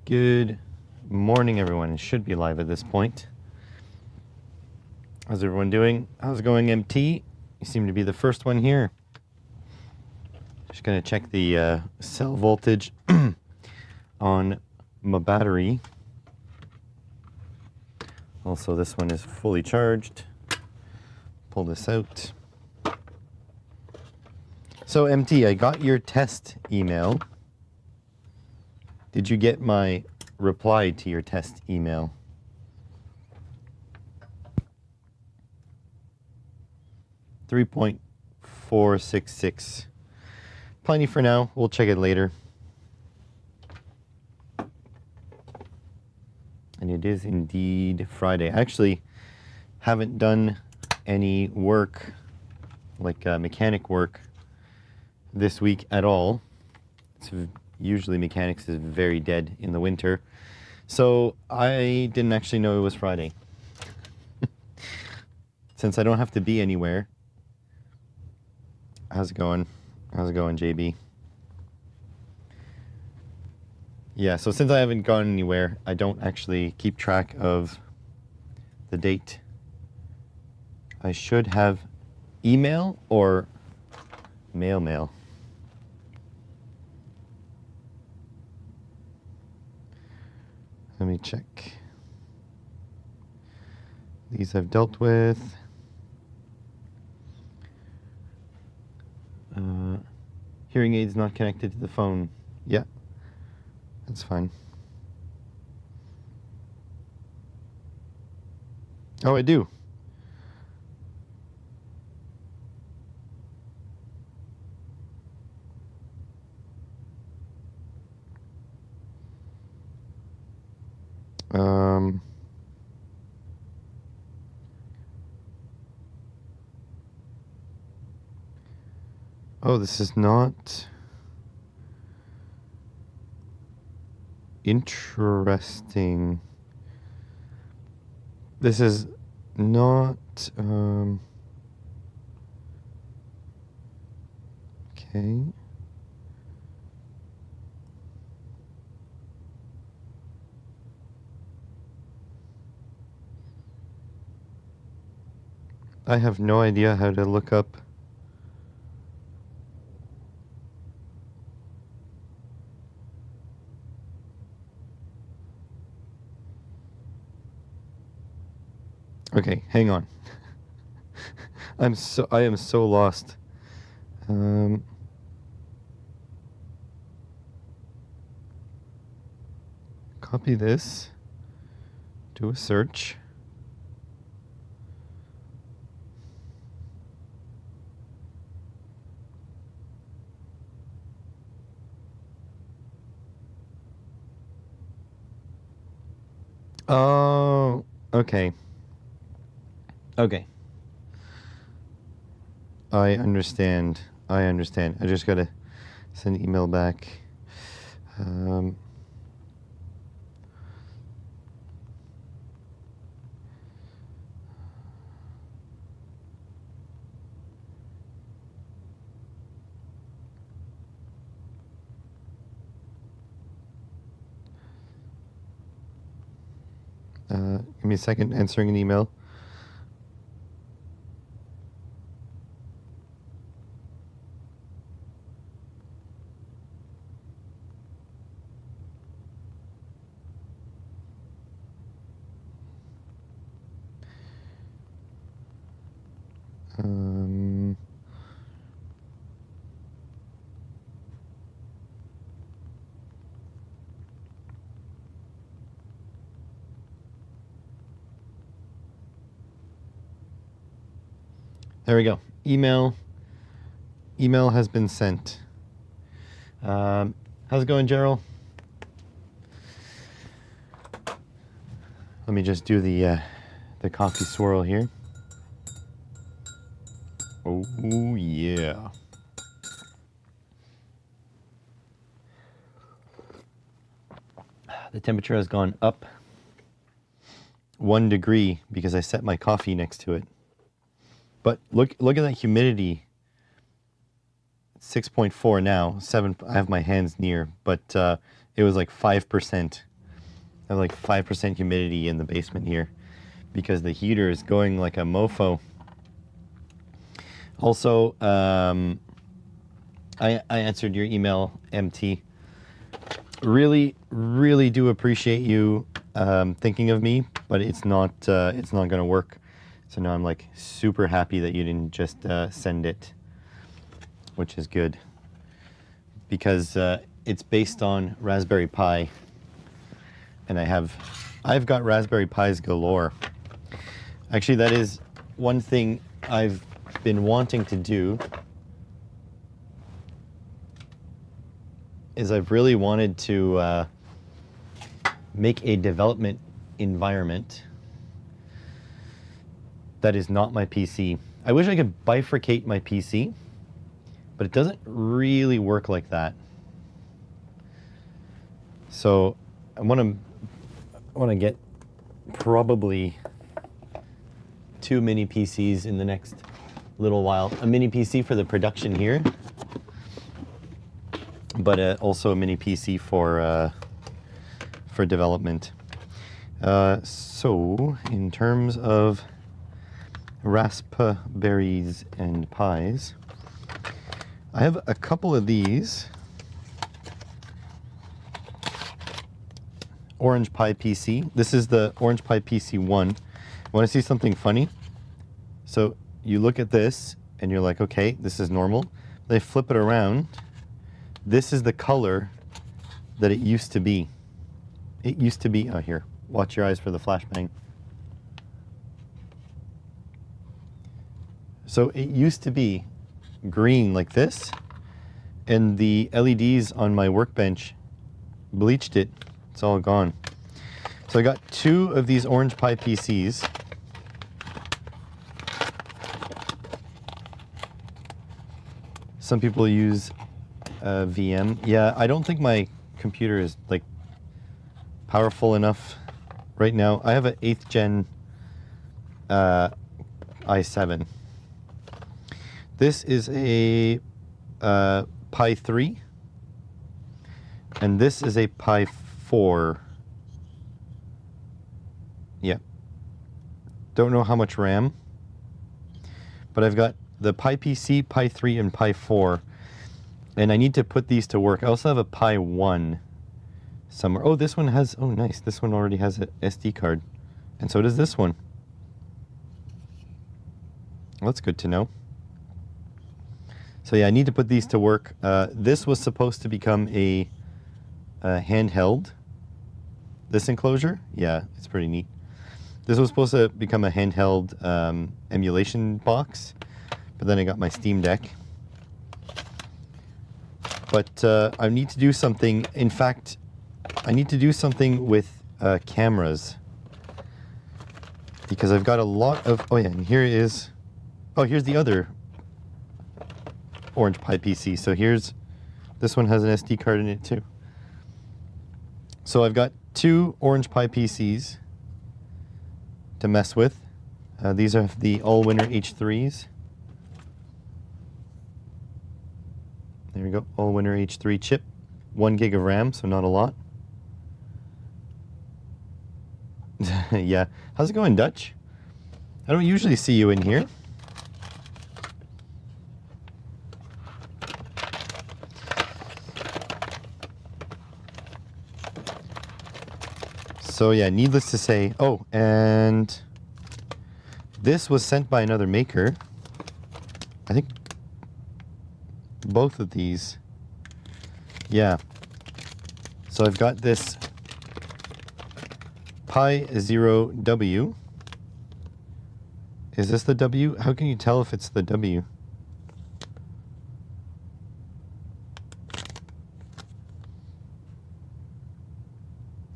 Good morning, everyone. It should be live at this point. How's everyone doing? How's it going, MT? You seem to be the first one here. Just going to check the cell voltage on my battery. Also, this one is fully charged. Pull this out. So, MT, I got your test email. Did you get my reply to your test email? $3.466. Plenty for now. We'll check it later. And it is indeed Friday. I actually haven't done any work, like mechanic work, this week at all. Usually mechanics is very dead in the winter. So I didn't actually know it was Friday. Since I don't have to be anywhere. How's it going? How's it going, JB? Yeah, so since I haven't gone anywhere, I don't actually keep track of the date. I should have email or mail. Let me check. These I've dealt with. Hearing aids not connected to the phone. Yeah, that's fine. Oh, I do. Oh, this is not interesting. This is not, okay. I have no idea how to look up. Okay, hang on. I am so lost. Copy this. Do a search. Oh, okay. Okay. I understand. I just gotta send an email back. Give me a second, answering an email. There we go. Email has been sent. How's it going, Gerald? Let me just do the coffee swirl here. Oh yeah. The temperature has gone up 1 degree because I set my coffee next to it. But look at that humidity. 6.4 now. 7. I have my hands near, but it was like 5% I have like 5% humidity in the basement here because the heater is going like a mofo. Also, I answered your email, MT. Really, really do appreciate you thinking of me, but it's not going to work. So now I'm like super happy that you didn't just send it, which is good, because it's based on Raspberry Pi, and I've got Raspberry Pis galore. Actually, that is one thing I've been wanting to do, is I've really wanted to make a development environment that is not my PC. I wish I could bifurcate my PC, but it doesn't really work like that. So I want to get probably 2 mini PCs in the next little while. A mini PC for the production here, but also a mini PC for development. So in terms of raspberries and pies, I have a couple of these Orange Pi PC. This is the Orange Pi PC 1. Want to see something funny? So you look at this and you're like, okay, this is normal. They flip it around. This is the color that it used to be. It used to be, oh, here, watch your eyes for the flashbang. So it used to be green like this, and the LEDs on my workbench bleached it. It's all gone. So I got 2 of these Orange Pi PCs. Some people use VM. Yeah, I don't think my computer is like powerful enough right now. I have an 8th gen i7. This is a Pi 3, and this is a Pi 4. Yeah. Don't know how much RAM, but I've got the Pi PC, Pi 3, and Pi 4, and I need to put these to work. I also have a Pi 1 somewhere. Oh, this one has, oh nice, this one already has an SD card, and so does this one. Well, that's good to know. So yeah, I need to put these to work. This was supposed to become a handheld, this enclosure. Yeah, it's pretty neat. This was supposed to become a handheld emulation box, but then I got my Steam Deck. But I need to do something. In fact, I need to do something with cameras, because I've got a lot of, oh yeah, and here is, oh, here's the other Orange Pi PC. So here's, this one has an SD card in it too. So I've got 2 Orange Pi PCs to mess with. These are the Allwinner H3s. There we go, Allwinner H3 chip. 1 gig of RAM, so not a lot. Yeah, how's it going, Dutch? I don't usually see you in here. So yeah, needless to say, oh, and this was sent by another maker. I think both of these. Yeah. So I've got this Pi 0W. Is this the W? How can you tell if it's the W?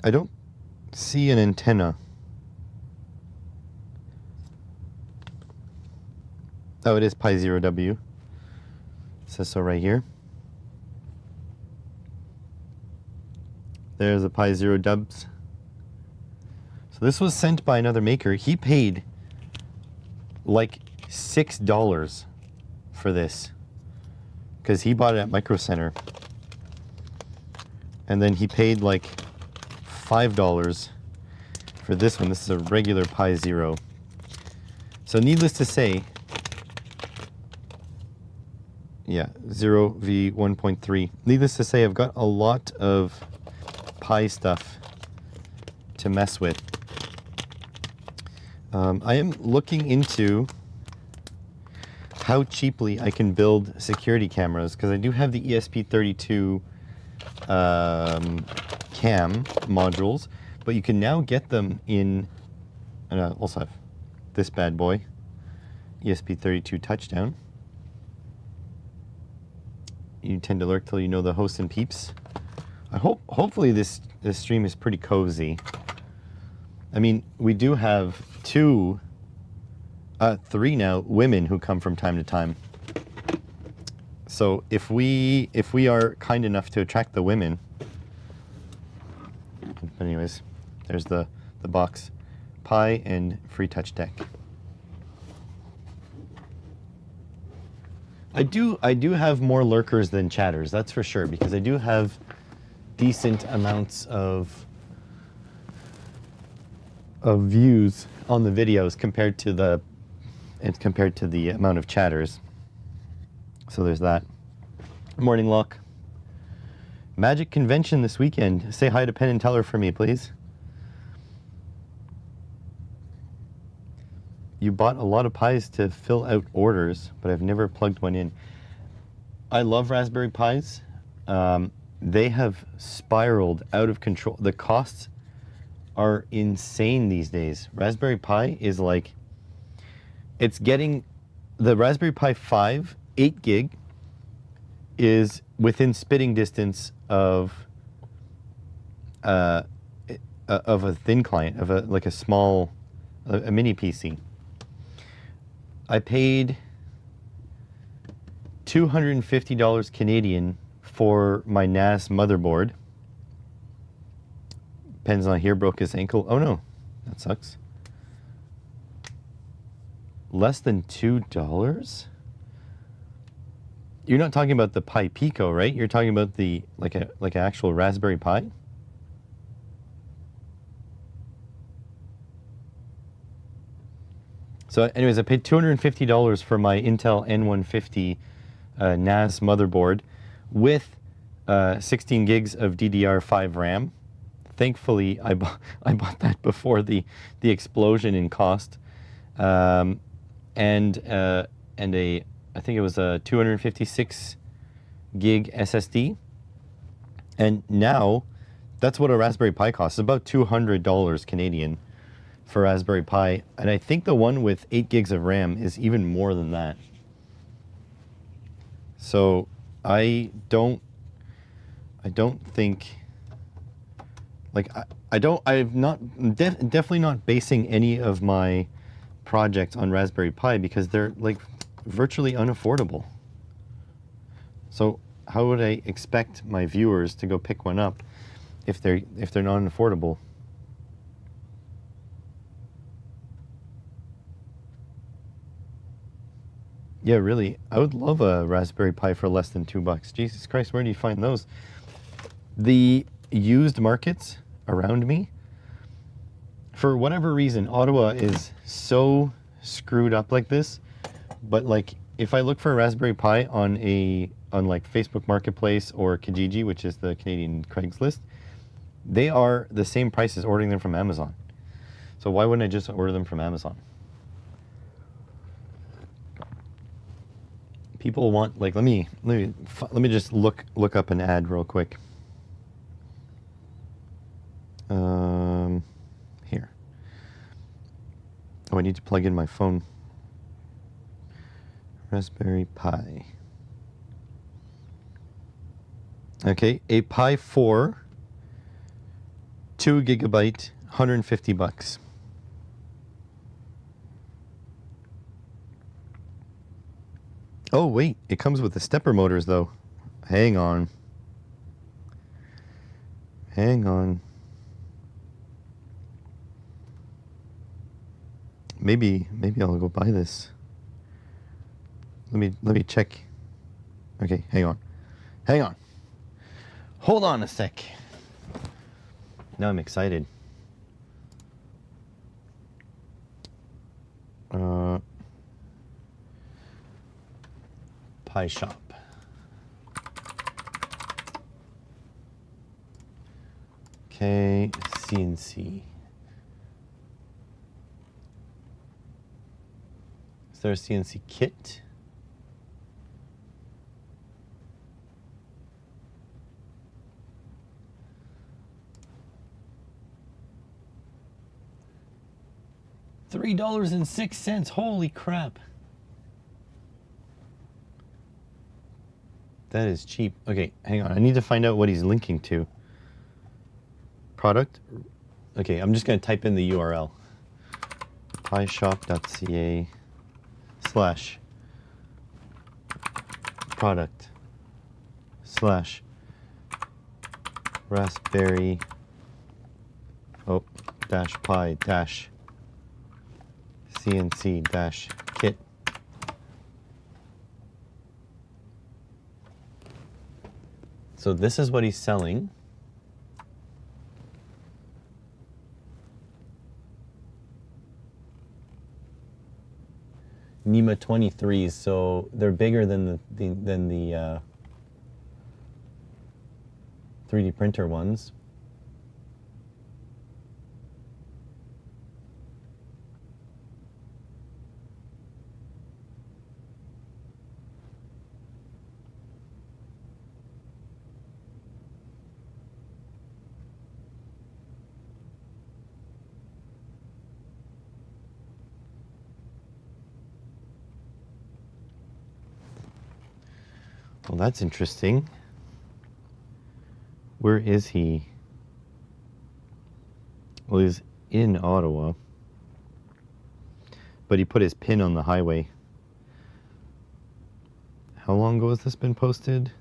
I don't see an antenna. Oh, it is Pi 0W. It says so right here. There's a Pi 0 dubs. So this was sent by another maker. He paid like $6 for this because he bought it at Micro Center. And then he paid like $5 for this one. This is a regular Pi Zero. So needless to say, yeah, 0V1.3. Needless to say, I've got a lot of Pi stuff to mess with. I am looking into how cheaply I can build security cameras, because I do have the ESP32 cam modules, but you can now get them in, and I also have this bad boy, ESP32 Touchdown. You tend to lurk till you know the hosts and peeps. Hopefully this stream is pretty cozy. I mean, we do have three now women who come from time to time. So if we are kind enough to attract the women, but anyways, there's the box, Pi and free touch deck. I do have more lurkers than chatters, that's for sure, because I do have decent amounts of views on the videos compared to the amount of chatters. So there's that. Morning, Locke. Magic Convention this weekend. Say hi to Penn and Teller for me, please. You bought a lot of Pis to fill out orders, but I've never plugged one in. I love Raspberry Pis. They have spiraled out of control. The costs are insane these days. Raspberry Pi is like, it's getting, the Raspberry Pi 5, 8 gig, is within spitting distance of a thin client, of a small, a mini PC. I paid $250 Canadian for my NAS motherboard. Penn's not here, broke his ankle. Oh no, that sucks. Less than $2? You're not talking about the Pi Pico, right? You're talking about the like an actual Raspberry Pi? So anyways, I paid $250 for my Intel N150 NAS motherboard with 16 gigs of DDR5 RAM. Thankfully, I bought that before the explosion in cost, and I think it was a 256 gig SSD, and now that's what a Raspberry Pi costs. It's about $200 Canadian for Raspberry Pi, and I think the one with 8 gigs of RAM is even more than that. So I don't think, like, definitely not basing any of my projects on Raspberry Pi, because they're like virtually unaffordable. So how would I expect my viewers to go pick one up if they're not affordable? Yeah, really, I would love a Raspberry Pi for less than $2. Jesus Christ, where do you find those? The used markets around me, for whatever reason, Ottawa is so screwed up like this. But like, if I look for a Raspberry Pi on like Facebook Marketplace or Kijiji, which is the Canadian Craigslist, they are the same price as ordering them from Amazon. So why wouldn't I just order them from Amazon? People want, like, let me just look up an ad real quick. Here. Oh, I need to plug in my phone. Raspberry Pi. Okay, a Pi 4, 2 gigabyte, $150. Oh wait, it comes with the stepper motors though. Hang on. Hang on. Maybe I'll go buy this. Let me check. Okay, hang on. Hang on. Hold on a sec. Now I'm excited. Pie shop. Okay, CNC. Is there a CNC kit? $3.06. Holy crap. That is cheap. Okay, hang on. I need to find out what he's linking to. Product? Okay, I'm just going to type in the URL. pieshop.ca / product / raspberry dash pi dash CNC dash kit. So this is what he's selling. NEMA 23s, so they're bigger than the 3D printer ones. Well, that's interesting. Where is he? Well, he's in Ottawa, but he put his pin on the highway. How long ago has this been posted?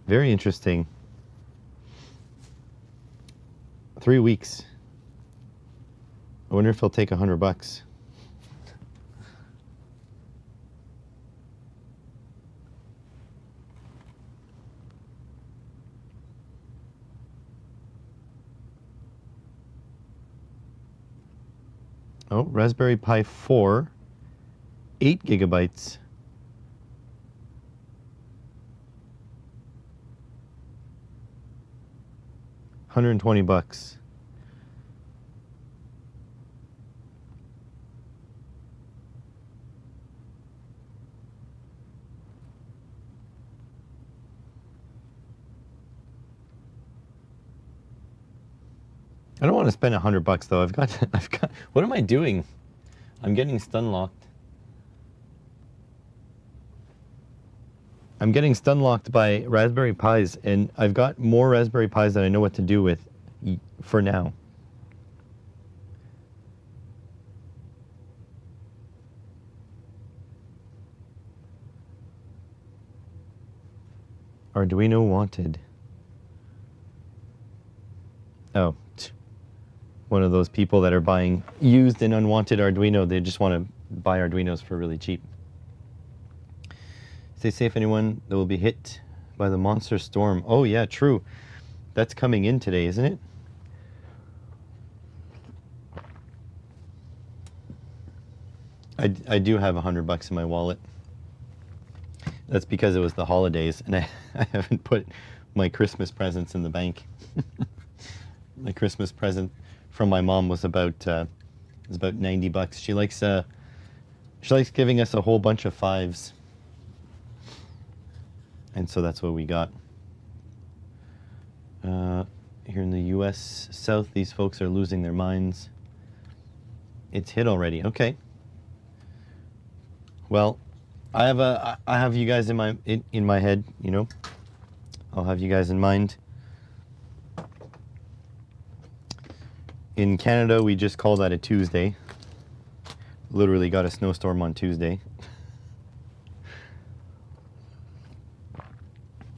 Very interesting. 3 weeks. I wonder if he'll take $100. Oh, Raspberry Pi 4, 8 gigabytes. $120. I don't want to spend $100 though. I've got. What am I doing? I'm getting stun locked. I'm getting stun locked by Raspberry Pis, and I've got more Raspberry Pis than I know what to do with for now. Arduino wanted. Oh, one of those people that are buying used and unwanted Arduino. They just want to buy Arduinos for really cheap. Stay safe, anyone that will be hit by the monster storm. Oh yeah, true. That's coming in today, isn't it? I do have $100 in my wallet. That's because it was the holidays, and I haven't put my Christmas presents in the bank. My Christmas present from my mom was about $90. She likes giving us a whole bunch of 5s, and so that's what we got. Here in the U.S. South, these folks are losing their minds. It's hit already. Okay. Well, I have you guys in my head. You know, I'll have you guys in mind. In Canada, we just call that a Tuesday. Literally got a snowstorm on Tuesday.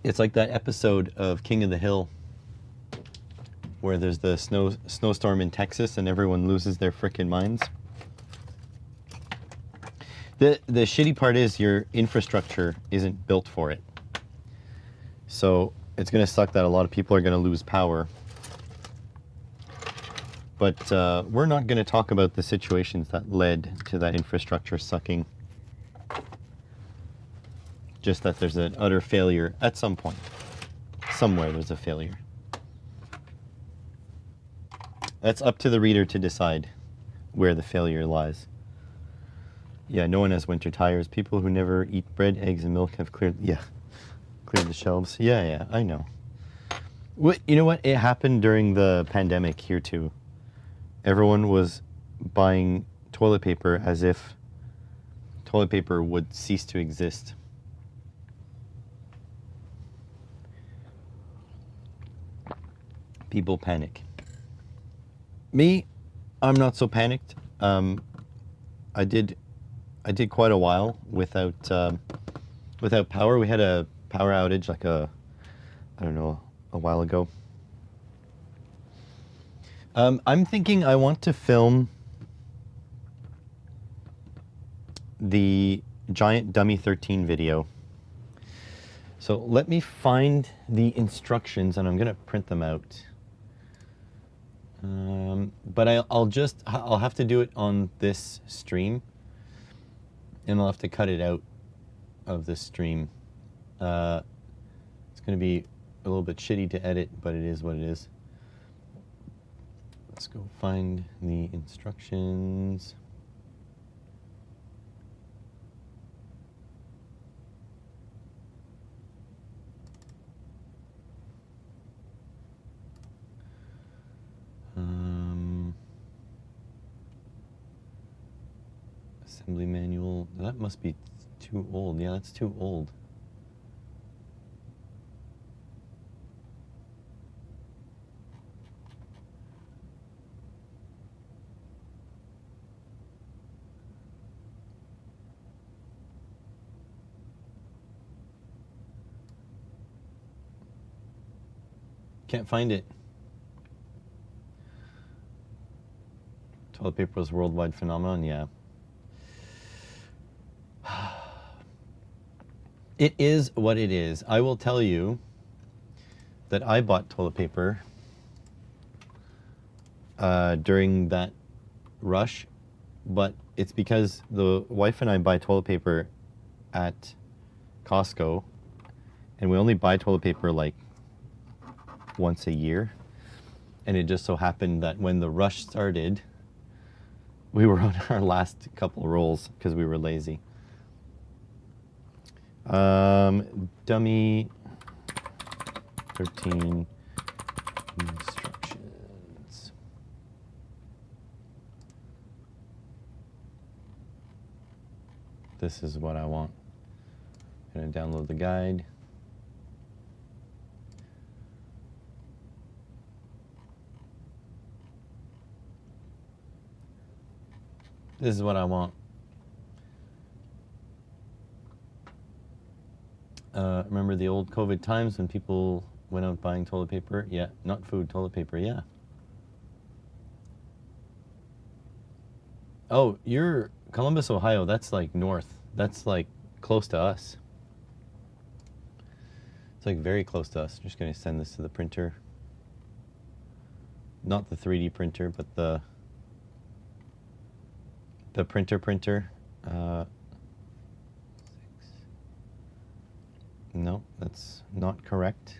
It's like that episode of King of the Hill where there's the snowstorm in Texas and everyone loses their frickin' minds. The shitty part is your infrastructure isn't built for it. So it's going to suck that a lot of people are going to lose power. But we're not going to talk about the situations that led to that infrastructure sucking. Just that there's an utter failure at some point. Somewhere there's a failure. That's up to the reader to decide where the failure lies. Yeah, no one has winter tires. People who never eat bread, eggs, and milk have cleared the shelves. Yeah, I know. You know what? It happened during the pandemic here too. Everyone was buying toilet paper as if toilet paper would cease to exist. People panic. Me, I'm not so panicked. I did quite a while without power. We had a power outage like a while ago. I'm thinking I want to film the Giant Dummy 13 video. So let me find the instructions and I'm gonna print them out. But I'll have to do it on this stream, and I'll have to cut it out of this stream. It's going to be a little bit shitty to edit, but it is what it is. Let's go find the instructions. Assembly manual. That must be too old. Yeah, that's too old. Can't find it. Toilet paper is a worldwide phenomenon, yeah. It is what it is. I will tell you that I bought toilet paper during that rush, but it's because the wife and I buy toilet paper at Costco, and we only buy toilet paper like once a year. And it just so happened that when the rush started, we were on our last couple rolls because we were lazy. Dummy 13 instructions. This is what I want. I'm gonna download the guide. This is what I want. Remember the old COVID times when people went out buying toilet paper? Yeah, not food, toilet paper, yeah. Oh, you're Columbus, Ohio. That's like north. That's like close to us. It's like very close to us. I'm just going to send this to the printer. Not the 3D printer, but the printer. No, that's not correct.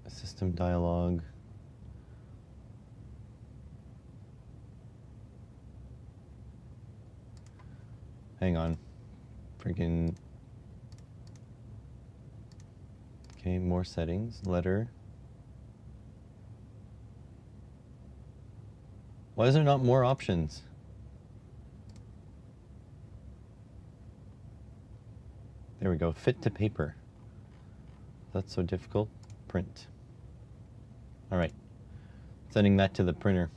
System dialog. Hang on. Freaking. Okay, more settings. Letter. Why is there not more options? There we go. Fit to paper. That's so difficult. Print. All right. Sending that to the printer.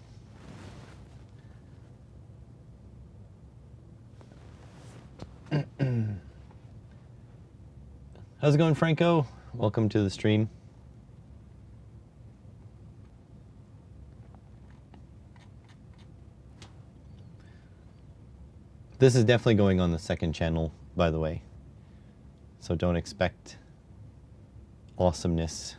How's it going, Franco? Welcome to the stream. This is definitely going on the second channel, by the way. So don't expect awesomeness.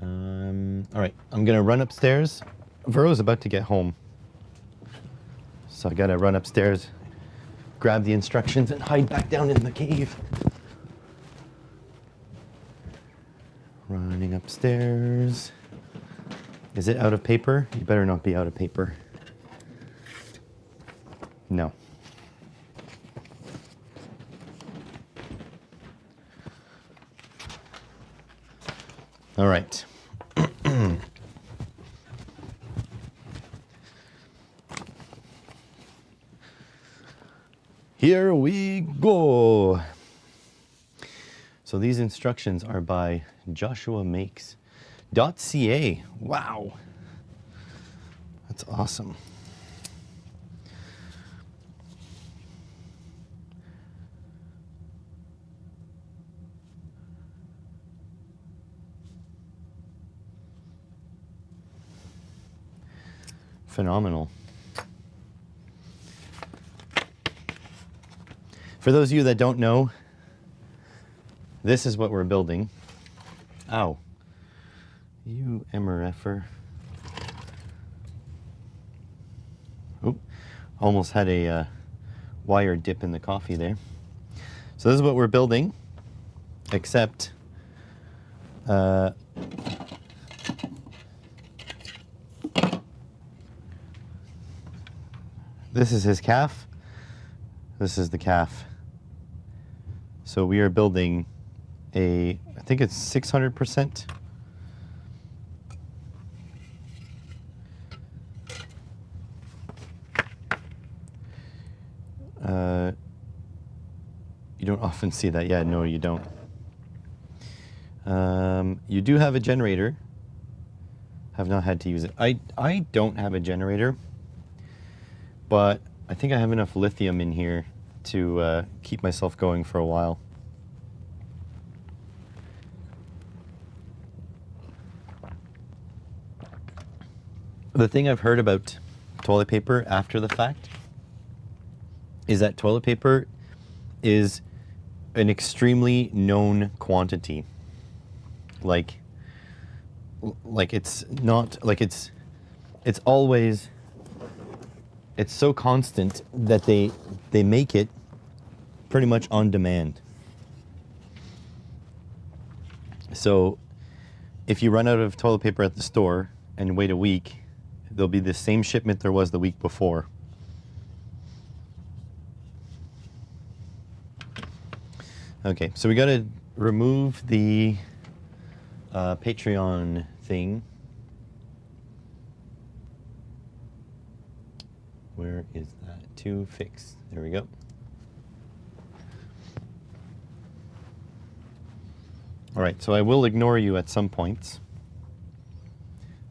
All right, I'm gonna run upstairs. Vero's about to get home. So I gotta run upstairs, grab the instructions, and hide back down in the cave. Running upstairs. Is it out of paper? You better not be out of paper. No. All right. Here we go. So these instructions are by joshuamakes.ca. Wow. That's awesome. Phenomenal. For those of you that don't know, this is what we're building. Ow. You MRFer. Oop. Almost had a wire dip in the coffee there. So this is what we're building, except this is his calf. This is the calf. So we are building I think it's 600%. You don't often see that. Yeah, no, you don't. You do have a generator. Have not had to use it. I don't have a generator, but I think I have enough lithium in here to keep myself going for a while. The thing I've heard about toilet paper after the fact is that toilet paper is an extremely known quantity. Like it's not, like it's always, it's so constant that they make it pretty much on demand. So if you run out of toilet paper at the store and wait a week, there'll be the same shipment there was the week before. Okay, so we got to remove the Patreon thing. Where is that? To fix. There we go. All right, so I will ignore you at some points,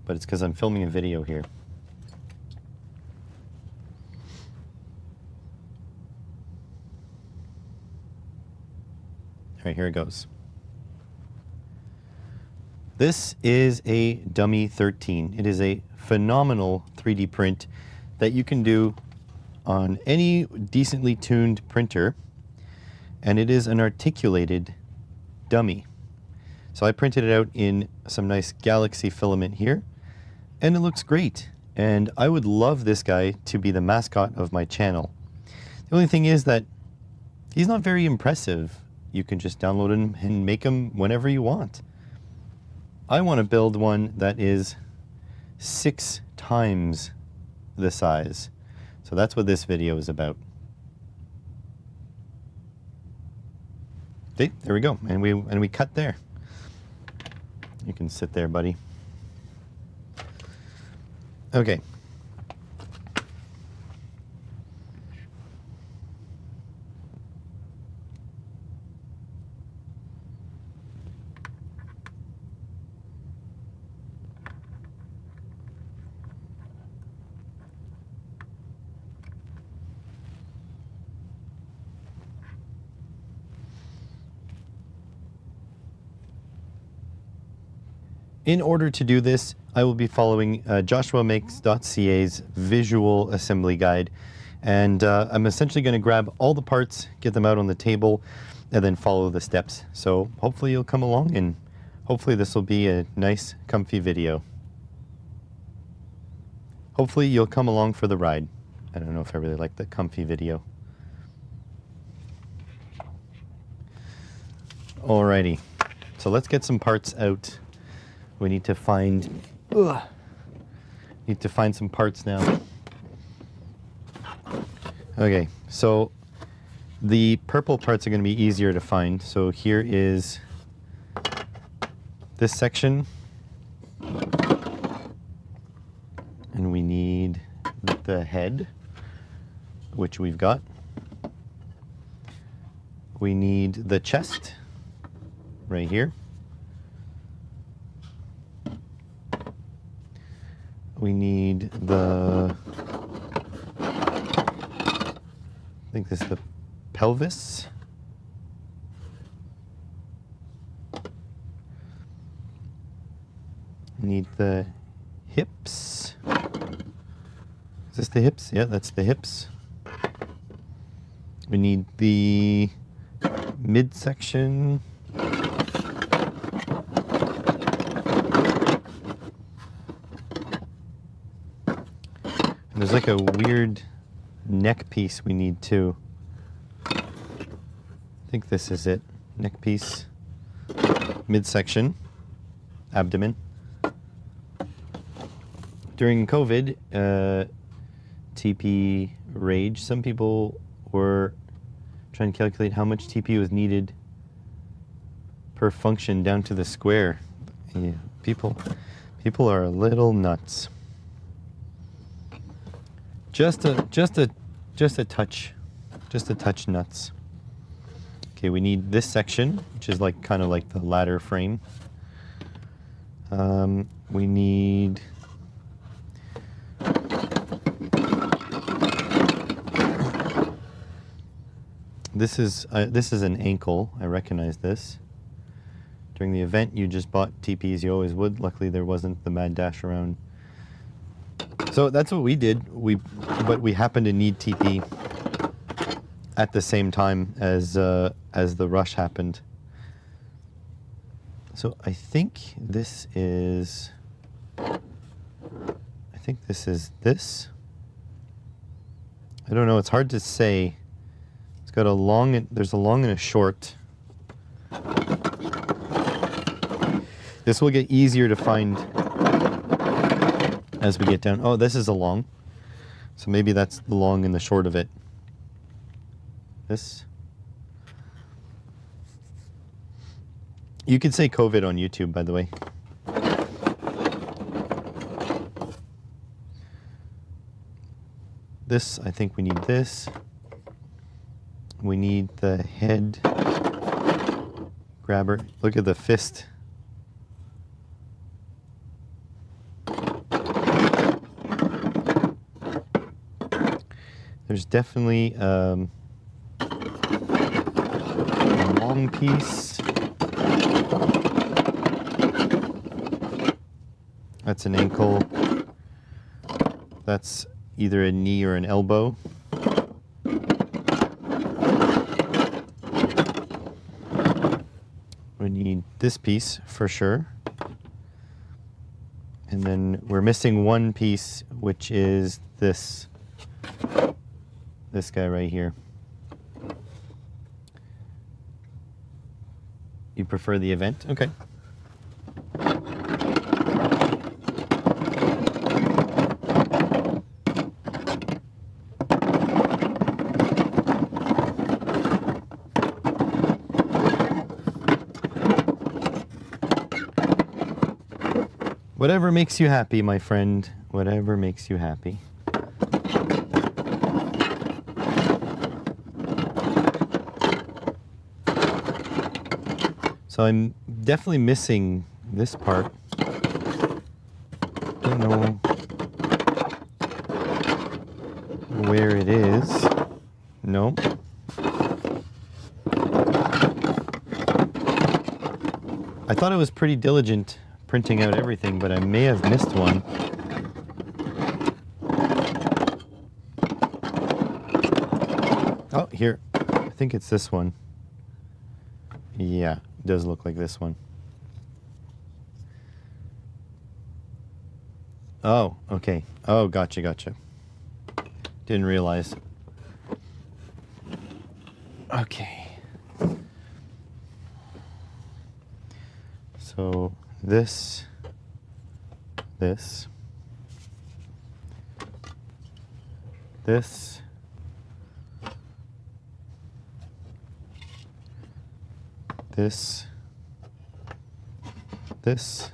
but it's because I'm filming a video here. All right, here it goes. This is a Dummy 13. It is a phenomenal 3D print that you can do on any decently tuned printer, and it is an articulated dummy. So I printed it out in some nice Galaxy filament here, and it looks great. And I would love this guy to be the mascot of my channel. The only thing is that he's not very impressive. You can just download him and make him whenever you want. I want to build one that is 6 times the size. So that's what this video is about. See, there we go. And we cut there. You can sit there, buddy. Okay. in order to do this, I will be following joshuamakes.ca's visual assembly guide. And I'm essentially going to grab all the parts, get them out on the table, and then follow the steps. So hopefully you'll come along, and hopefully this will be a nice, comfy video. Hopefully you'll come along for the ride. I don't know if I really like the comfy video. Alrighty, so let's get some parts out. We need to find some parts now. Okay, so the purple parts are going to be easier to find. So here is this section, and we need the head, which we've got. We need the chest right here. We need the, I think this is the pelvis. We need the hips. Is this the hips? Yeah, that's the hips. We need the midsection. There's like a weird neck piece we need too. I think this is it. Neck piece, midsection, abdomen. During COVID, TP rage, some people were trying to calculate how much TP was needed per function down to the square. Yeah, people are a little nuts. Just a touch nuts. Okay, we need this section, which is like kind of like the ladder frame. We need this is an ankle. I recognize this. During the event, you just bought TPs. You always would. Luckily, there wasn't the mad dash around. So that's what we did. But we happened to need TP at the same time as the rush happened. So I think this is this. I don't know. It's hard to say. It's got a long. There's a long and a short. This will get easier to find as we get down. Oh, this is a long. So maybe that's the long and the short of it. This. You could say COVID on YouTube, by the way. This, I think we need this. We need the head grabber. Look at the fist. There's definitely a long piece. That's an ankle. That's either a knee or an elbow. We need this piece for sure. And then we're missing one piece, which is this guy right here. You prefer the event? Okay. Whatever makes you happy, my friend. Whatever makes you happy. So I'm definitely missing this part. Don't know where it is. No. I thought I was pretty diligent printing out everything, but I may have missed one. Oh, here. I think it's this one. Yeah, it does look like this one. Oh, okay. Oh, gotcha, gotcha. Didn't realize. Okay. So this, this, this, this, this,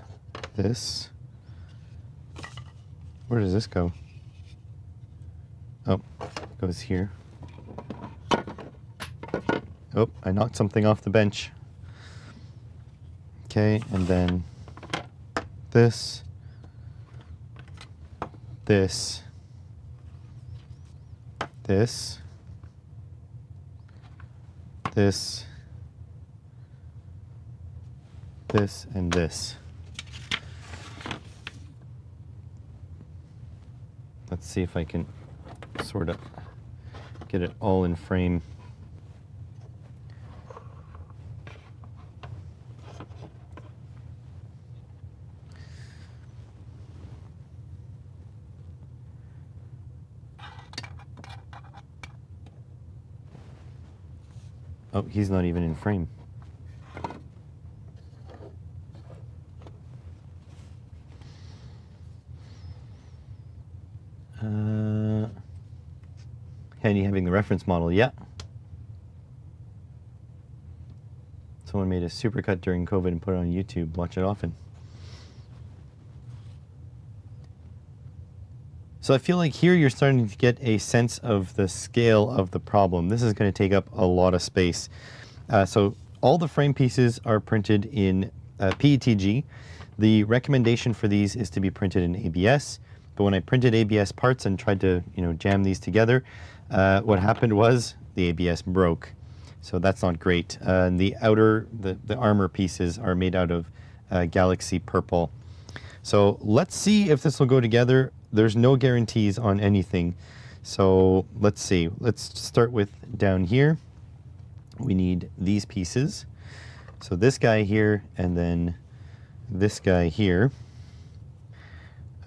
this. Where does this go? Oh, it goes here. Oh, I knocked something off the bench. Okay, and then this, this, this, this, this, and this. Let's see if I can sort of get it all in frame. Oh, he's not even in frame. Handy having the reference model, yeah. Someone made a supercut during COVID and put it on YouTube. Watch it often. So I feel like here you're starting to get a sense of the scale of the problem. This is going to take up a lot of space. So all the frame pieces are printed in PETG. The recommendation for these is to be printed in ABS. But when I printed ABS parts and tried to, jam these together, what happened was the ABS broke. So that's not great. And the outer, the armor pieces are made out of Galaxy Purple. So let's see if this will go together. There's no guarantees on anything. So let's see. Let's start with down here. We need these pieces. So this guy here and then this guy here.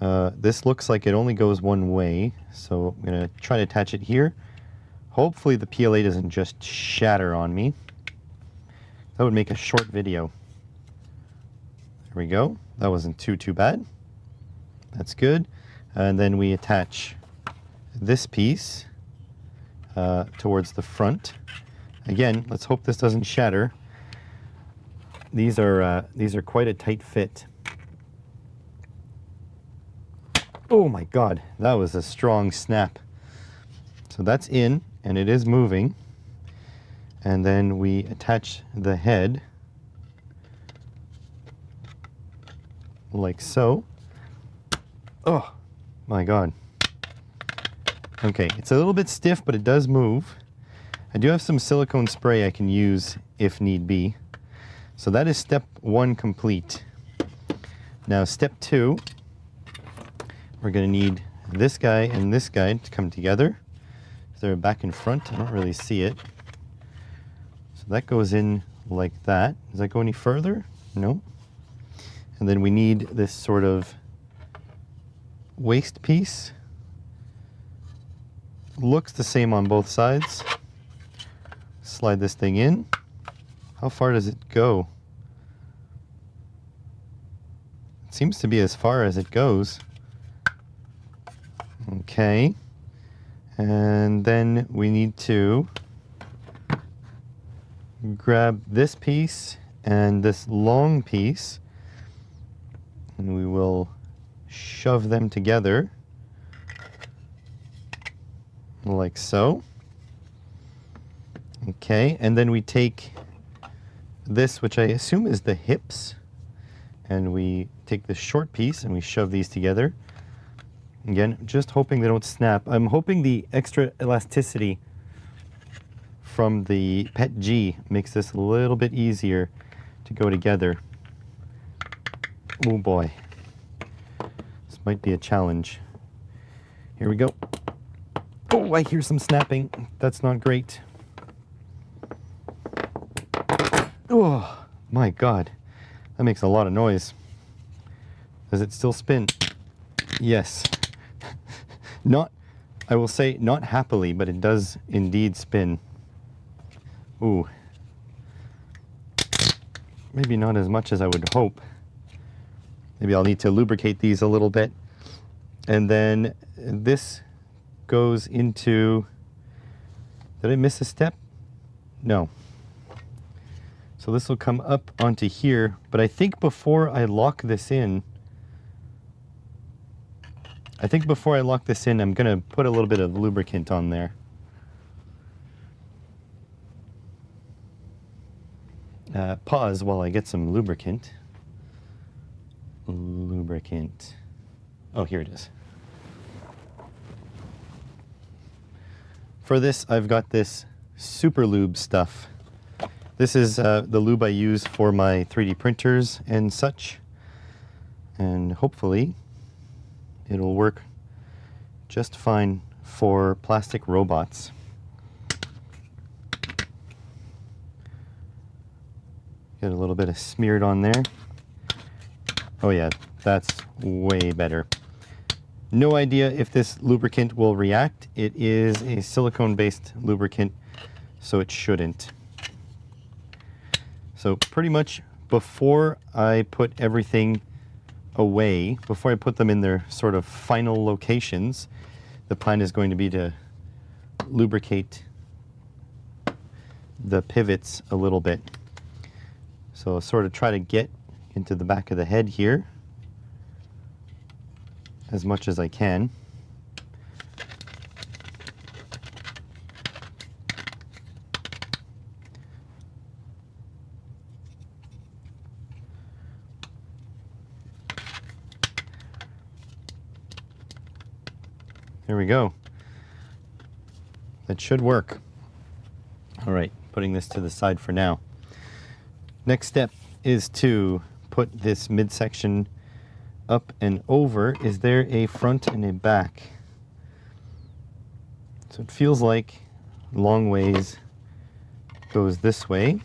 This looks like it only goes one way, so I'm going to try to attach it here. Hopefully the PLA doesn't just shatter on me. That would make a short video. There we go. That wasn't too bad. That's good. And then we attach this piece towards the front. Again, let's hope this doesn't shatter. These are quite a tight fit. Oh my God, that was a strong snap. So that's in, and it is moving. And then we attach the head like so. Oh my God. Okay, it's a little bit stiff, but it does move. I do have some silicone spray I can use if need be. So that is step one complete. Now step two, we're going to need this guy and this guy to come together. So they're back and front. I don't really see it. So that goes in like that. Does that go any further? No. And then we need this sort of waist piece. Looks the same on both sides. Slide this thing in. How far does it go? It seems to be as far as it goes. Okay, and then we need to grab this piece and this long piece, and we will shove them together like so. Okay, and then we take this, which I assume is the hips, and we take this short piece and we shove these together. Again, just hoping they don't snap. I'm hoping the extra elasticity from the PETG makes this a little bit easier to go together. Oh boy. This might be a challenge. Here we go. Oh, I hear some snapping. That's not great. Oh, my God. That makes a lot of noise. Does it still spin? Yes. Not, I will say, not happily, but it does indeed spin. Ooh. Maybe not as much as I would hope. Maybe I'll need to lubricate these a little bit. And then this goes into... Did I miss a step? No. So this will come up onto here, but I think before I lock this in, I'm gonna put a little bit of lubricant on there. Pause while I get some lubricant. Lubricant. Oh, here it is. For this, I've got this Super Lube stuff. This is the lube I use for my 3D printers and such. And hopefully it'll work just fine for plastic robots. Get a little bit of smeared on there. Oh yeah, that's way better. No idea if this lubricant will react. It is a silicone-based lubricant, so it shouldn't. So pretty much before I put everything away, before I put them in their sort of final locations, the plan is going to be to lubricate the pivots a little bit. So I'll sort of try to get into the back of the head here as much as I can. There we go. That should work. All right, putting this to the side for now. Next step is to put this midsection up and over. Is there a front and a back? So it feels like long ways goes this way.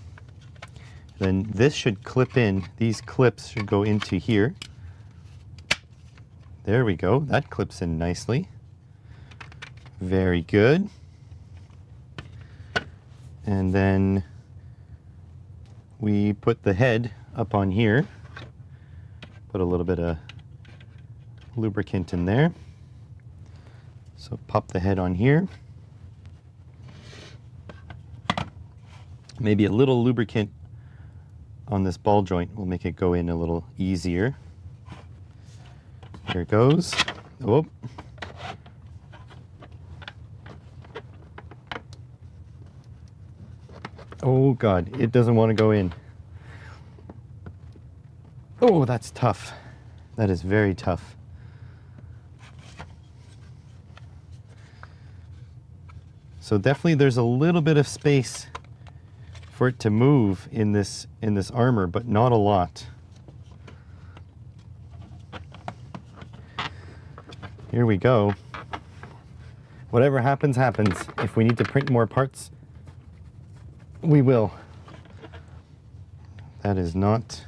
Then this should clip in. These clips should go into here. There we go. That clips in nicely. Very good. And then we put the head up on here. Put a little bit of lubricant in there. So pop the head on here. Maybe a little lubricant on this ball joint will make it go in a little easier. Here it goes. Oh. Oh God, it doesn't want to go in. Oh, that's tough. That is very tough. So definitely there's a little bit of space for it to move in this armor, but not a lot. Here we go. Whatever happens, happens. If we need to print more parts, we will. That is not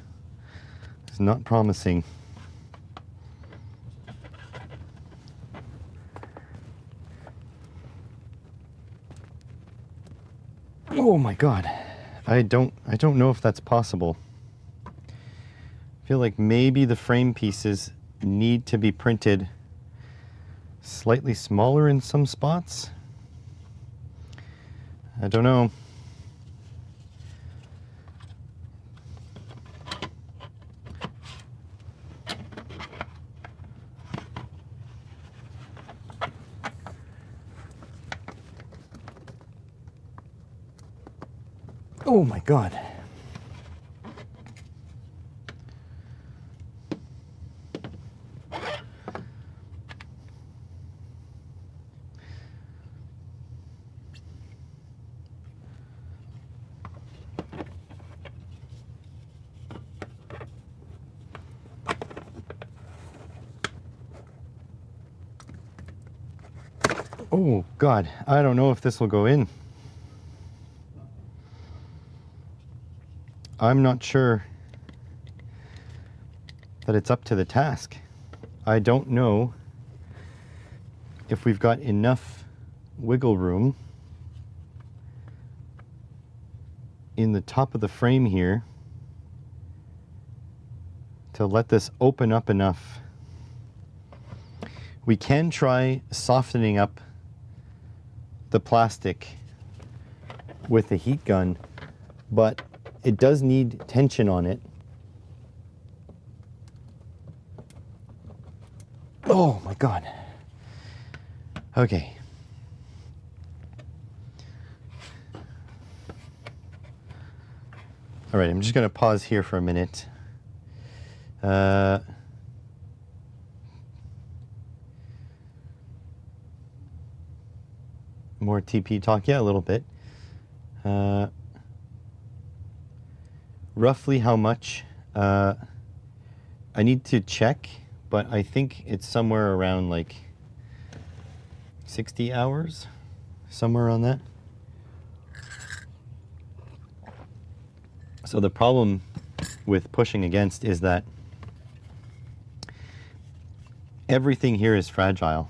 promising. Oh my God. I don't know if that's possible. I feel like maybe the frame pieces need to be printed slightly smaller in some spots. I don't know. Oh my God. Oh God, I don't know if this will go in. I'm not sure that it's up to the task. I don't know if we've got enough wiggle room in the top of the frame here to let this open up enough. We can try softening up the plastic with the heat gun, but it does need tension on it. Oh my God. Okay. All right, I'm just going to pause here for a minute. More TP talk, yeah, a little bit. Roughly how much? I need to check, but I think it's somewhere around like 60 hours, somewhere around that. So the problem with pushing against is that everything here is fragile.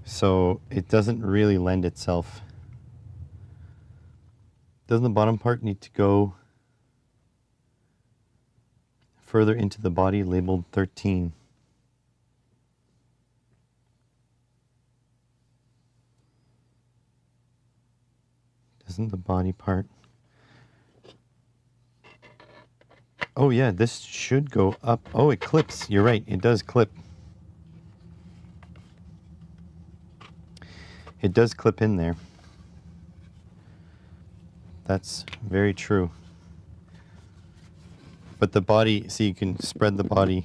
So it doesn't really lend itself. Doesn't the bottom part need to go further into the body, labeled 13? Doesn't the body part? Oh yeah, this should go up. Oh, it clips. You're right, it does clip. It does clip in there. That's very true. But the body, see, you can spread the body.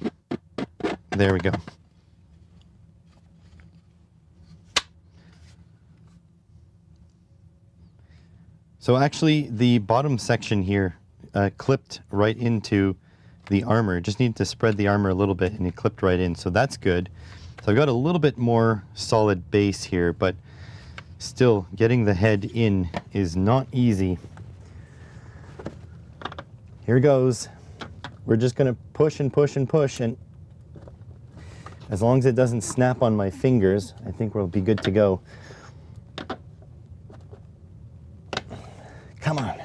There we go. So actually, the bottom section here clipped right into the armor. Just need to spread the armor a little bit, and it clipped right in. So that's good. So I've got a little bit more solid base here, but still, getting the head in is not easy. Here goes. We're just going to push and push and push, and as long as it doesn't snap on my fingers, I think we'll be good to go. Come on.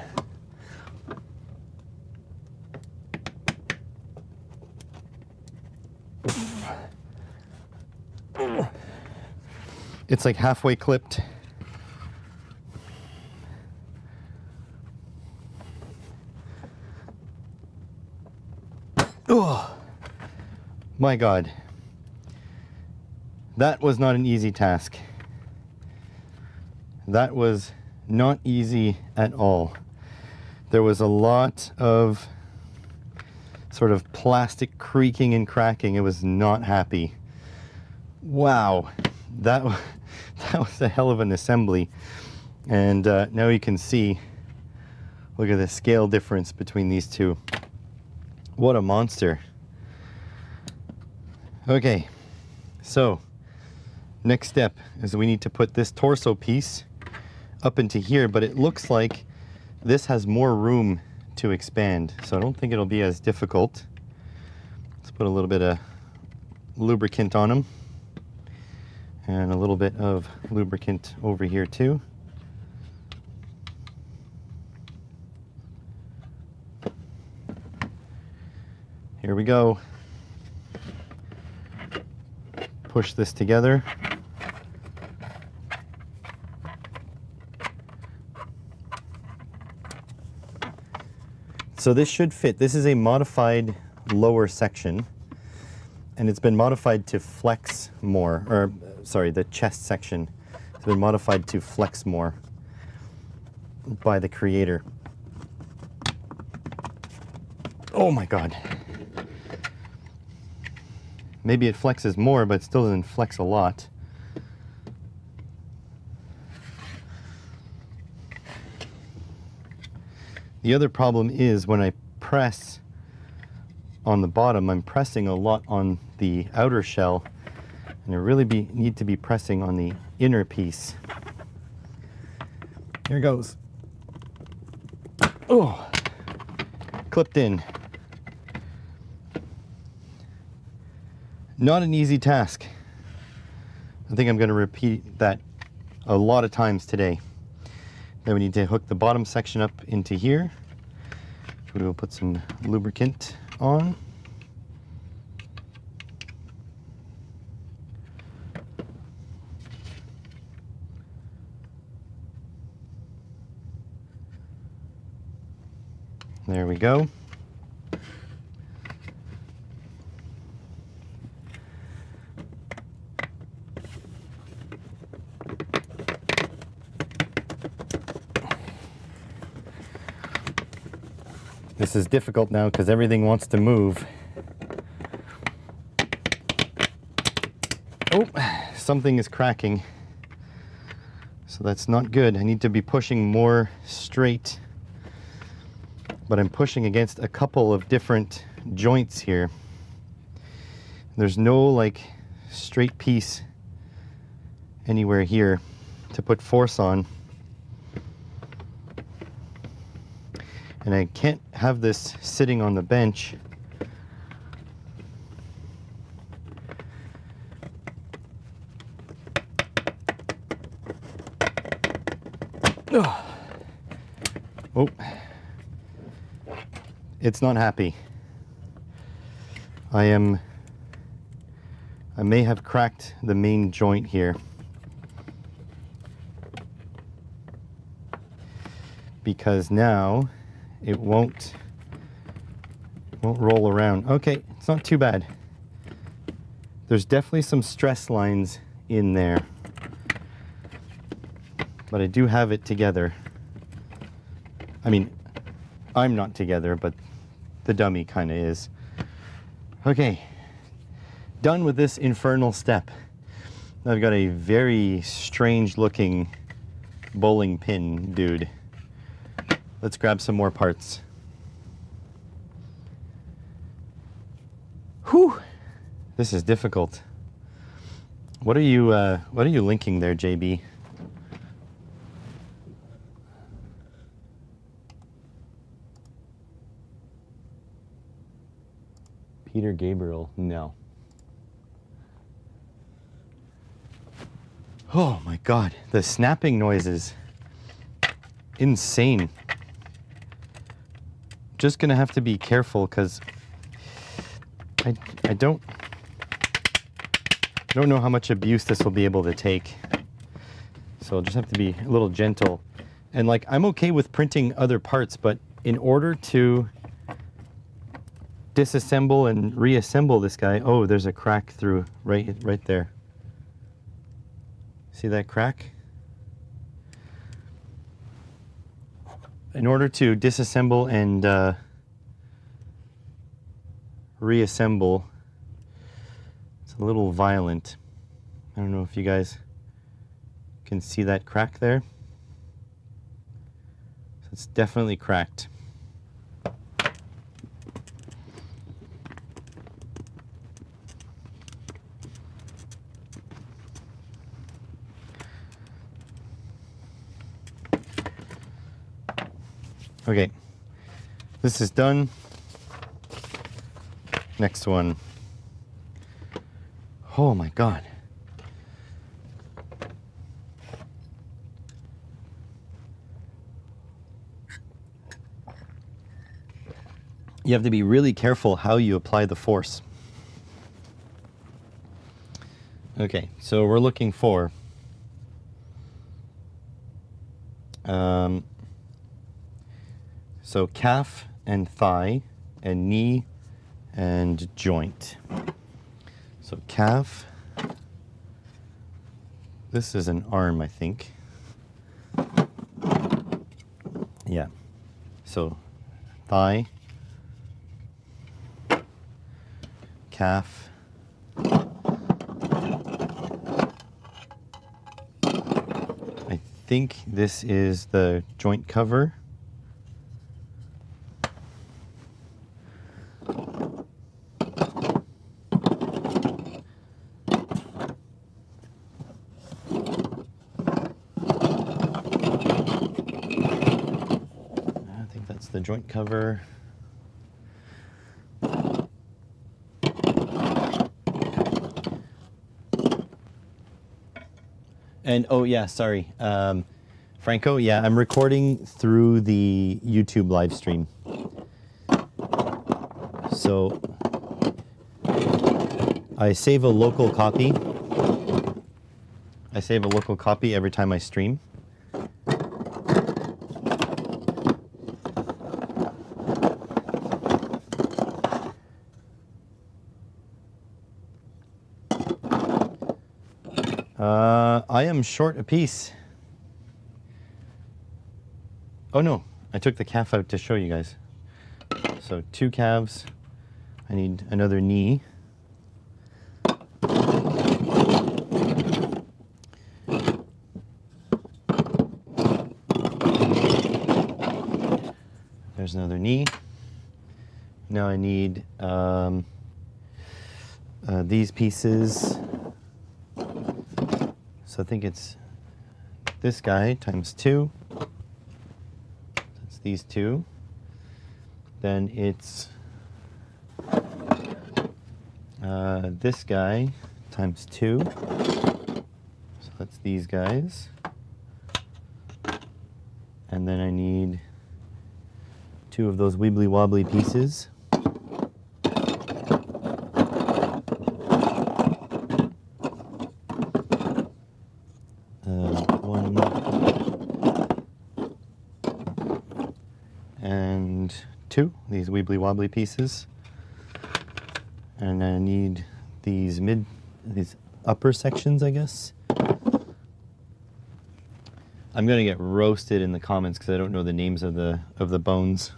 It's like halfway clipped. Oh, my God. That was not an easy task. That was not easy at all. There was a lot of sort of plastic creaking and cracking. It was not happy. Wow, that was a hell of an assembly. And now you can see, look at the scale difference between these two. What a monster. Okay, so next step is we need to put this torso piece up into here, but it looks like this has more room to expand, so I don't think it'll be as difficult. Let's put a little bit of lubricant on them, and a little bit of lubricant over here too. Here we go. Push this together. So this should fit. This is a modified lower section, and it's been modified to flex more, or sorry, the chest section has been modified to flex more by the creator. Oh my God. Maybe it flexes more, but it still doesn't flex a lot. The other problem is when I press on the bottom, I'm pressing a lot on the outer shell, And I really need to be pressing on the inner piece. Here goes. Oh, clipped in. Not an easy task. I think I'm going to repeat that a lot of times today. Then we need to hook the bottom section up into here. We will put some lubricant on. There we go. This is difficult now because everything wants to move. Oh, something is cracking. So that's not good. I need to be pushing more straight. But I'm pushing against a couple of different joints here. There's no like straight piece anywhere here to put force on. And I can't have this sitting on the bench. Oh, it's not happy. I may have cracked the main joint here. Because now it won't roll around. Okay, it's not too bad. There's definitely some stress lines in there. But I do have it together. I mean, I'm not together, but the dummy kind of is. Okay, done with this infernal step. I've got a very strange looking bowling pin dude. Let's grab some more parts. Whew, this is difficult. What are you linking there, JB? Peter Gabriel, no. Oh my God, the snapping noises. Insane. Just gonna have to be careful because I don't know how much abuse this will be able to take. So I'll just have to be a little gentle. And like, I'm okay with printing other parts, but in order to disassemble and reassemble this guy, oh, there's a crack through right there. See that crack? In order to disassemble and reassemble, it's a little violent. I don't know if you guys can see that crack there. So it's definitely cracked. Okay, this is done. Next one. Oh my God. You have to be really careful how you apply the force. Okay, so we're looking for so calf and thigh and knee and joint. So calf, this is an arm, I think. Yeah. So thigh, calf, I think this is the joint cover. joint cover. And oh yeah, sorry, Franco. Yeah, I'm recording through the YouTube live stream. So I save a local copy. I save a local copy every time I stream. I am short a piece. Oh no, I took the calf out to show you guys. So 2 calves. I need another knee. There's another knee. Now I need these pieces. So I think it's this guy times 2. That's these 2. Then it's this guy times 2. So that's these guys. And then I need 2 of those wibbly wobbly pieces. One and 2, these wibbly wobbly pieces. And I need these upper sections, I guess. I'm gonna get roasted in the comments because I don't know the names of the bones.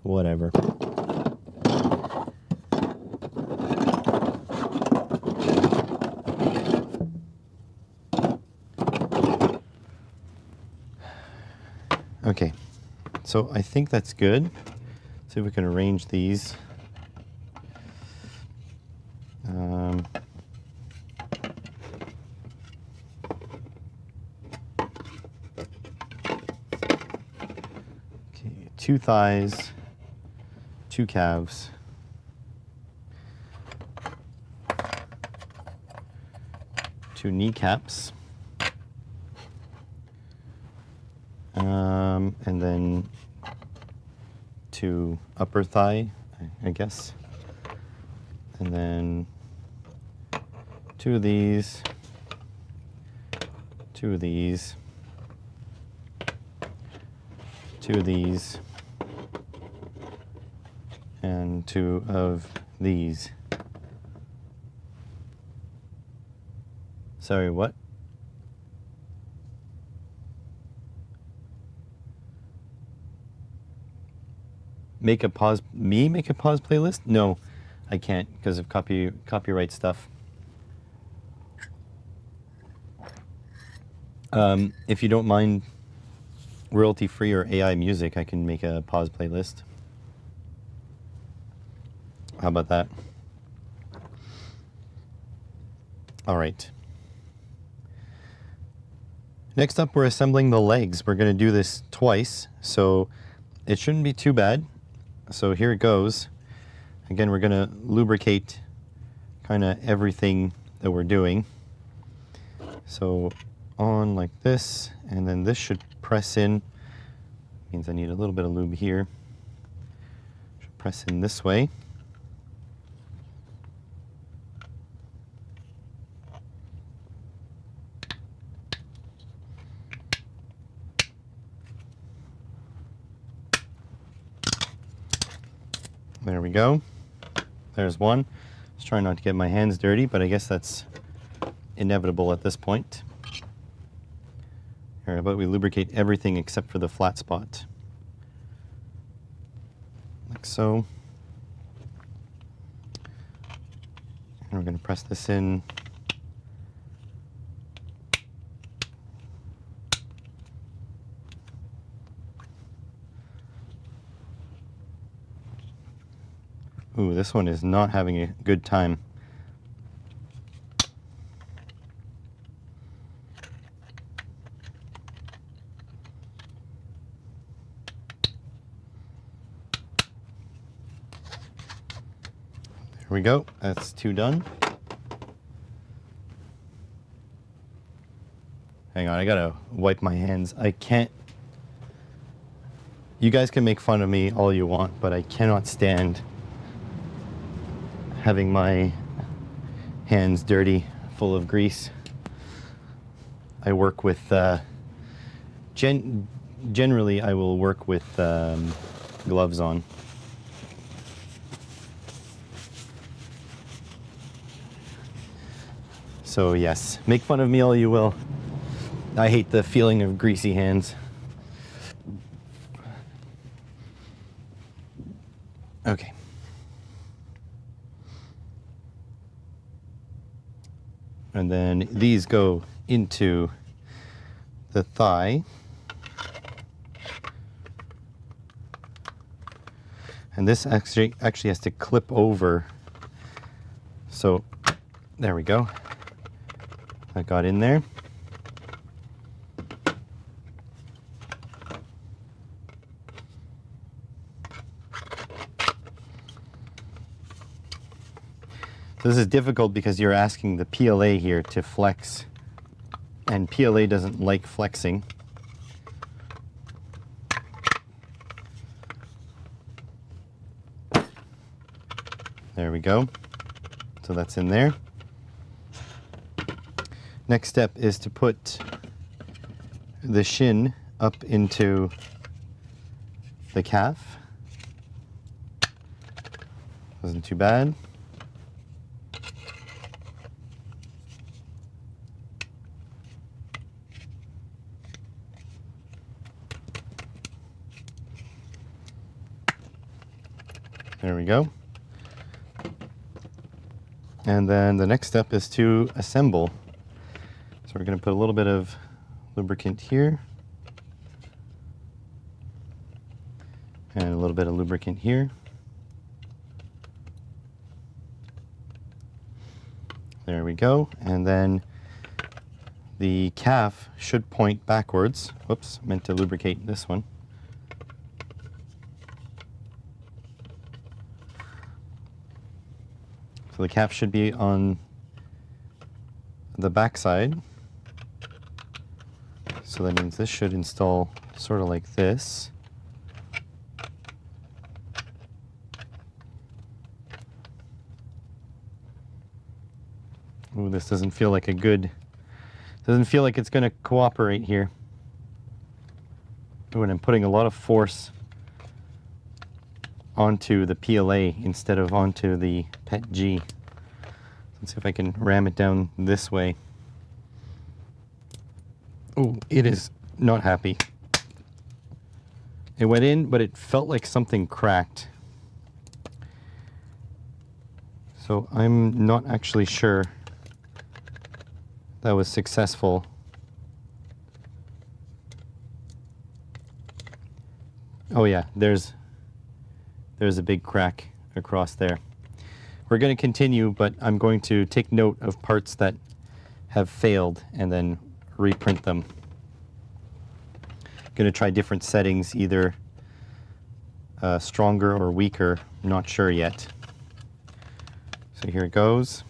Whatever. Okay, so I think that's good. See if we can arrange these. Okay, 2 thighs, 2 calves, 2 kneecaps, and then 2 upper thigh, I guess, and then 2 of these, 2 of these, 2 of these, and 2 of these. Sorry, what? Make a pause playlist? No, I can't because of copyright stuff. If you don't mind royalty-free or AI music, I can make a pause playlist. How about that? All right. Next up, we're assembling the legs. We're going to do this twice, so it shouldn't be too bad. So here it goes. Again, we're going to lubricate kind of everything that we're doing. So on like this, and then this should press in. Means I need a little bit of lube here. Should press in this way. There we go. There's one. Just trying not to get my hands dirty, but I guess that's inevitable at this point. How about we lubricate everything except for the flat spot. Like so. And we're going to press this in. Ooh, this one is not having a good time. Here we go. That's 2 done. Hang on, I gotta wipe my hands. I can't. You guys can make fun of me all you want, but I cannot stand having my hands dirty, full of grease. I work with, generally I will work with gloves on. So yes, make fun of me all you will. I hate the feeling of greasy hands. Okay. And then these go into the thigh. And this actually has to clip over. So there we go. I got in there. So this is difficult because you're asking the PLA here to flex, and PLA doesn't like flexing. There we go. So that's in there. Next step is to put the shin up into the calf. Wasn't too bad. There we go. And then the next step is to assemble. So we're going to put a little bit of lubricant here. And a little bit of lubricant here. There we go. And then the calf should point backwards. Whoops, meant to lubricate this one. So the calf should be on the back side. So that means this should install sort of like this. Ooh, this doesn't feel like doesn't feel like it's going to cooperate here. Ooh, and I'm putting a lot of force onto the PLA instead of onto the PETG. Let's see if I can ram it down this way. Oh, it is not happy. It went in, but it felt like something cracked. So I'm not actually sure that was successful. Oh yeah, there's a big crack across there. We're going to continue, but I'm going to take note of parts that have failed and then reprint them. Going to try different settings, either stronger or weaker, not sure yet. So here it goes.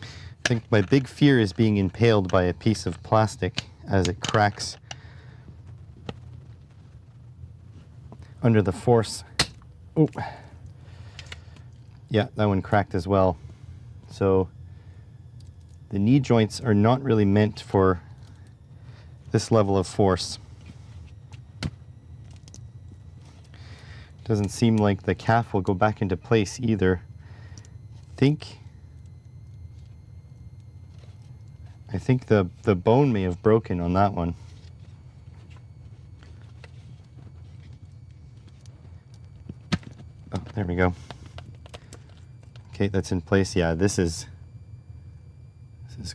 I think my big fear is being impaled by a piece of plastic as it cracks under the force. Oh, yeah, that one cracked as well. So the knee joints are not really meant for this level of force. Doesn't seem like the calf will go back into place either. I think the bone may have broken on that one. Oh, there we go. Okay, that's in place. Yeah, this is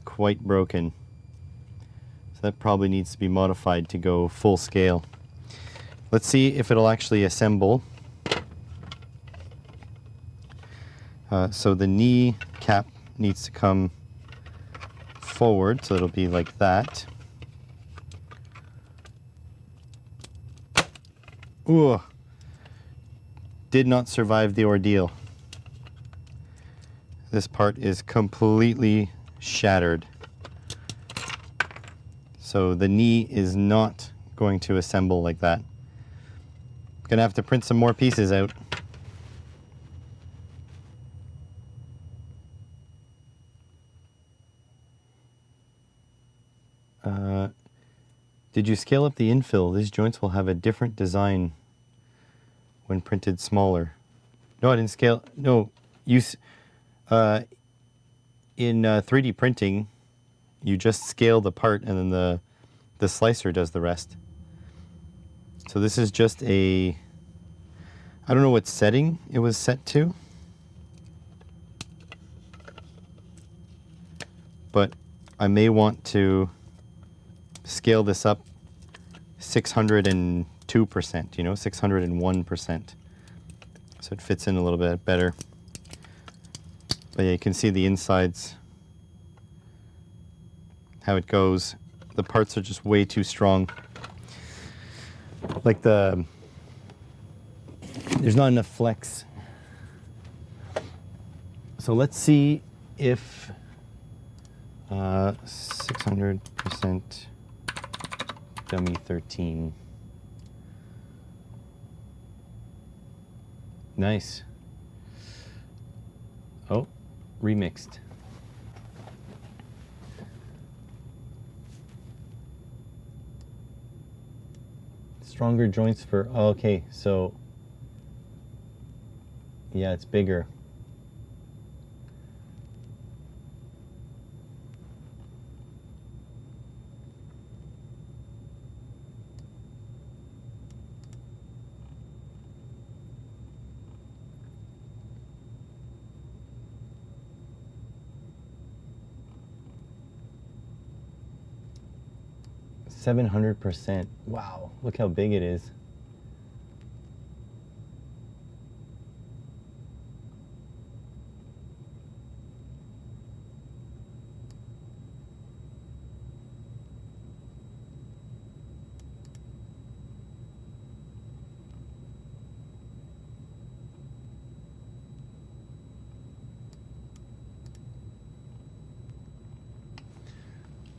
quite broken. So that probably needs to be modified to go full scale. Let's see if it'll actually assemble. So the knee cap needs to come forward, so it'll be like that. Ooh, did not survive the ordeal. This part is completely shattered. So the knee is not going to assemble like that. Gonna have to print some more pieces out. Did you scale up the infill? These joints will have a different design when printed smaller. No, I didn't scale. No, in 3D printing, you just scale the part and then the slicer does the rest. So this is just I don't know what setting it was set to, but I may want to scale this up 602%, 601%. So it fits in a little bit better. But yeah, you can see the insides, how it goes. The parts are just way too strong. Like there's not enough flex. So let's see if 600% dummy 13. Nice. Oh, remixed. Stronger joints for, oh, okay, so yeah, it's bigger. %700. Wow, look how big it is.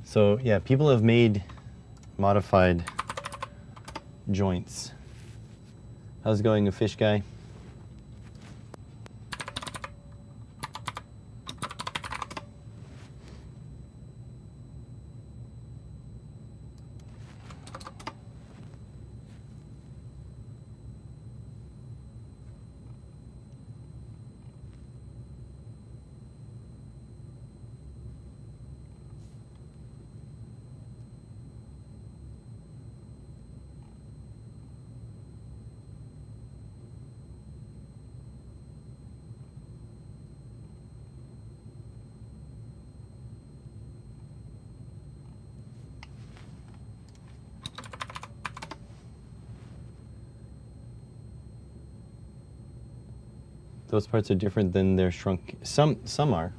So yeah, people have made modified joints. How's it going, a fish guy? Those parts are different than their shrunk. Some are.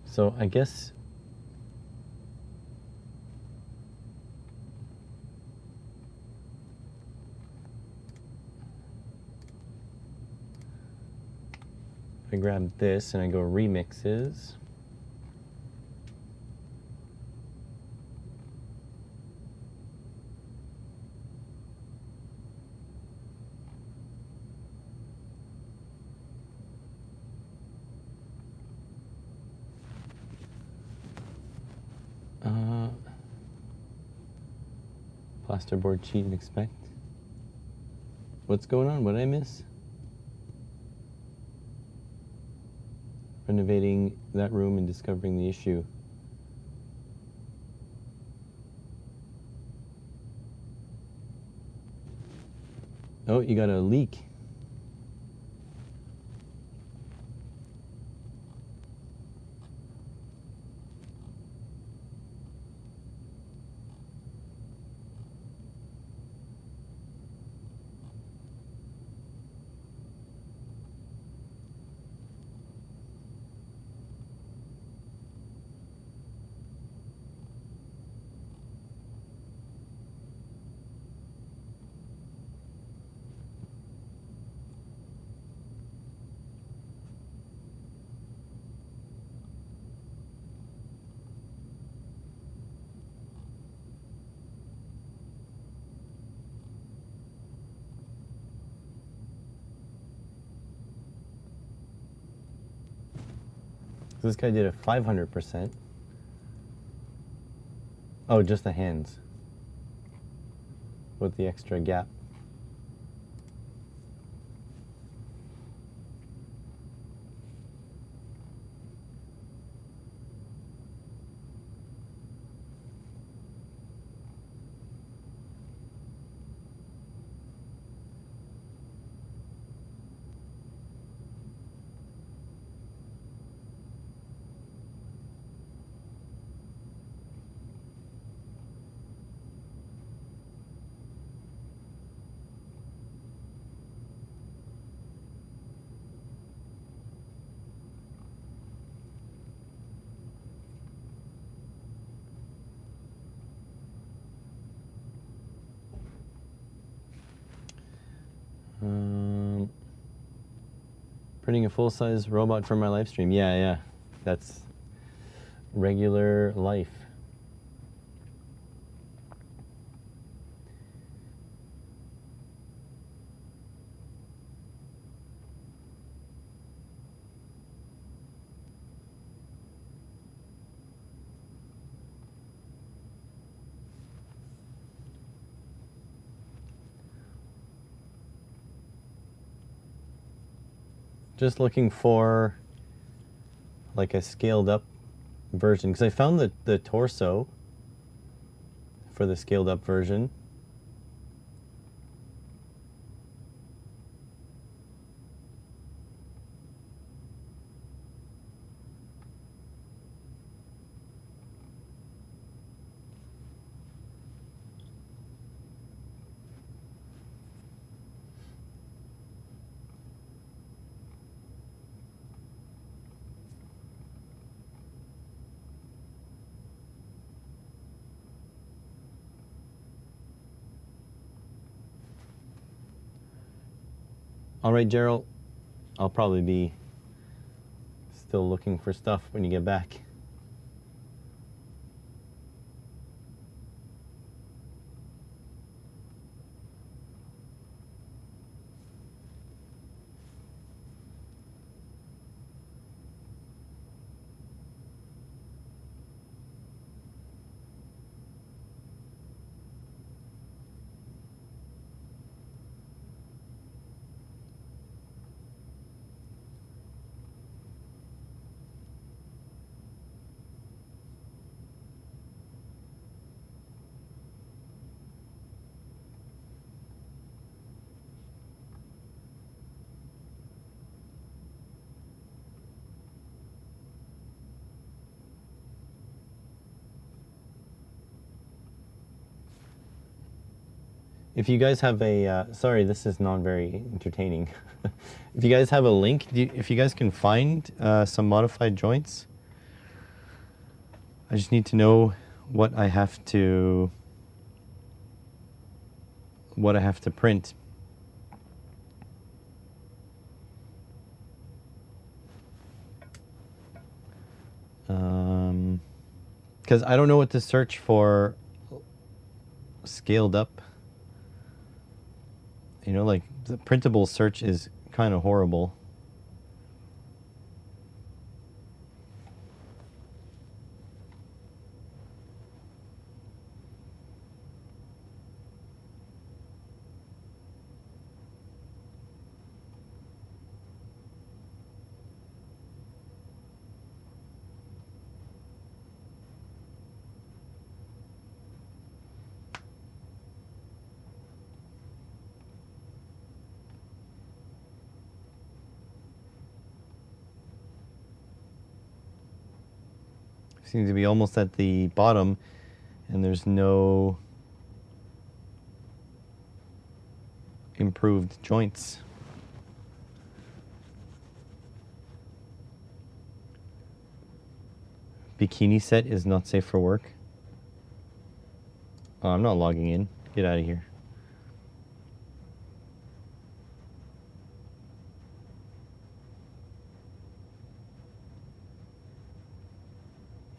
So I guess if I grab this and I go remixes. Plasterboard cheat and expect. What's going on? What did I miss? Renovating that room and discovering the issue. Oh, you got a leak. This guy did a 500%. Oh, just the hands. With the extra gap. Printing a full-size robot for my live stream. Yeah. That's regular life. Just looking for like a scaled up version, because I found the torso for the scaled up version. All right, Gerald, I'll probably be still looking for stuff when you get back. If you guys have a, sorry, this is not very entertaining. If you guys have a link, if you guys can find some modified joints, I just need to know what I have to print. Because I don't know what to search for scaled up. You know, like the printable search is kind of horrible. Seems to be almost at the bottom, and there's no improved joints. Bikini set is not safe for work. Oh, I'm not logging in. Get out of here.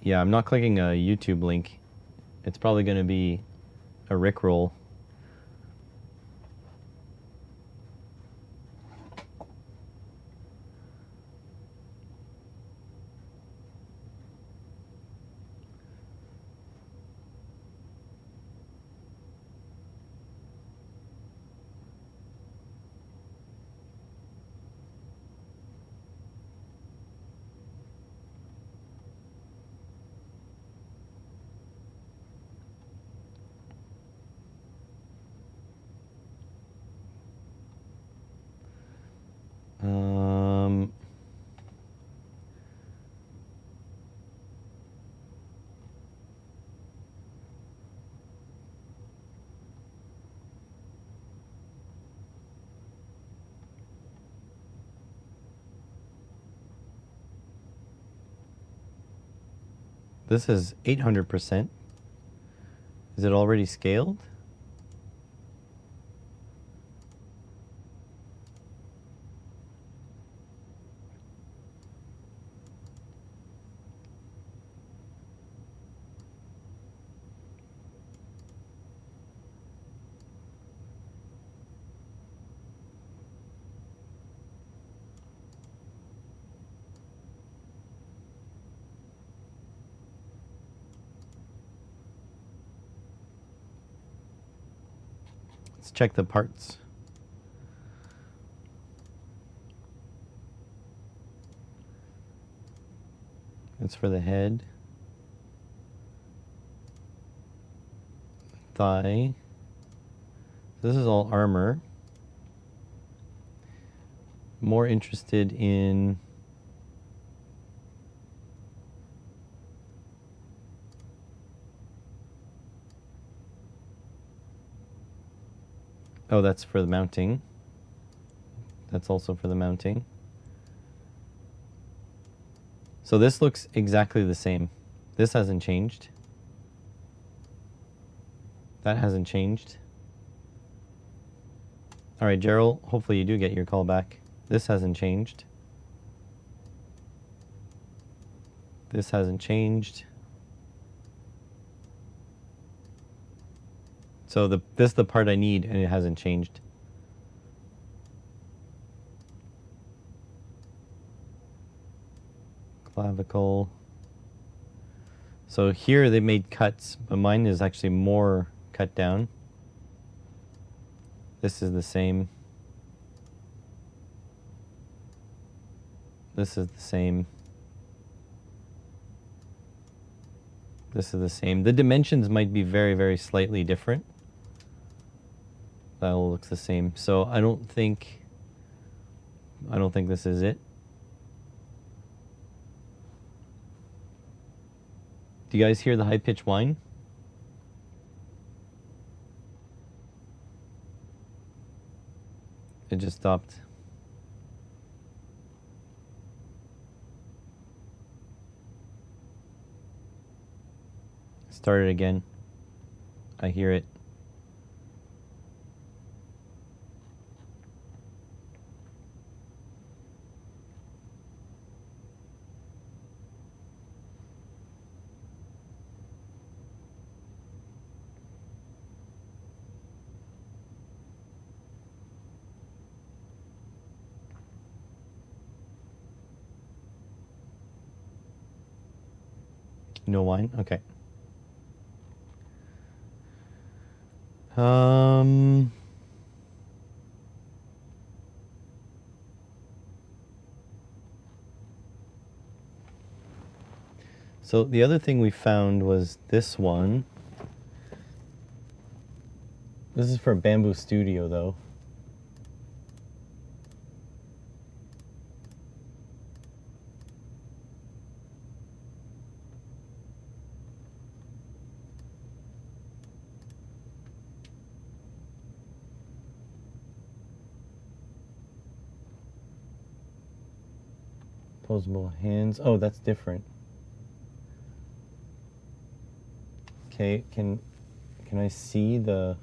Yeah, I'm not clicking a YouTube link. It's probably going to be a Rickroll. This is 800%. Is it already scaled? Let's check the parts. It's for the head, thigh. This is all armor. More interested in oh, that's for the mounting. That's also for the mounting. So this looks exactly the same. This hasn't changed. That hasn't changed. All right, Gerald, hopefully you do get your call back. This hasn't changed. This hasn't changed. So this is the part I need, and it hasn't changed. Clavicle. So here they made cuts, but mine is actually more cut down. This is the same. This is the same. This is the same. The dimensions might be very, very slightly different. That all looks the same. So I don't think this is it. Do you guys hear the high-pitched whine? It just stopped. Start it again. I hear it. No whine? Okay. So the other thing we found was this one. This is for Bamboo Studio, though. Posable hands. Oh, that's different. Okay, can I see the...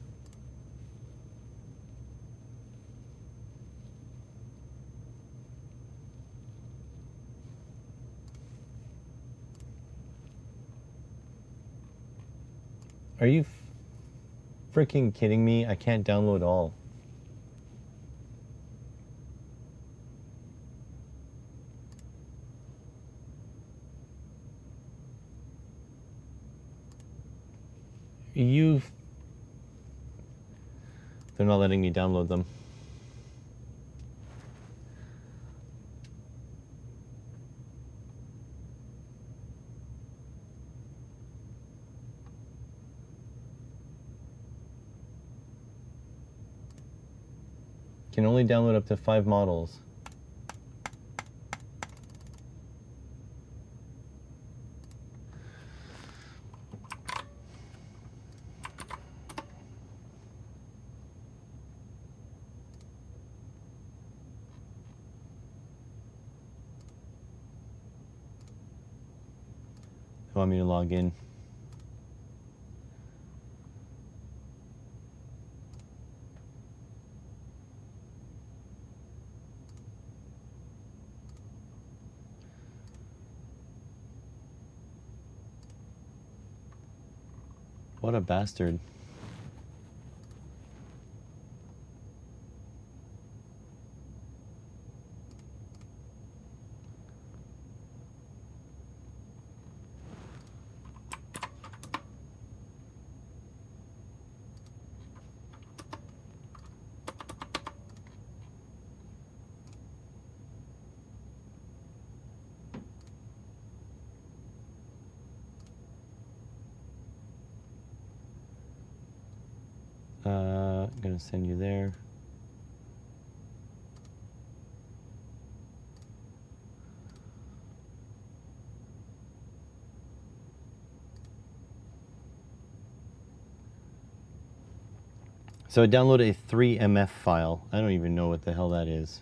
Are you freaking kidding me? I can't download all. They're not letting me download them. Can only download up to 5 models. You want me to log in? What a bastard. I'm gonna send you there. So I downloaded a 3MF file. I don't even know what the hell that is.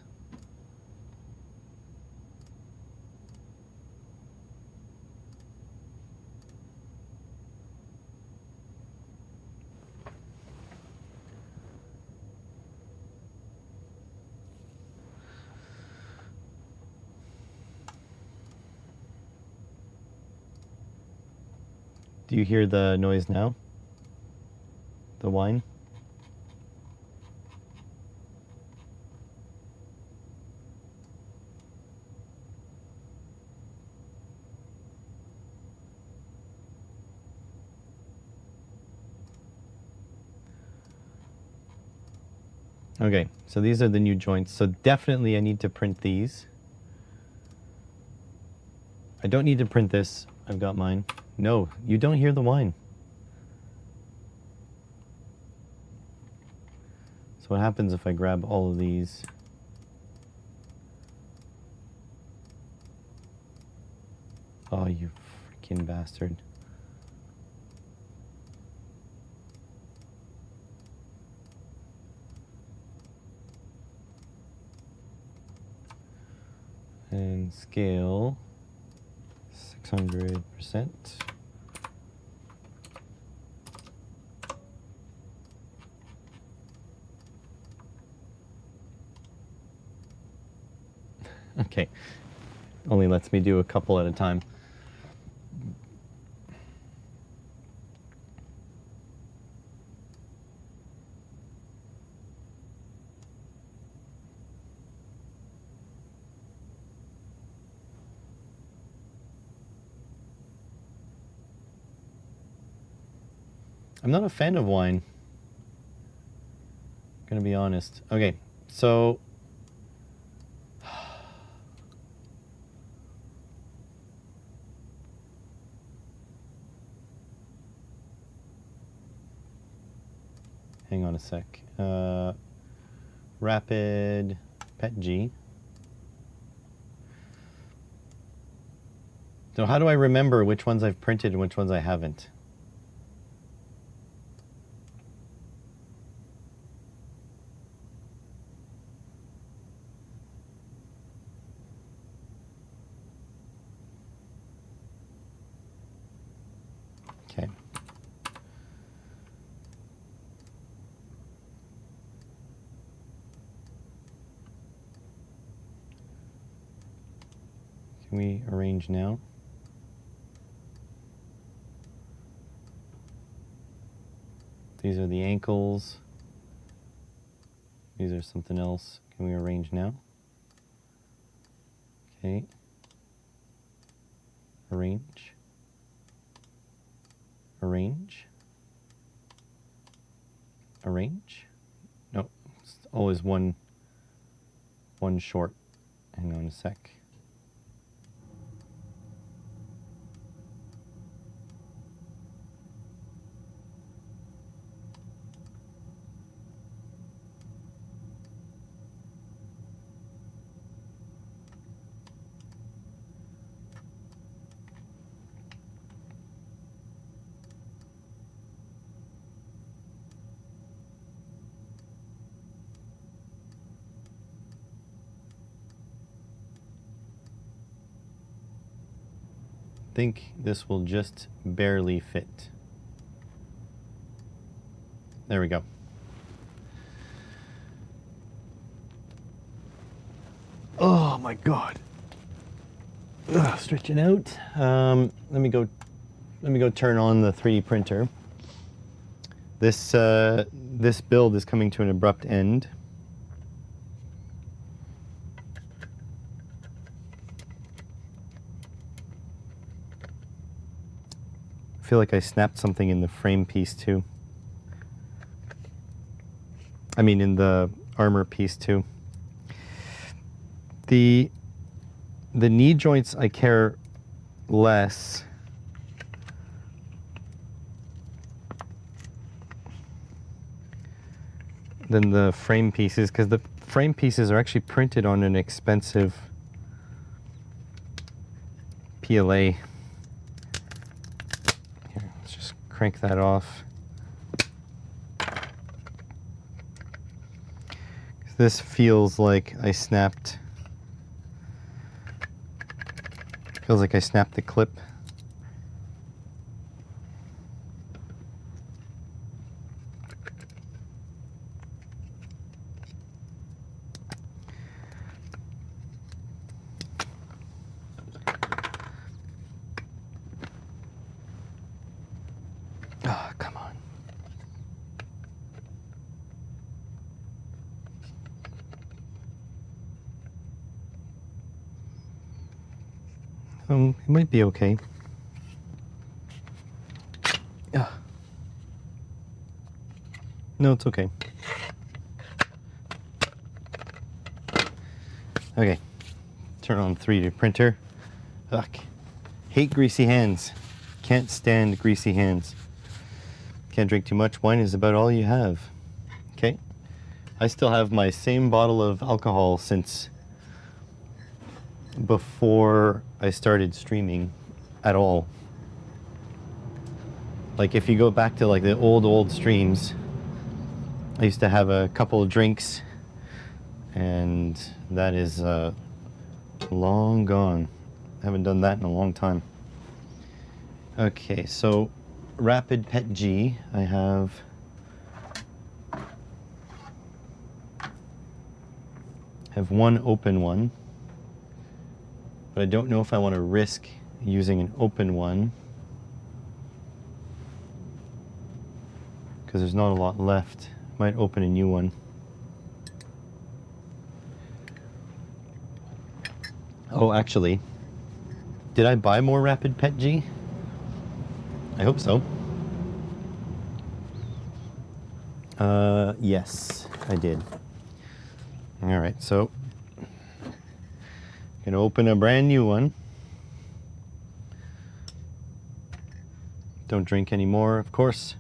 Do you hear the noise now? The whine? Okay, so these are the new joints. So definitely I need to print these. I don't need to print this. I've got mine. No, you don't hear the whine. So what happens if I grab all of these? Oh, you freaking bastard. And scale 600%. Okay, only lets me do a couple at a time. I'm not a fan of wine. Gonna be honest. Okay, so hang on a sec. Rapid PETG. So how do I remember which ones I've printed and which ones I haven't? Okay. Can we arrange now? These are the ankles. These are something else. Can we arrange now? Okay. Arrange. Arrange. Arrange. No, it's always one short. Hang on a sec. think this will just barely fit. There we go. Oh my God. Ugh, stretching out. Let me go turn on the 3D printer. This build is coming to an abrupt end. I feel like I snapped something in the frame piece too. I mean in the armor piece too. The knee joints I care less. Than the frame pieces, because the frame pieces are actually printed on an expensive PLA. Here, let's just crank that off. This feels like I snapped. Feels like I snapped the clip. Oh, come on. It might be okay. No, it's okay. Okay, turn on 3D printer. Ugh. Hate greasy hands. Can't stand greasy hands. Can't drink too much. Wine is about all you have. Okay. I still have my same bottle of alcohol since before I started streaming at all. Like if you go back to like the old streams, I used to have a couple of drinks, and that is long gone. I haven't done that in a long time. Okay, so Rapid Pet G, I have one open one, but I don't know if I want to risk using an open one because there's not a lot left. Might open a new one. Oh, actually, did I buy more Rapid Pet G? I hope so. Yes, I did. All right, so gonna open a brand new one. Don't drink any more, of course.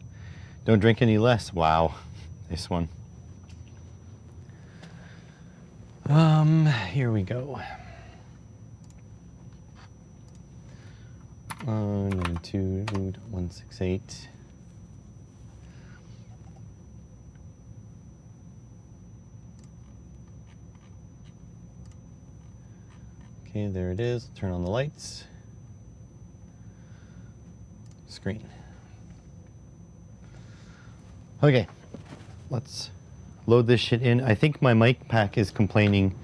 Don't drink any less. Wow, this one. Here we go. 192.168. Okay, there it is. Turn on the lights. Screen. Okay, let's load this shit in. I think my mic pack is complaining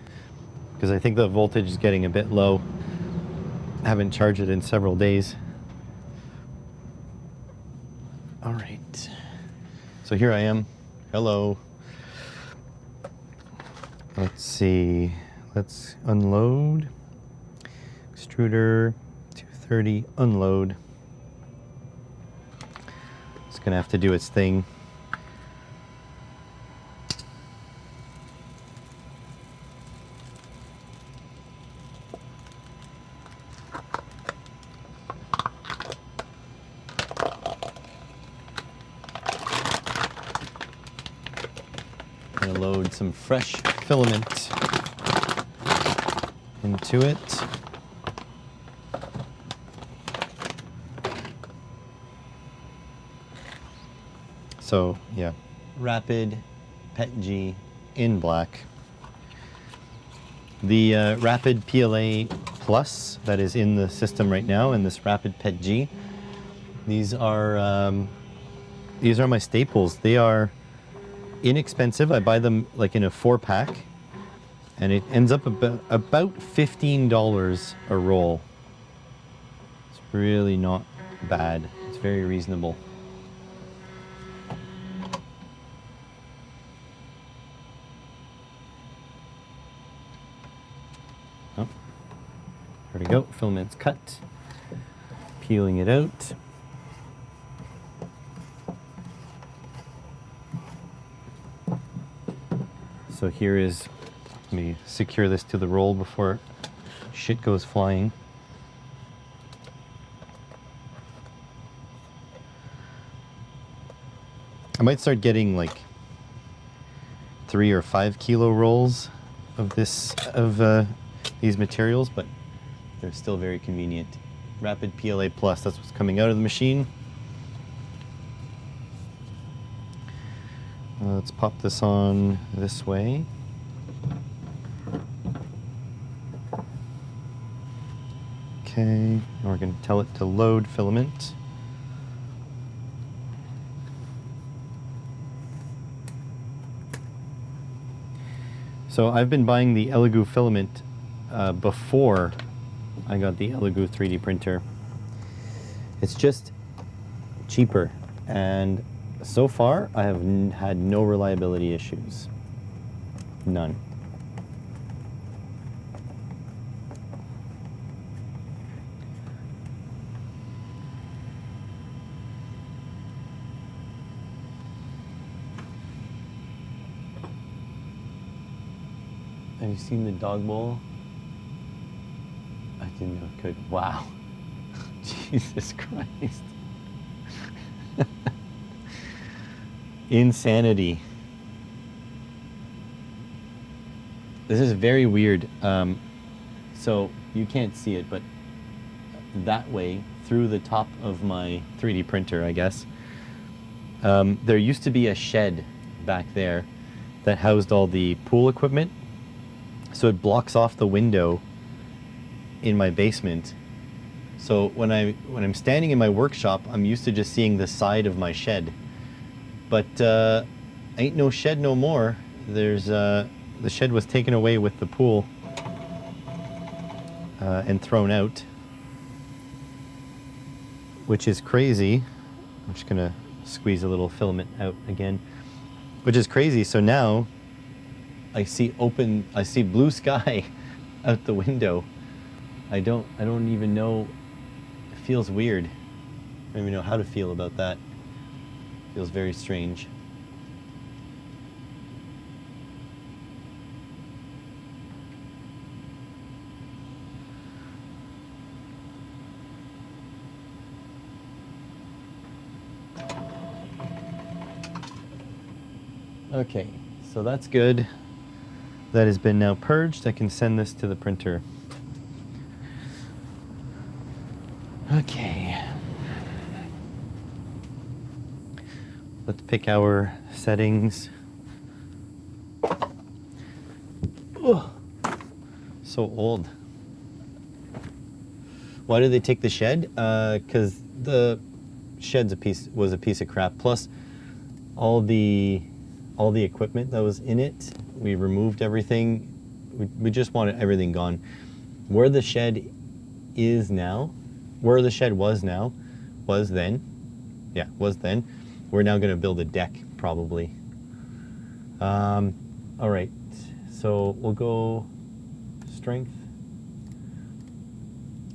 because I think the voltage is getting a bit low. I haven't charged it in several days. All right. So here I am. Hello. Let's see. Let's unload. Extruder 230, unload. It's gonna have to do its thing. Gonna load some fresh filament into it. So yeah, Rapid Pet G in black. The Rapid PLA Plus that is in the system right now, in this Rapid Pet G. These are my staples. They are inexpensive. I buy them like in a 4-pack, and it ends up about $15 a roll. It's really not bad. It's very reasonable. Oh, there we go. Filament's cut. Peeling it out. So here is, let me secure this to the roll before shit goes flying. I might start getting like 3 or 5 kilo rolls of these materials, but they're still very convenient. Rapid PLA Plus, that's what's coming out of the machine. Let's pop this on this way. Okay, and we're going to tell it to load filament. So I've been buying the Elegoo filament before I got the Elegoo 3D printer. It's just cheaper, and so far I have had no reliability issues. None. Have you seen the dog bowl? I didn't know it could. Wow. Jesus Christ. Insanity. This is very weird. So you can't see it, but that way, through the top of my 3D printer, I guess, there used to be a shed back there that housed all the pool equipment. So it blocks off the window in my basement. So when I'm standing in my workshop, I'm used to just seeing the side of my shed. But ain't no shed no more. There's the shed was taken away with the pool and thrown out, which is crazy. I'm just gonna squeeze a little filament out again, which is crazy. So now I see blue sky out the window. I don't even know. It feels weird. I don't even know how to feel about that. Feels very strange. Okay, so that's good. That has been now purged. I can send this to the printer. Okay. Let's pick our settings. Oh, so old. Why did they take the shed? Because the shed's was a piece of crap. Plus, all the equipment that was in it, we removed everything. We just wanted everything gone. Where the shed is now, where the shed was then. We're now going to build a deck, probably. All right, so we'll go strength,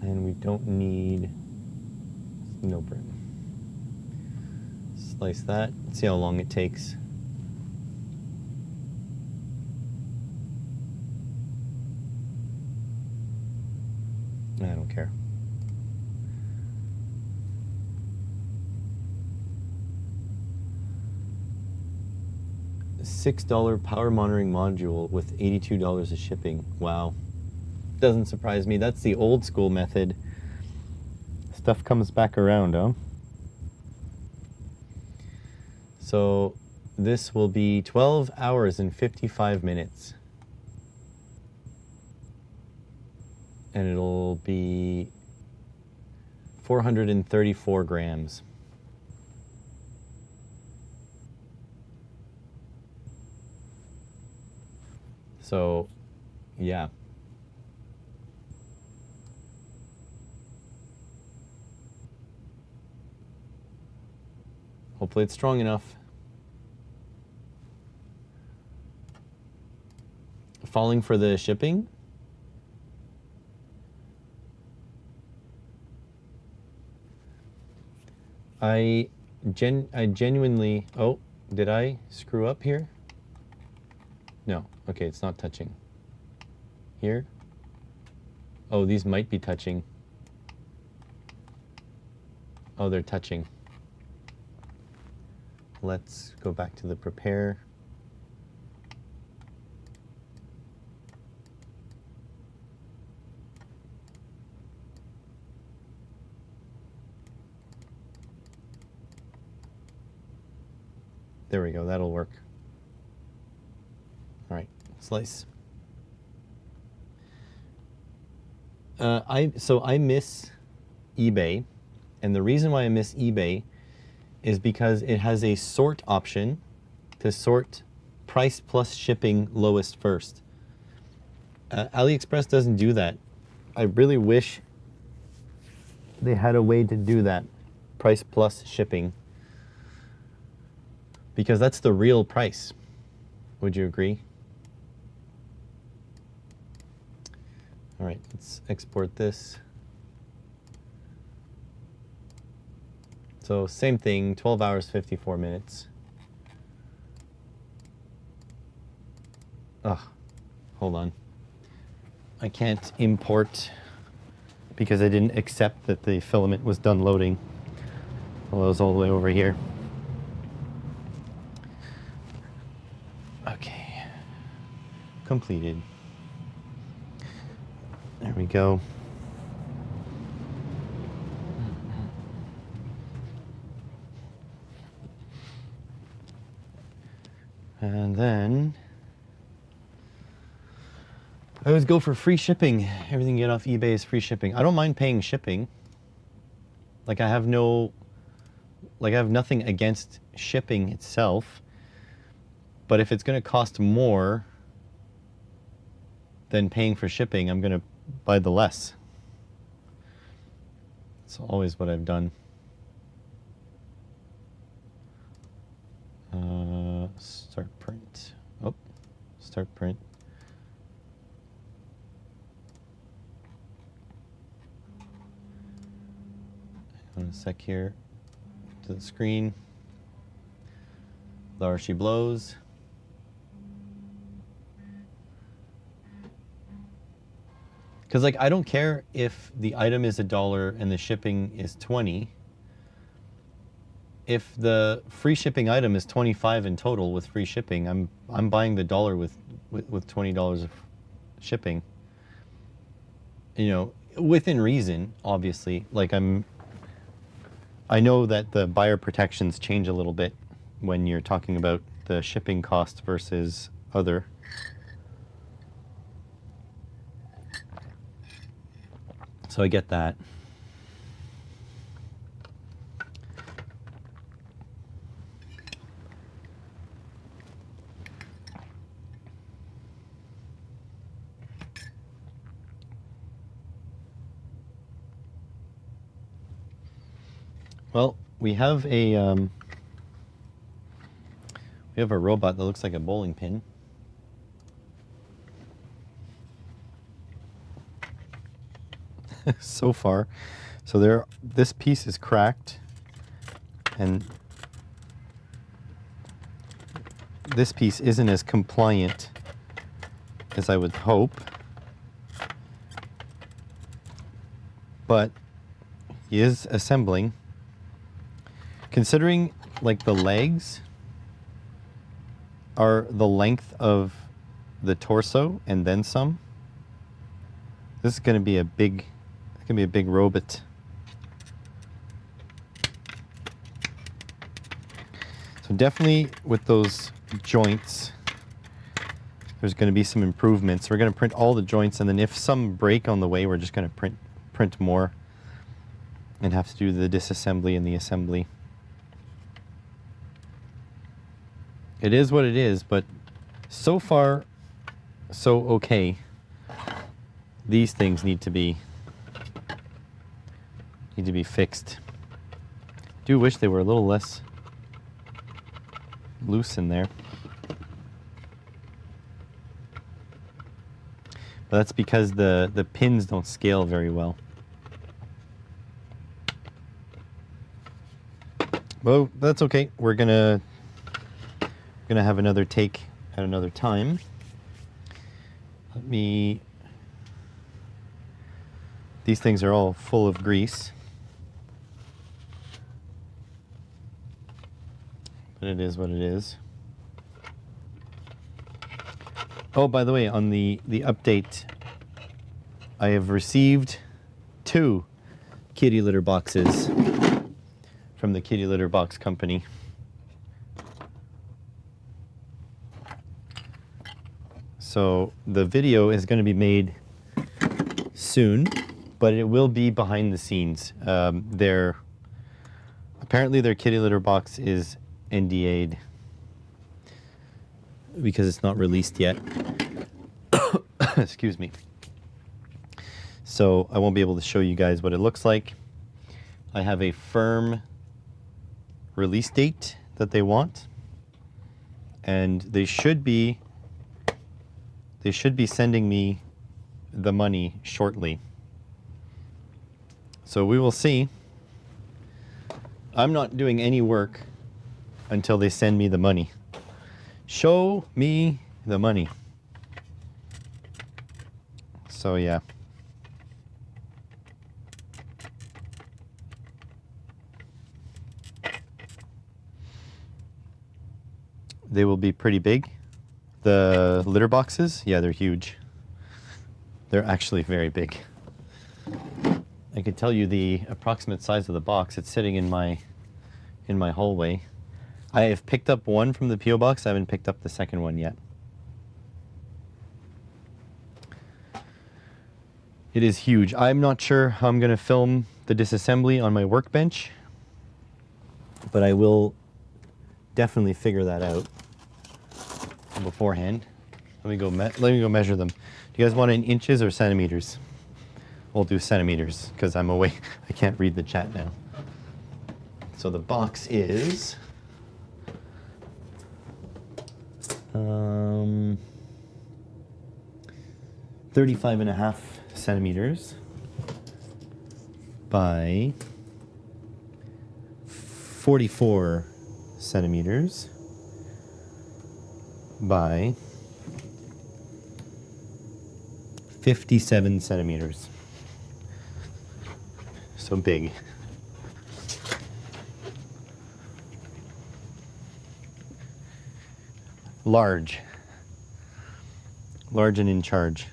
and we don't need no brim. Slice that. See how long it takes. I don't care. $6 power monitoring module with $82 of shipping. Wow. Doesn't surprise me. That's the old school method. Stuff comes back around, huh? So this will be 12 hours and 55 minutes. and it'll be 434 grams. So, yeah. Hopefully it's strong enough. Falling for the shipping? I genuinely, oh, did I screw up here? No, okay, it's not touching. Here? Oh, these might be touching. Oh, they're touching. Let's go back to the prepare. There we go, that'll work. All right, slice. I miss eBay, and the reason why I miss eBay is because it has a sort option to sort price plus shipping lowest first. AliExpress doesn't do that. I really wish they had a way to do that, price plus shipping, because that's the real price. Would you agree? All right, let's export this. So same thing, 12 hours, 54 minutes. Ugh, hold on. I can't import because I didn't accept that the filament was done loading. Well, it was all the way over here. Okay, completed. There we go. And then I always go for free shipping. Everything you get off eBay is free shipping. I don't mind paying shipping. Like I have nothing against shipping itself. But if it's going to cost more than paying for shipping, I'm going to buy the less. It's always what I've done. Start print. Oh, start print. Hang on a sec here. To the screen. There she blows. Because like I don't care if the item is $1 and the shipping is 20. If the free shipping item is 25 in total with free shipping, I'm buying the $1 with $20 of shipping. You know, within reason, obviously. Like I know that the buyer protections change a little bit when you're talking about the shipping cost versus other. So I get that. Well, we have a robot that looks like a bowling pin. So far. So this piece is cracked, and this piece isn't as compliant as I would hope. But he is assembling. Considering like the legs are the length of the torso and then some, this is going to be a big robot. So definitely with those joints, there's going to be some improvements. We're going to print all the joints, and then if some break on the way, we're just going to print more and have to do the disassembly and the assembly. It is what it is, but so far, so okay. These things need to be fixed. I do wish they were a little less loose in there. But that's because the pins don't scale very well. Well, that's okay. We're gonna have another take at another time. These things are all full of grease. But it is what it is. Oh, by the way, on the update, I have received 2 kitty litter boxes from the Kitty Litter Box Company. So the video is going to be made soon, but it will be behind the scenes. Apparently their kitty litter box is NDA'd because it's not released yet. Excuse me. So I won't be able to show you guys what it looks like. I have a firm release date that they want, and they should be sending me the money shortly. So we will see. I'm not doing any work until they send me the money. Show me the money. So yeah. They will be pretty big. The litter boxes, yeah, they're huge. They're actually very big. I could tell you the approximate size of the box. It's sitting in my hallway. I have picked up one from the P.O. box. I haven't picked up the second one yet. It is huge. I'm not sure how I'm going to film the disassembly on my workbench, but I will definitely figure that out beforehand. Let me go measure them. Do you guys want it in inches or centimeters? We'll do centimeters because I'm away. I can't read the chat now. So the box is 35.5 centimeters by 44 centimeters by 57 centimeters. So big. Large. Large and in charge.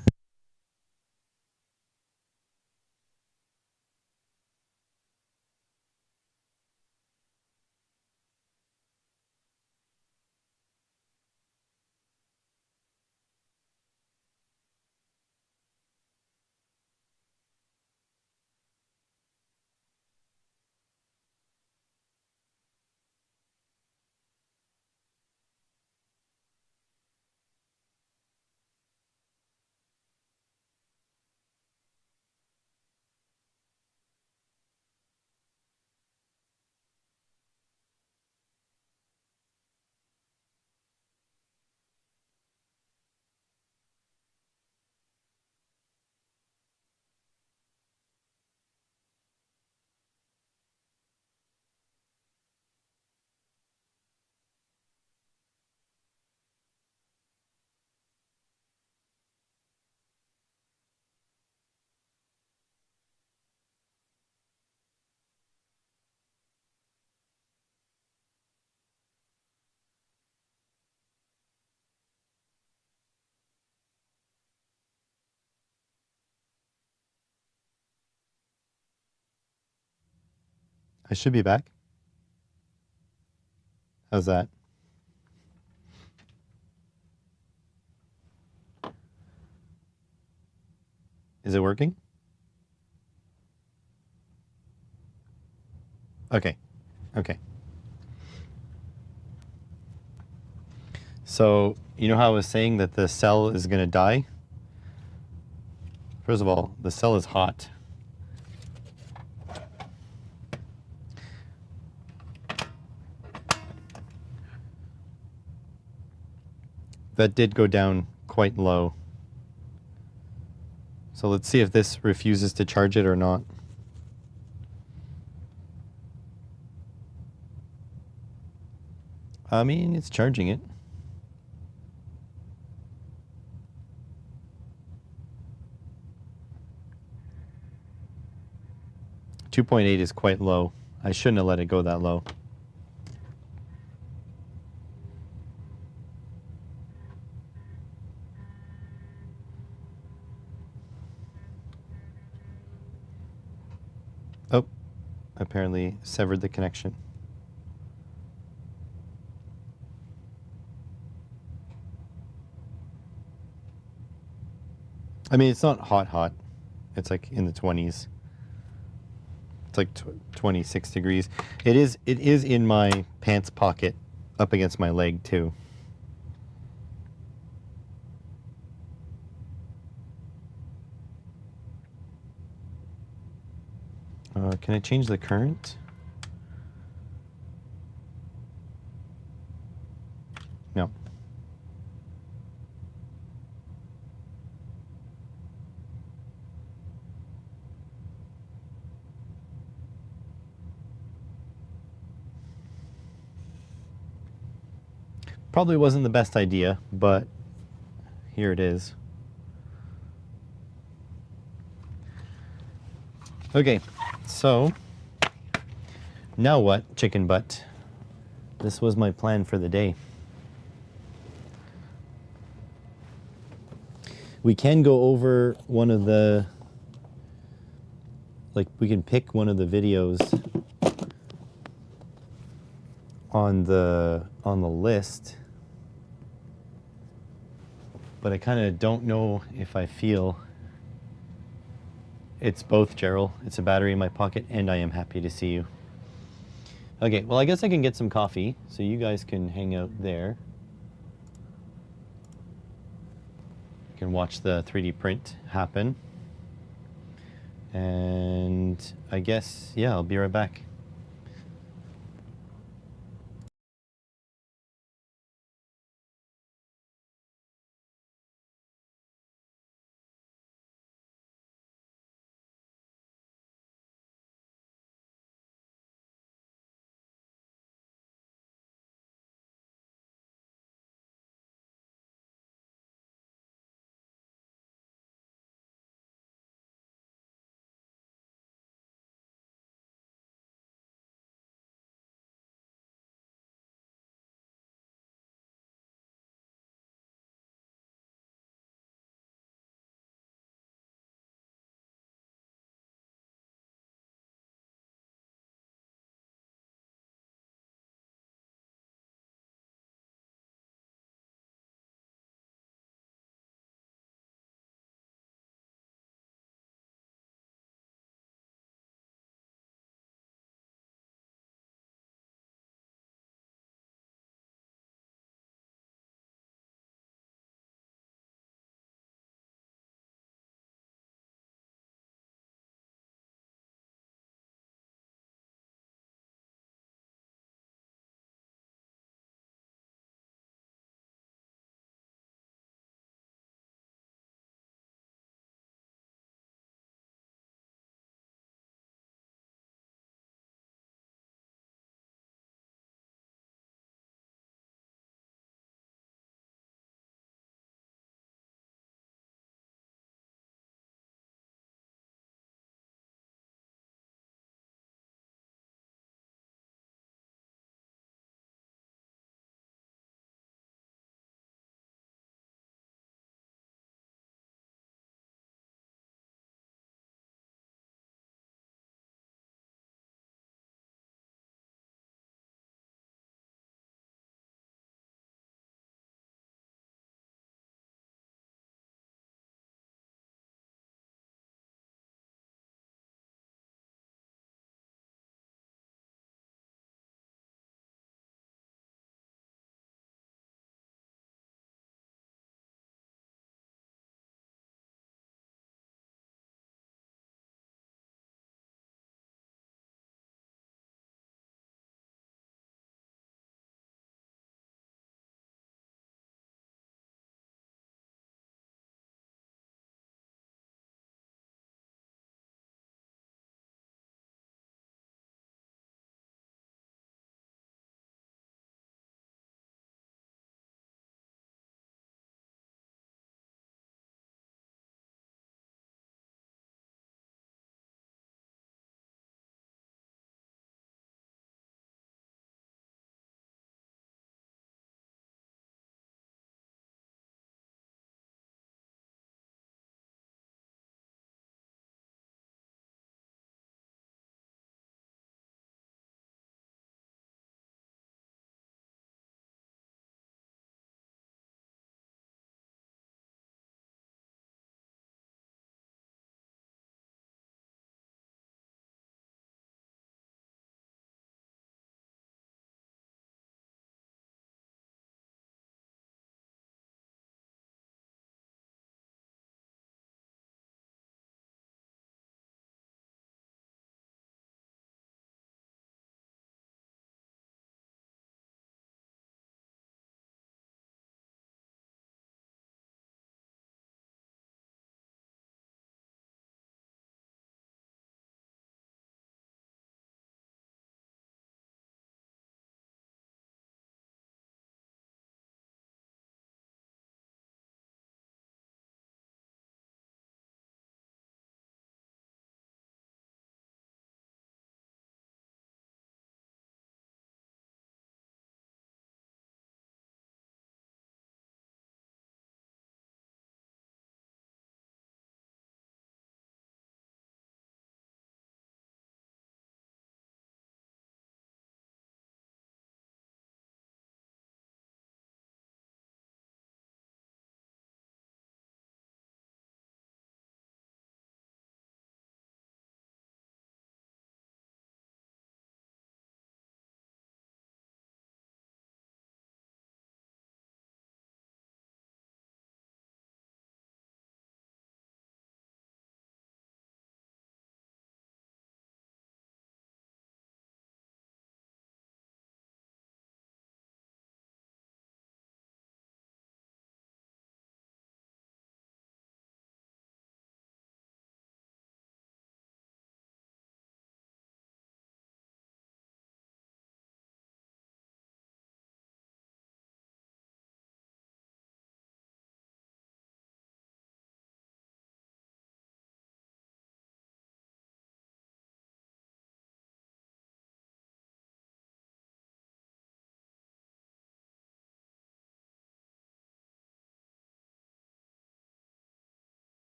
I should be back. How's that? Is it working? Okay. Okay. So, you know how I was saying that the cell is going to die? First of all, the cell is hot. That did go down quite low. So let's see if this refuses to charge it or not. I mean, it's charging it. .8 is quite low. I shouldn't have let it go that low. Oh, apparently severed the connection. I mean, it's not hot. It's like in the 20s. It's like 26 degrees. It is in my pants pocket up against my leg too. Can I change the current? No. Probably wasn't the best idea, but here it is. Okay, so now what, chicken butt? This was my plan for the day. We can go over one of the, like we can pick one of the videos on the list, but I kind of don't know if I feel it's both, Gerald. It's a battery in my pocket, and I am happy to see you. Okay, well, I guess I can get some coffee, so you guys can hang out there. You can watch the 3D print happen. And I guess, yeah, I'll be right back.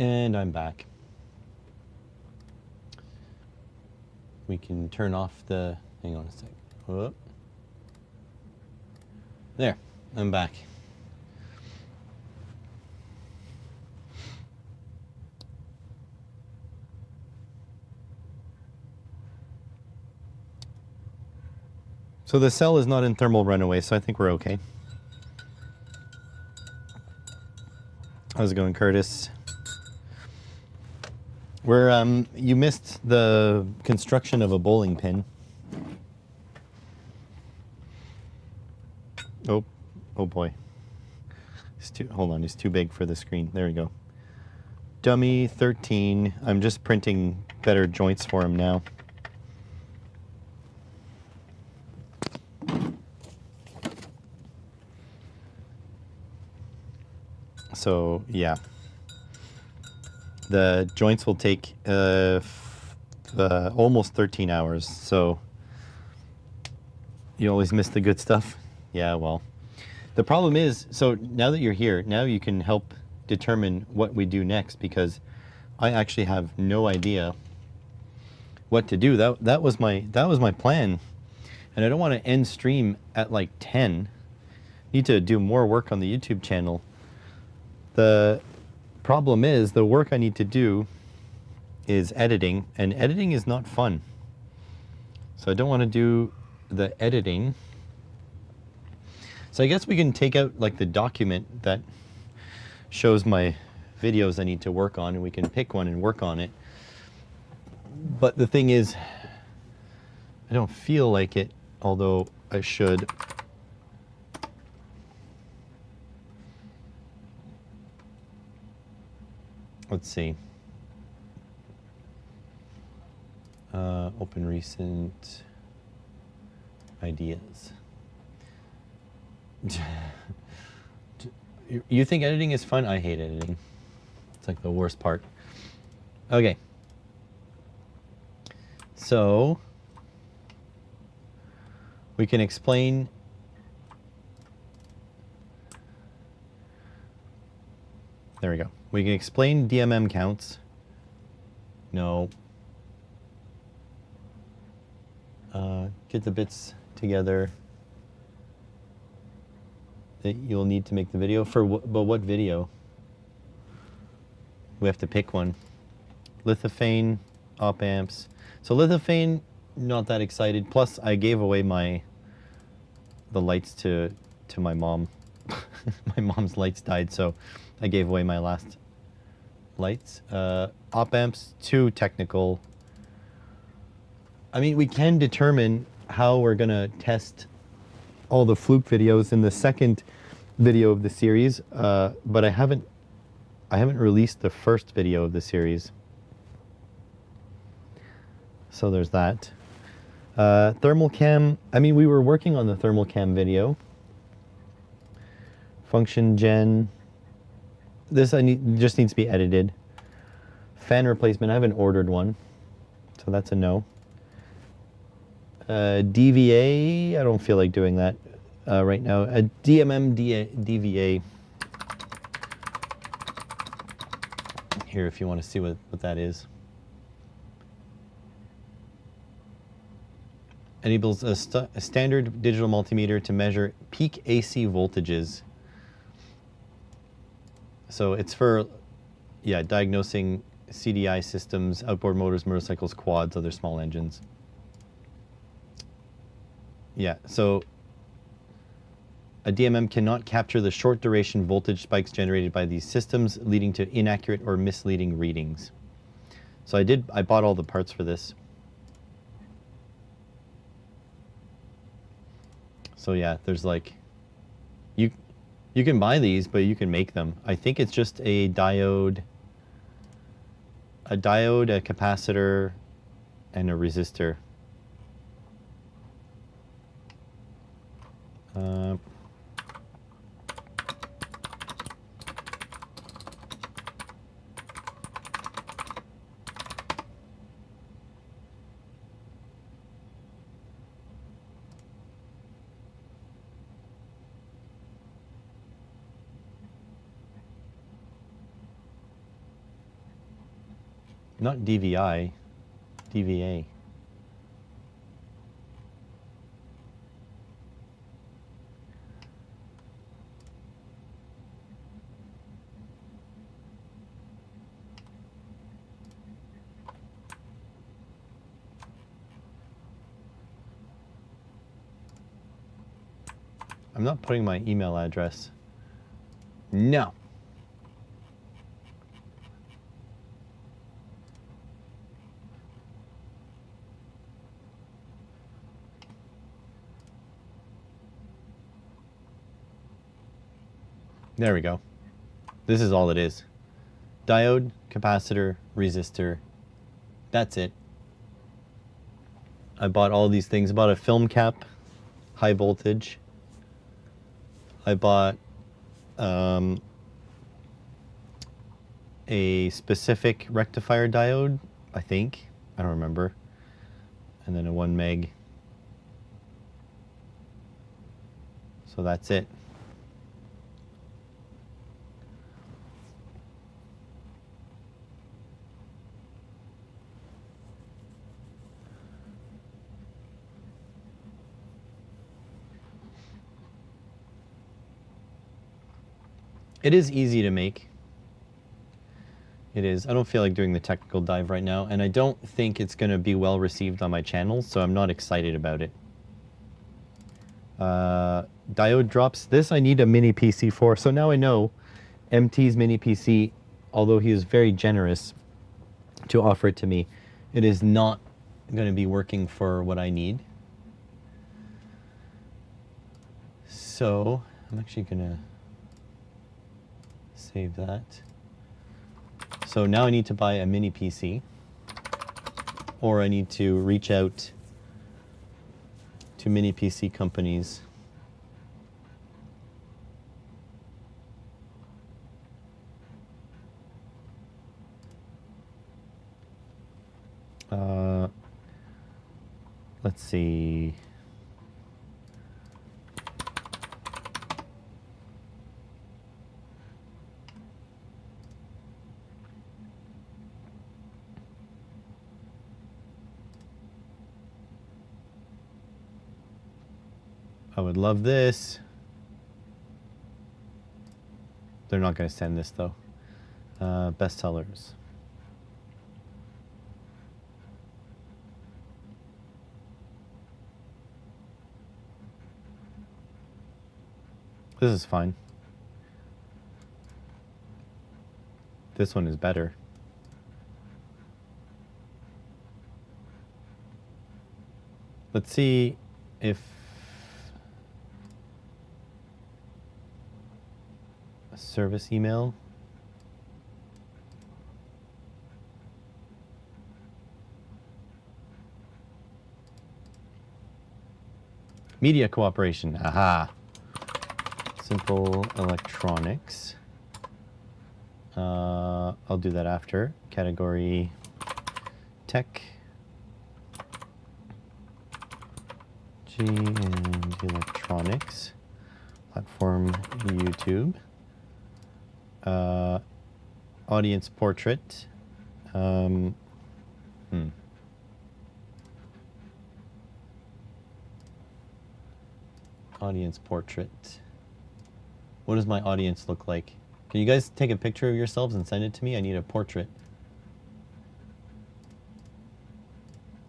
And I'm back. We can turn off the, hang on a sec. Whoop. There, I'm back. So the cell is not in thermal runaway, so I think we're okay. How's it going, Curtis? You missed the construction of a bowling pin. Oh boy. Hold on, it's too big for the screen. There we go. Dummy 13. I'm just printing better joints for him now. So, yeah. The joints will take almost 13 hours, so you always miss the good stuff. Yeah, well, the problem is, so now that you're here, now you can help determine what we do next, because I actually have no idea what to do. That was my plan, and I don't want to end stream at like 10. Need to do more work on the YouTube channel. The problem is, the work I need to do is editing, and editing is not fun. So I don't want to do the editing. So I guess we can take out like the document that shows my videos I need to work on, and we can pick one and work on it. But the thing is, I don't feel like it, although I should. Let's see. Open recent ideas. You think editing is fun? I hate editing. It's like the worst part. Okay. So we can explain there we go. We can explain DMM counts. No. Get the bits together that you'll need to make the video for. But what video? We have to pick one. Lithophane, op amps. So lithophane, not that excited. Plus, I gave away the lights to my mom. My mom's lights died, so I gave away my last lights. Op amps, too technical. I mean, we can determine how we're gonna test all the Fluke videos in the second video of the series, but I haven't released the first video of the series. So there's that. Thermal cam, I mean, we were working on the thermal cam video. Function gen, this just needs to be edited. Fan replacement, I haven't ordered one, so that's a no. DVA, I don't feel like doing that right now. DMM DVA. Here, if you want to see what that is. Enables a standard digital multimeter to measure peak AC voltages. So it's for, yeah, diagnosing CDI systems, outboard motors, motorcycles, quads, other small engines. Yeah, so a DMM cannot capture the short duration voltage spikes generated by these systems, leading to inaccurate or misleading readings. So I bought all the parts for this. So yeah, there's like, you can buy these, but you can make them. I think it's just a diode, a capacitor, and a resistor. Not DVI, DVA. I'm not putting my email address. No. There we go. This is all it is. Diode, capacitor, resistor. That's it. I bought all these things. I bought a film cap, high voltage. I bought a specific rectifier diode, I think. I don't remember. And then a 1 meg. So that's it. It is easy to make. It is. I don't feel like doing the technical dive right now, and I don't think it's going to be well received on my channel, so I'm not excited about it. Diode drops. This I need a mini PC for, so now I know MT's mini PC, although he is very generous to offer it to me, it is not going to be working for what I need. So I'm actually going to save that. So now I need to buy a mini PC, or I need to reach out to mini PC companies. Let's see. I would love this. They're not going to send this though. Bestsellers. This is fine. This one is better. Let's see if a service email. Media cooperation. Aha. Simple electronics. I'll do that after. Category tech. G and electronics. Platform YouTube. Audience portrait. Audience portrait. What does my audience look like? Can you guys take a picture of yourselves and send it to me? I need a portrait.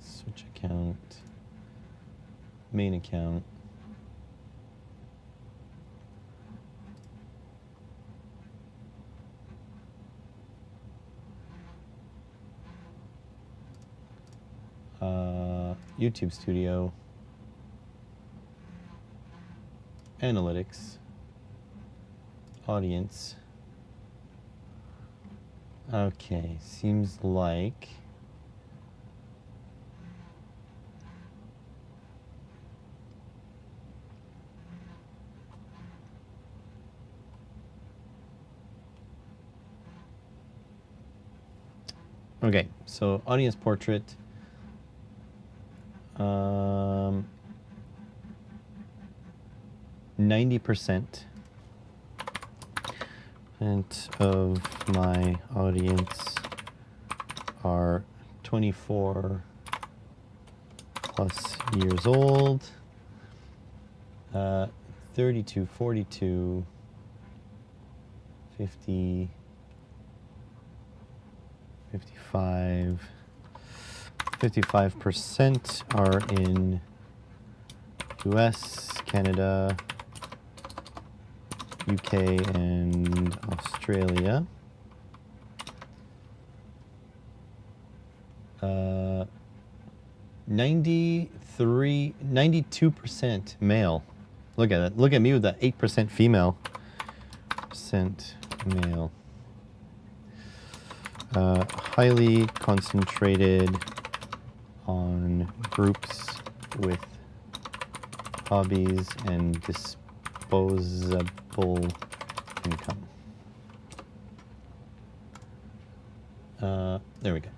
Switch account. Main account. YouTube Studio. Analytics. Audience. Okay, seems like okay, so audience portrait. 90% of my audience are 24 plus years old. 32, 42, 50, 55. 55% are in US, Canada, UK, and Australia. 92% male. Look at that. Look at me with that 8% female. Percent male. Highly concentrated on groups with hobbies and disposable income. There we go.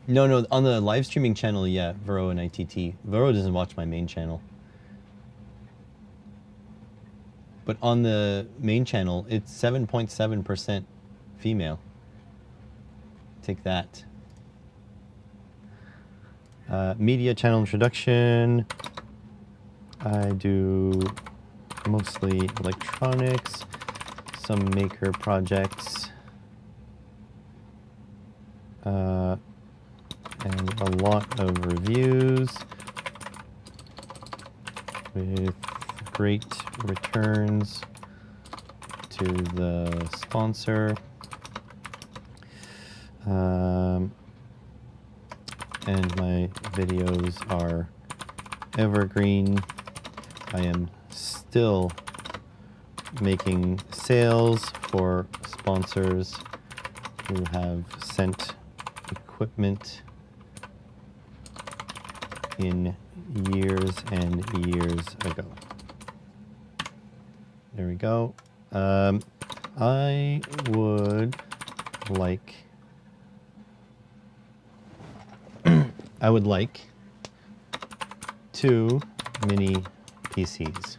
No, on the live streaming channel, yeah, Vero and ITT. Vero doesn't watch my main channel. But on the main channel, it's 7.7% female. Take that. Media channel introduction. I do mostly electronics, some maker projects, and a lot of reviews with great returns to the sponsor. And my videos are evergreen. I am still making sales for sponsors who have sent equipment in years and years ago. There we go. I would like I would like 2 mini PCs.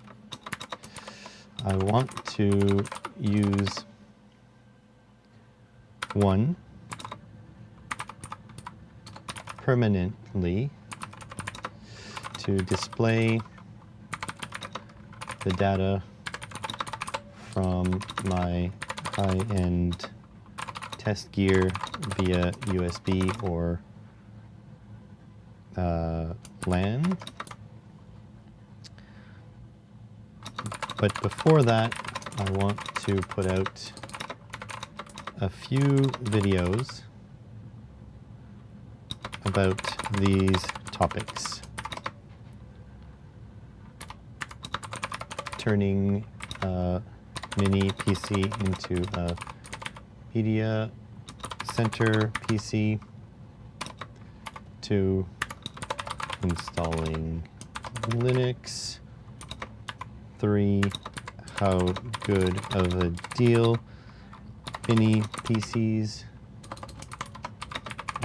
I want to use one permanently to display the data from my high-end test gear via USB or LAN. But before that, I want to put out a few videos about these topics. Turning a mini PC into a media center PC, to installing Linux, 3, how good of a deal mini PCs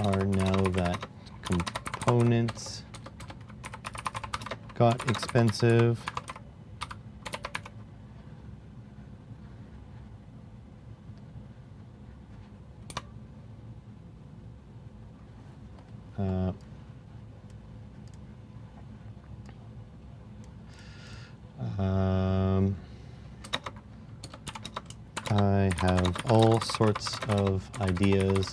are now that components got expensive. I have all sorts of ideas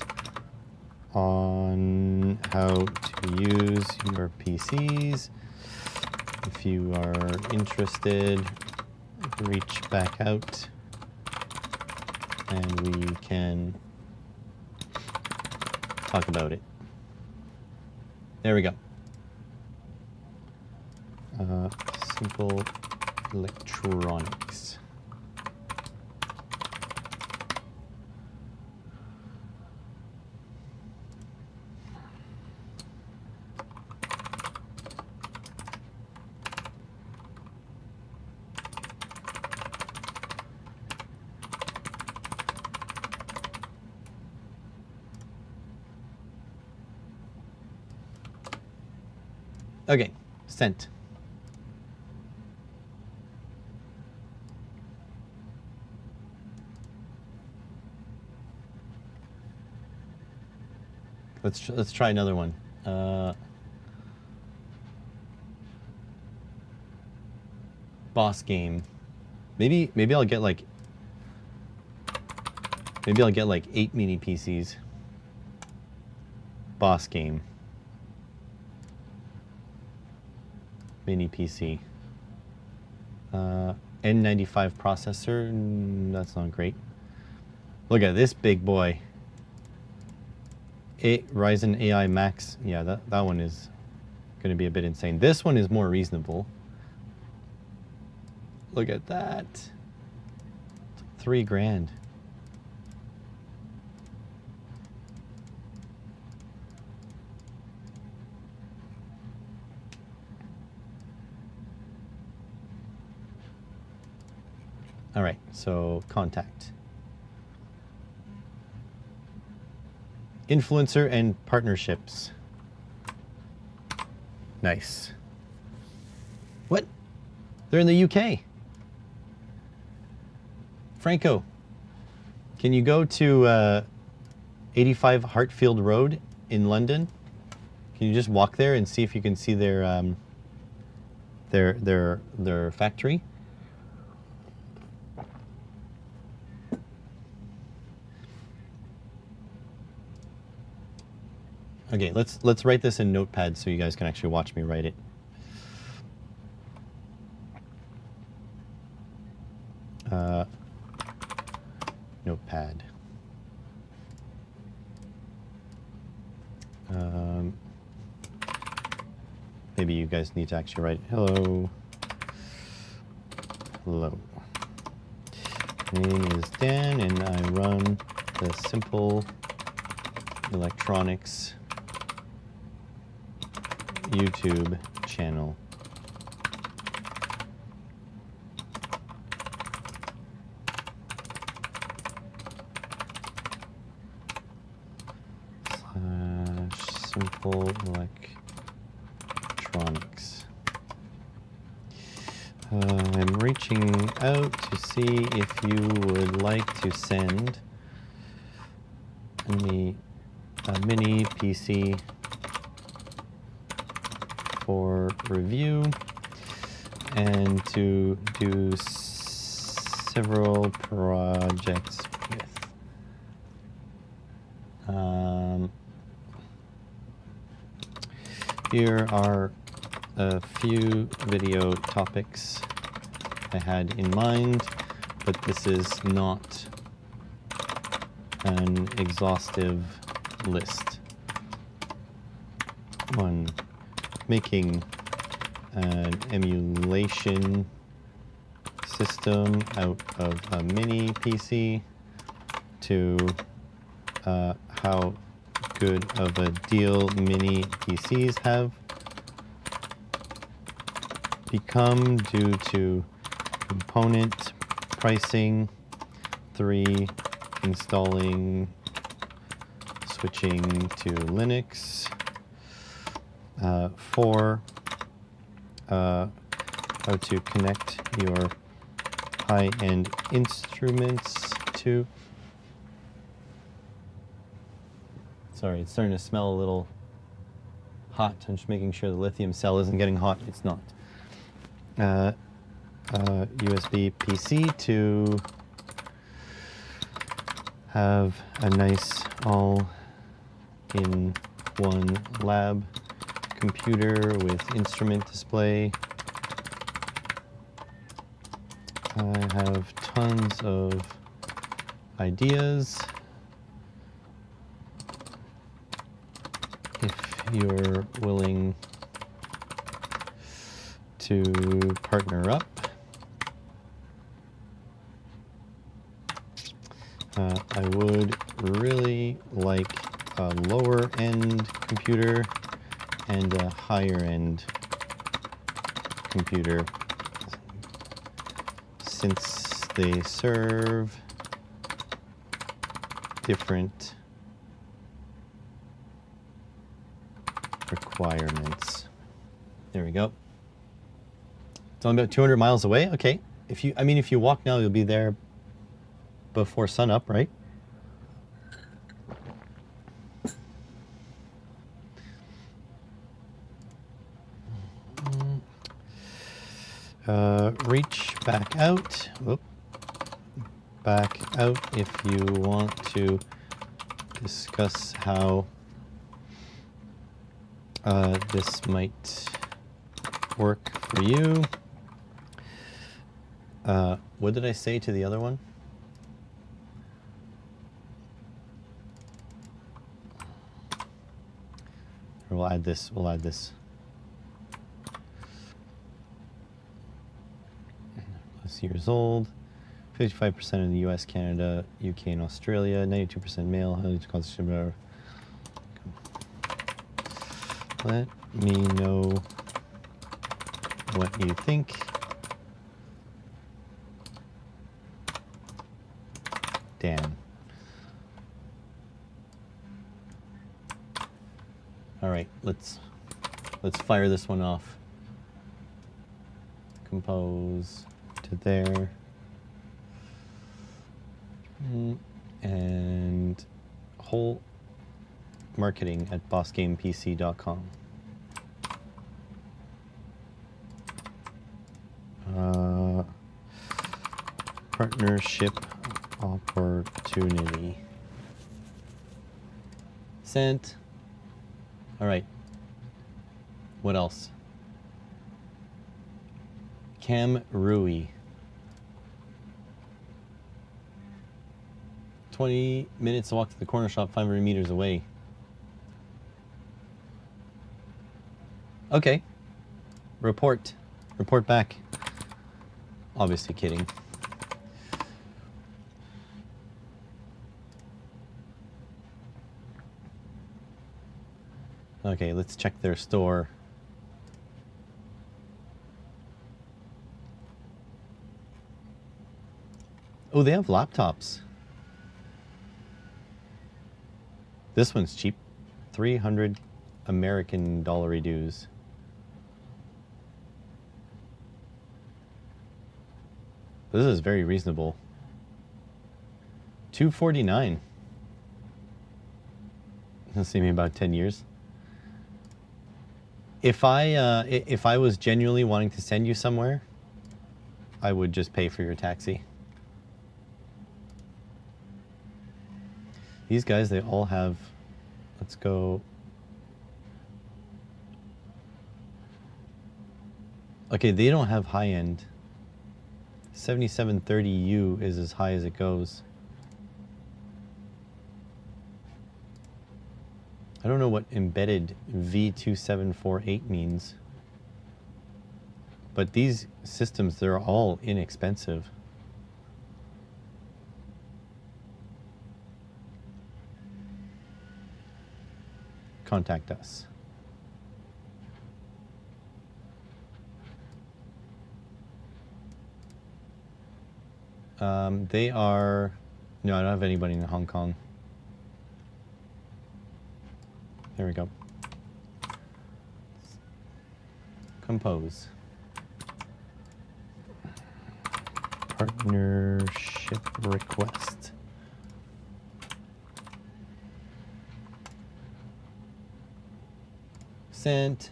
on how to use your PCs. If you are interested, reach back out and we can talk about it. There we go. Simple electronics. Okay, sent. Let's try another one. Boss game. Maybe I'll get like 8 mini PCs. Boss game. Mini PC. N95 processor. That's not great. Look at this big boy. Ryzen AI Max. Yeah, that one is going to be a bit insane. This one is more reasonable. Look at that. $3,000. All right, so contact. Influencer and partnerships. Nice. What? They're in the UK. Franco, can you go to 85 Hartfield Road in London? Can you just walk there and see if you can see their factory? Okay, let's write this in Notepad so you guys can actually watch me write it. Notepad. Maybe you guys need to actually write hello. Hello. My name is Dan and I run the Simple Electronics YouTube channel. Simple Electronics. I'm reaching out to see if you would like to send me a mini PC for review and to do several projects with. Here are a few video topics I had in mind, but this is not an exhaustive list. 1. Making an emulation system out of a mini PC. 2. How good of a deal mini PCs have become due to component pricing. 3. Installing, switching to Linux. 4. How to connect your high-end instruments to. Sorry, it's starting to smell a little hot. I'm just making sure the lithium cell isn't getting hot. It's not. USB PC to have a nice all-in-one lab computer with instrument display. I have tons of ideas. If you're willing to partner up, I would really like a lower end computer and a higher end computer, since they serve different requirements. There we go. It's only about 200 miles away. Okay. If you walk now, you'll be there before sunup, right? Reach back out. Whoop. Back out if you want to discuss how this might work for you. What did I say to the other one? Or we'll add this. We'll add this. Years old, 55% in the US, Canada, UK, and Australia, 92% male, highly constitutional. Let me know what you think. Damn. All right, let's fire this one off. Compose to there, and whole marketing at bossgamepc.com. Partnership opportunity. Sent. All right. What else? Cam Rui. 20 minutes to walk to the corner shop 500 meters away. Okay. Report. Report back. Obviously kidding. Okay, let's check their store. Oh, they have laptops. This one's cheap. 300 American dollar dues. This is very reasonable. $249. It'll see me about 10 years. If I was genuinely wanting to send you somewhere, I would just pay for your taxi. These guys, they all have, let's go. Okay, they don't have high end. 7730U is as high as it goes. I don't know what embedded V2748 means. But these systems, they're all inexpensive. Contact us. They are, no, I don't have anybody in Hong Kong. There we go. Compose. Partnership request. Sent.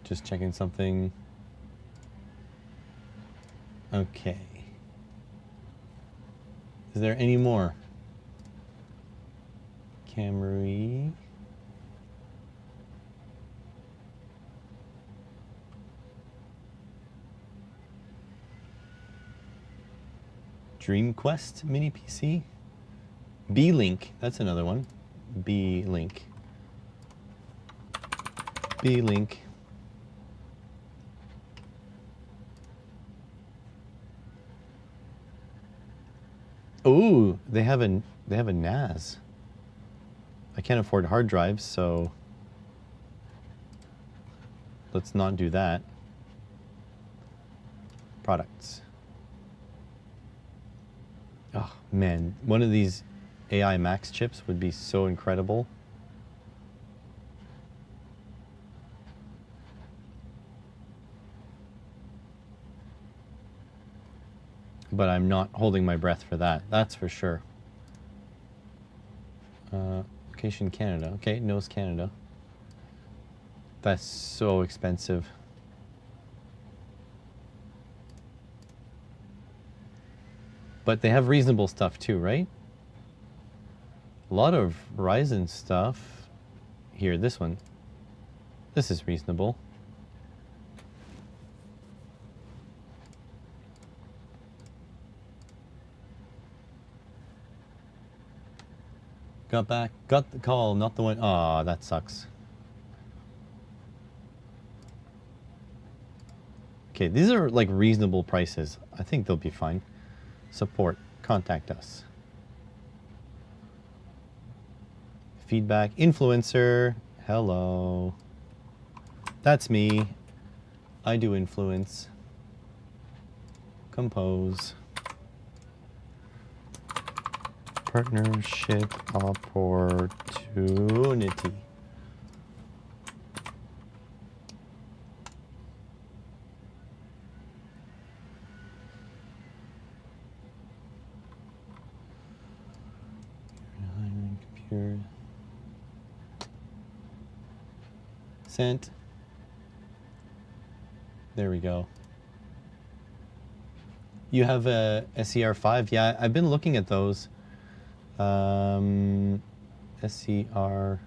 Just checking something. Okay. Is there any more? Camry. DreamQuest mini PC. B-Link, that's another one. B-Link. B-Link. Ooh, they have a NAS. I can't afford hard drives, so let's not do that. Products. Oh man, one of these AI Max chips would be so incredible. but I'm not holding my breath for that. That's for sure. Location Canada. Okay, knows Canada. That's so expensive. But they have reasonable stuff too, right? A lot of Ryzen stuff. Here, this one. This is reasonable. Got the call, not the one. Aw, that sucks. Okay, these are like reasonable prices. I think they'll be fine. Support, contact us. Feedback, influencer, hello. That's me. I do influence. Compose. Partnership opportunity. Computer. Sent. There we go. You have a SCR5? Yeah, I've been looking at those. SCR.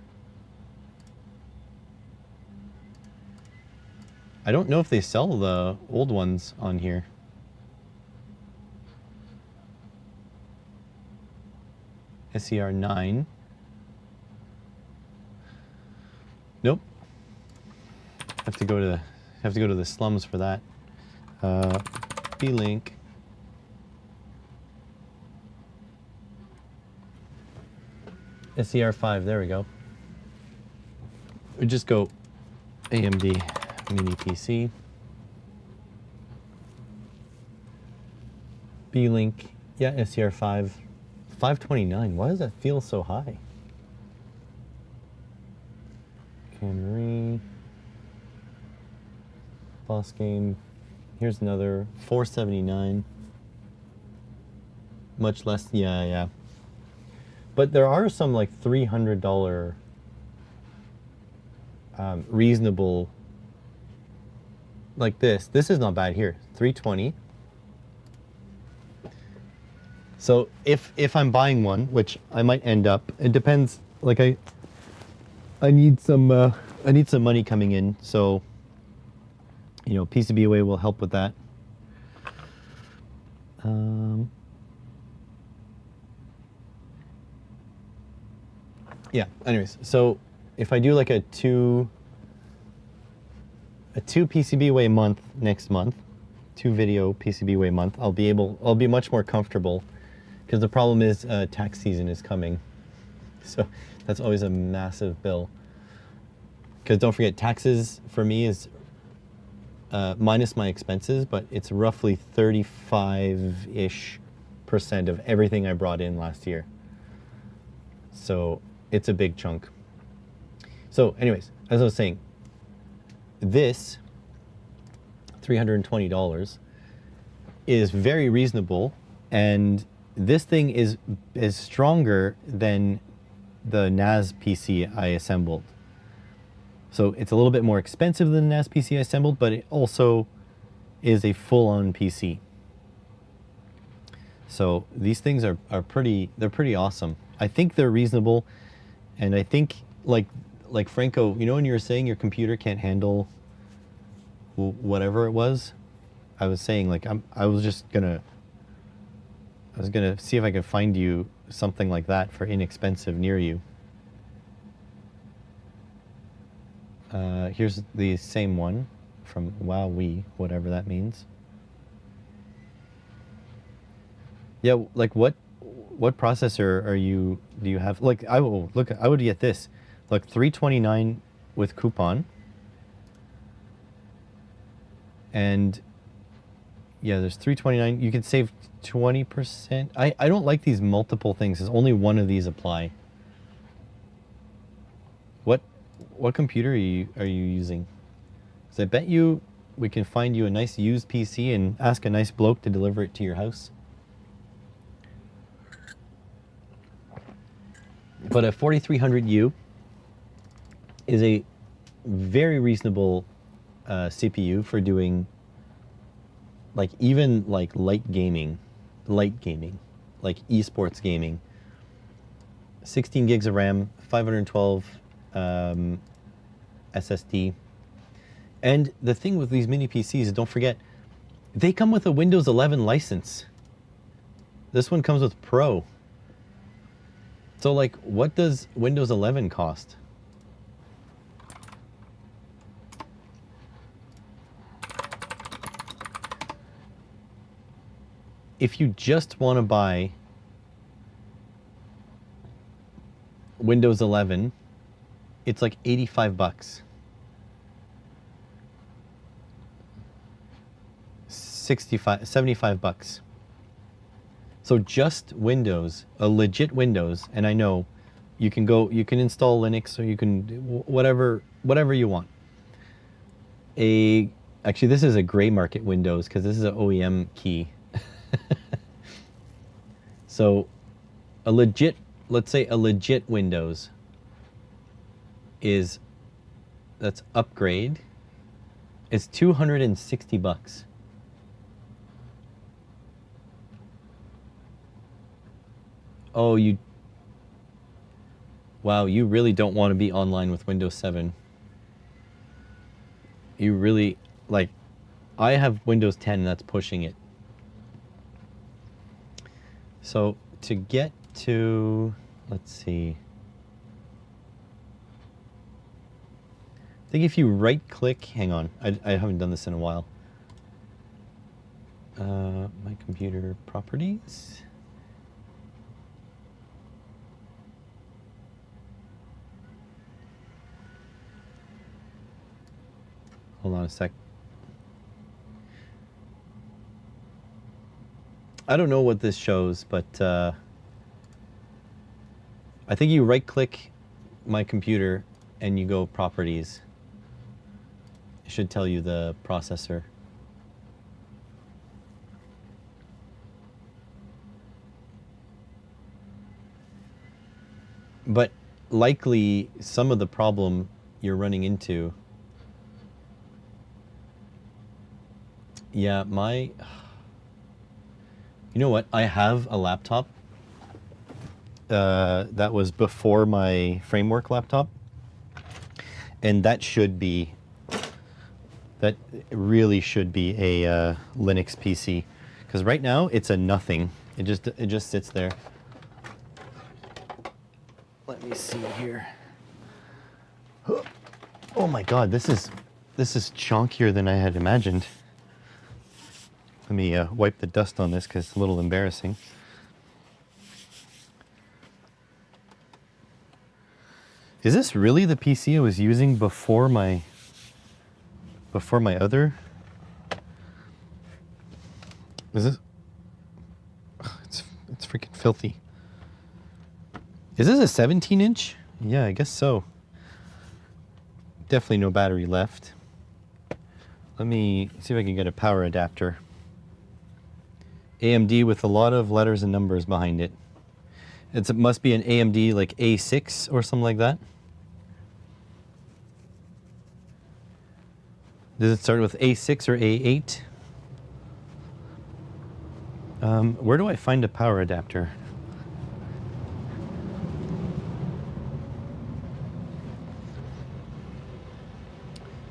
I don't know if they sell the old ones on here. SCR9. Nope. Have to go to the slums for that. B-Link. SCR5, there we go. We just go AMD Mini PC. B-Link, yeah, SCR5. 529, why does that feel so high? Camry. Boss Game. Here's another 479. Much less, yeah. But there are some like $300 reasonable, like this. This is not bad here, 320. So if I'm buying one, which I might end up, it depends. Like I need some money coming in, so you know, PCBWay will help with that. Yeah, anyways, so if I do like a two PCBWay month next month, 2 video PCBWay month, I'll be much more comfortable, because the problem is tax season is coming. So that's always a massive bill. Because don't forget, taxes for me is minus my expenses, but it's roughly 35-ish% of everything I brought in last year. So it's a big chunk. So anyways, as I was saying, this $320 is very reasonable, and this thing is stronger than the NAS PC I assembled. So it's a little bit more expensive than the NAS PC I assembled, but it also is a full-on PC. So these things are pretty awesome. I think they're reasonable, and I think like Franco, you know, when you were saying your computer can't handle whatever it was, I was saying like I was gonna see if I could find you something like that for inexpensive near you. Here's the same one from Wowee, whatever that means. Yeah, like what processor do you have? Like I would get this. Look, 329 with coupon. And yeah, there's 329. You can save 20%. I don't like these multiple things. There's only one of these apply. What computer are you using? Because I bet you we can find you a nice used PC and ask a nice bloke to deliver it to your house. But a 4300U is a very reasonable CPU for doing like even like light gaming, like esports gaming. 16 gigs of RAM, 512 SSD. And the thing with these mini PCs is, don't forget, they come with a Windows 11 license. This one comes with Pro. So like, what does Windows 11 cost? If you just want to buy Windows 11, it's like 85 bucks. 75 bucks. So just Windows, a legit Windows, and I know you can install Linux, or you can whatever you want. Actually, this is a gray market Windows because this is an OEM key. So a legit, let's say a legit Windows that's upgrade, it's 260 bucks. Oh, wow, you really don't want to be online with Windows 7. You really, like, I have Windows 10 that's pushing it. So to get to, let's see. I think if you right click, hang on, I haven't done this in a while. My computer properties. Hold on a sec. I don't know what this shows, but I think you right click my computer and you go properties. It should tell you the processor. But likely some of the problem you're running into, yeah, you know what? I have a laptop that was before my Framework laptop, and that really should be a Linux PC, because right now it's a nothing. It just sits there. Let me see here. Oh my God, this is chonkier than I had imagined. Let me wipe the dust on this because it's a little embarrassing. Is this really the PC I was using before my other? Is this? It's freaking filthy. Is this a 17-inch? Yeah, I guess so. Definitely no battery left. Let me see if I can get a power adapter. AMD with a lot of letters and numbers behind it. It must be an AMD like A6 or something like that. Does it start with A6 or A8? Where do I find a power adapter?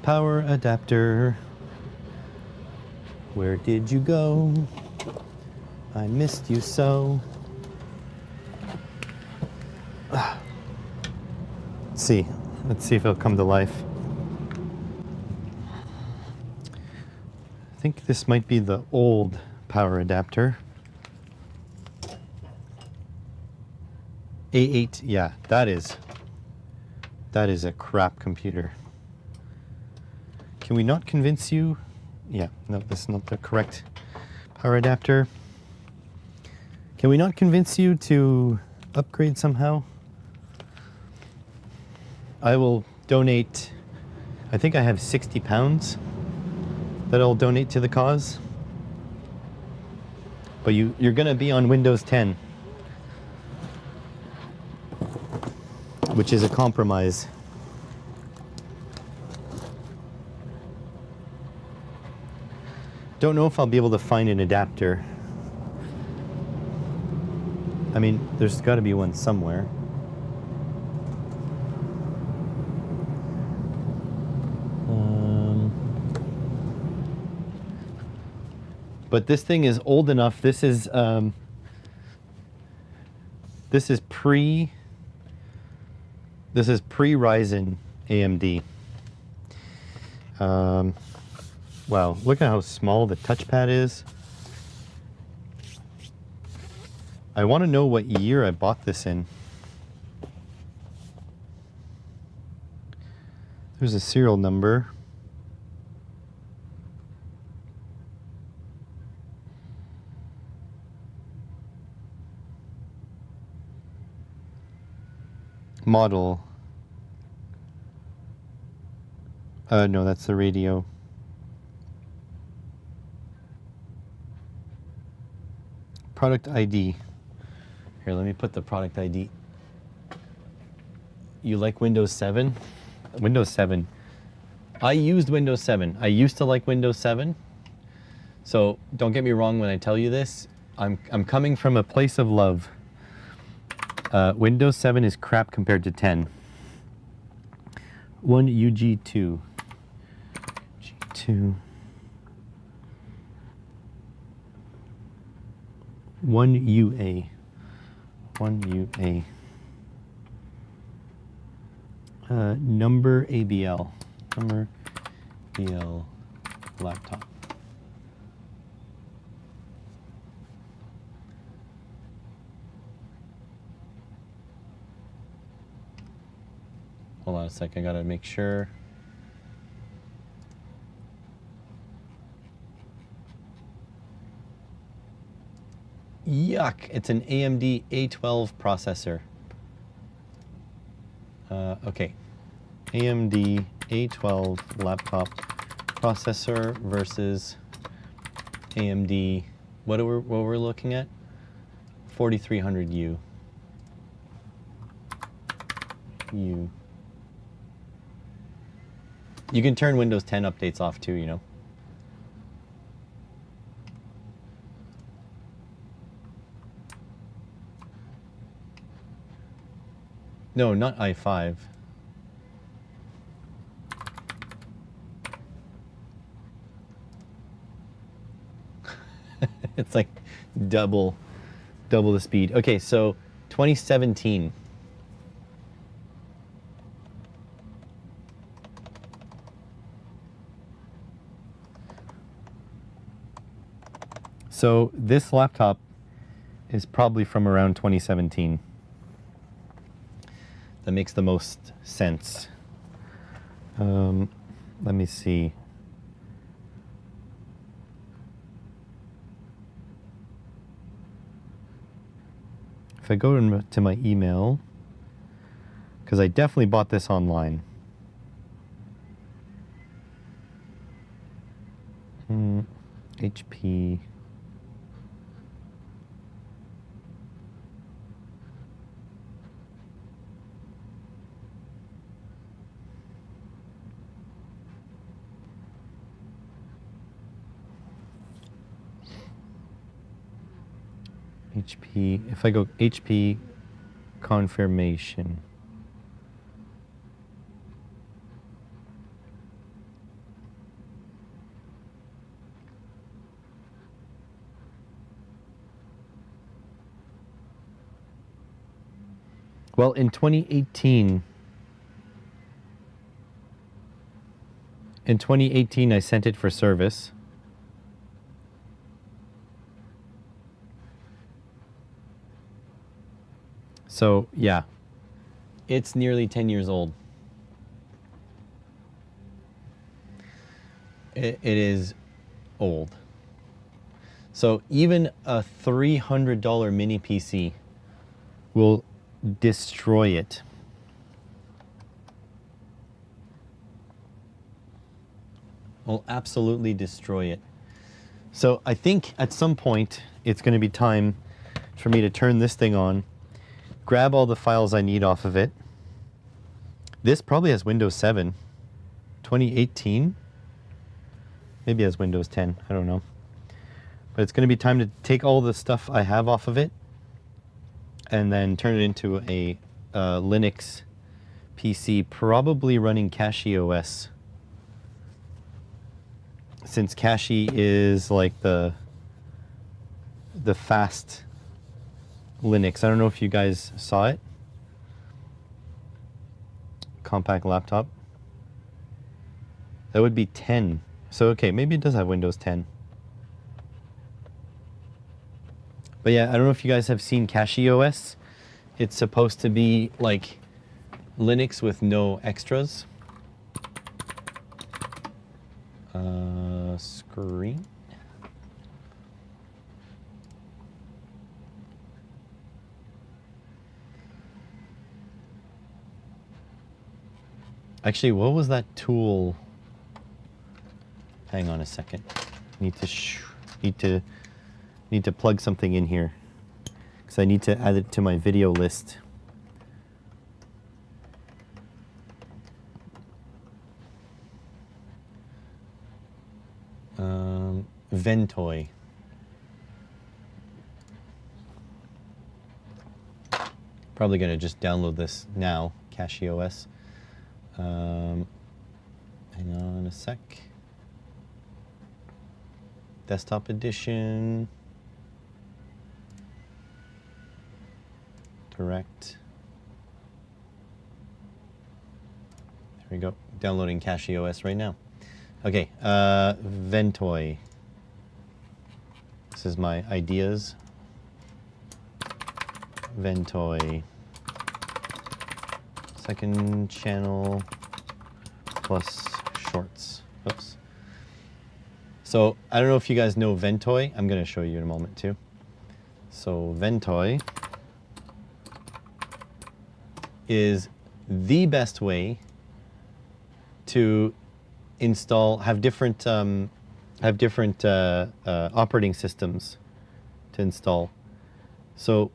Power adapter. Where did you go? I missed you so. Let's see. Let's see if it'll come to life. I think this might be the old power adapter. A8, yeah, that is a crap computer. Can we not convince you? Yeah, no, that's not the correct power adapter. Can we not convince you to upgrade somehow? I will donate, I think I have £60 that I'll donate to the cause. But you're gonna be on Windows 10. which is a compromise. Don't know if I'll be able to find an adapter. I mean, there's got to be one somewhere. But this thing is old enough. This is pre Ryzen AMD. Wow, look at how small the touchpad is. I want to know what year I bought this in. There's a serial number. Model. No, that's the radio. Product ID. Here, let me put the product ID. You like Windows 7? Windows 7. I used Windows 7. I used to like Windows 7. So don't get me wrong when I tell you this. I'm coming from a place of love. Windows 7 is crap compared to 10. 1 UG2. G2. 1 UA. 1 UA. Number ABL. Number ABL laptop. Hold on a sec, I gotta make sure. Yuck, it's an AMD A12 processor. Okay, AMD A12 laptop processor versus AMD, what we're looking at? 4300U. You can turn Windows 10 updates off too, you know. No, not i5. It's like double the speed. Okay, so 2017. So this laptop is probably from around 2017. That makes the most sense. Let me see. If I go to my email, because I definitely bought this online. HP. HP, if I go HP confirmation. Well, in 2018, I sent it for service. So, yeah, it's nearly 10 years old. It is old. So even a $300 mini PC will destroy it. Will absolutely destroy it. So I think at some point it's going to be time for me to turn this thing on, grab all the files I need off of it, This probably has Windows 7. 2018? Maybe it has Windows 10. I don't know. But it's going to be time to take all the stuff I have off of it and then turn it into a Linux PC, probably running Kashii OS. Since Kashii is like the fast Linux. I don't know if you guys saw it. Compact laptop. That would be 10. So okay, maybe it does have Windows 10. But yeah, I don't know if you guys have seen Kashii OS. It's supposed to be like Linux with no extras. Screen. Actually, what was that tool? Hang on a second. Need to plug something in here because I need to add it to my video list. Ventoy. Probably gonna just download this now, Kashii OS. Hang on a sec. Desktop edition. Direct. There we go. Downloading Kashii OS right now. Okay, Ventoy. This is my ideas. Ventoy. Second channel plus shorts. Oops. So I don't know if you guys know Ventoy. I'm going to show you in a moment too. So Ventoy is the best way to install, have different operating systems to install. So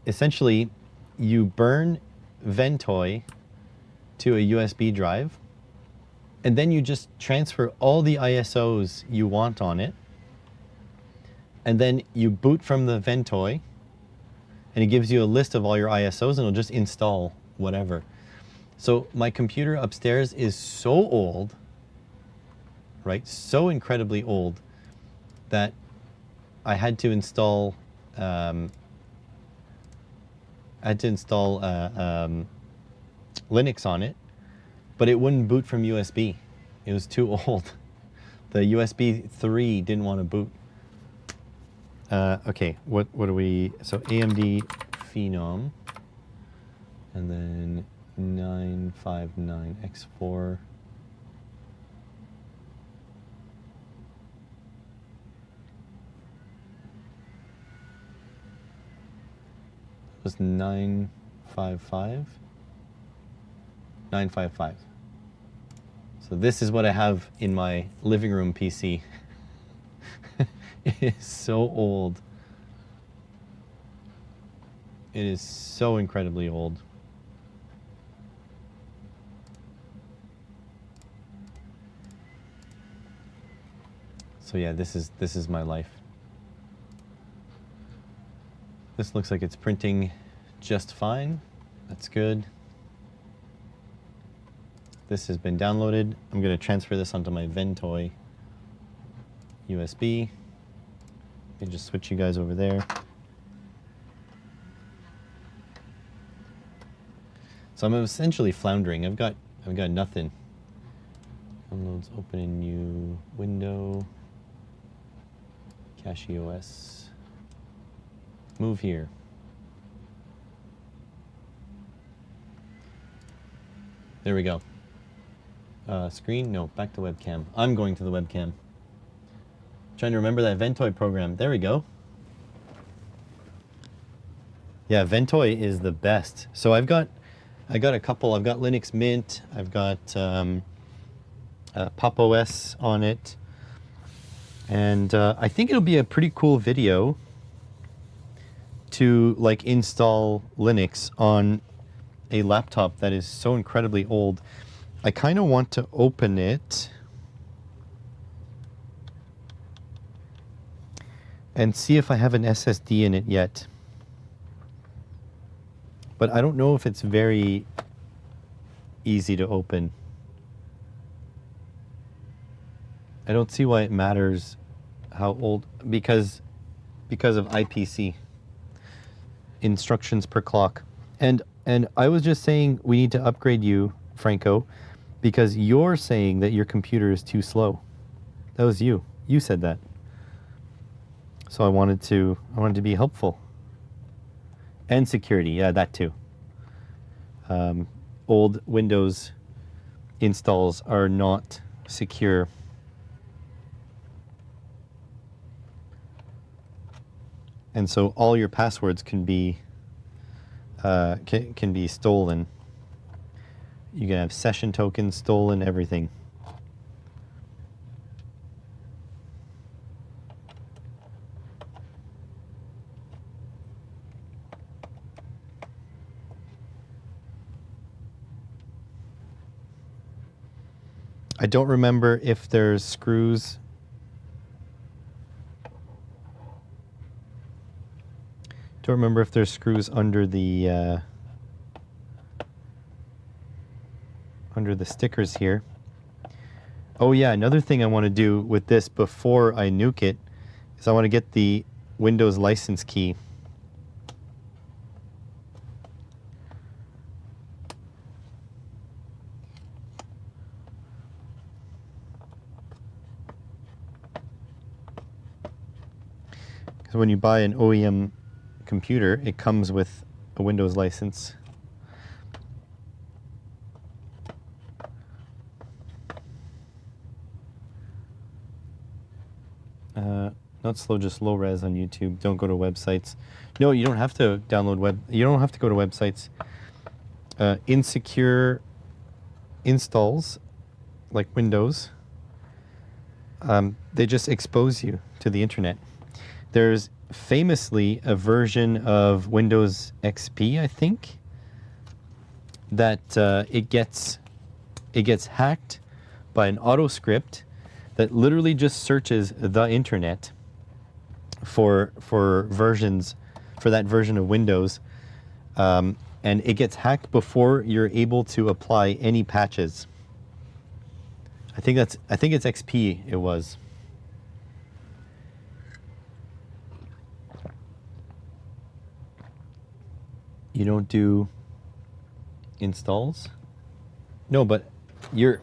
essentially, you burn Ventoy to a USB drive, and then you just transfer all the ISOs you want on it, and then you boot from the Ventoy, and it gives you a list of all your ISOs, and it'll just install whatever. So my computer upstairs is so old, right? So incredibly old that I had to install Linux on it, but it wouldn't boot from USB. It was too old. The USB 3 didn't want to boot. Okay, what are we? So AMD Phenom, and then 959X4. It was 955. 955. So this is what I have in my living room PC. It is so old. It is so incredibly old. So yeah, this is my life. This looks like it's printing just fine. That's good. This has been downloaded. I'm going to transfer this onto my Ventoy USB. And just switch you guys over there. So I'm essentially floundering. I've got nothing. Downloads, open a new window. Kashii OS. Move here. There we go. Screen? No, back to webcam. I'm going to the webcam. Trying to remember that Ventoy program. There we go. Yeah, Ventoy is the best. So I got a couple. I've got Linux Mint. I've got Pop! OS on it. And I think it'll be a pretty cool video to like install Linux on a laptop that is so incredibly old. I kind of want to open it and see if I have an SSD in it yet. But I don't know if it's very easy to open. I don't see why it matters how old, because of IPC, instructions per clock. And I was just saying we need to upgrade you, Franco, because you're saying that your computer is too slow. That was you. You said that. So I wanted to be helpful. And security, yeah, that too. Old Windows installs are not secure. And so all your passwords can be stolen. You can have session tokens stolen, everything. I don't remember if there's screws. Don't remember if there's screws under the stickers here. Oh yeah, another thing I want to do with this before I nuke it is I want to get the Windows license key. Because when you buy an OEM computer, it comes with a Windows license. Not slow, just low res on YouTube. Don't go to websites. No, you don't have to download you don't have to go to websites. Insecure installs, like Windows, they just expose you to the internet. There's famously a version of Windows XP, I think, that it gets hacked by an auto script that literally just searches the internet for versions, for that version of Windows, and it gets hacked before you're able to apply any patches. I think it's XP. It was. You don't do installs? No, but you're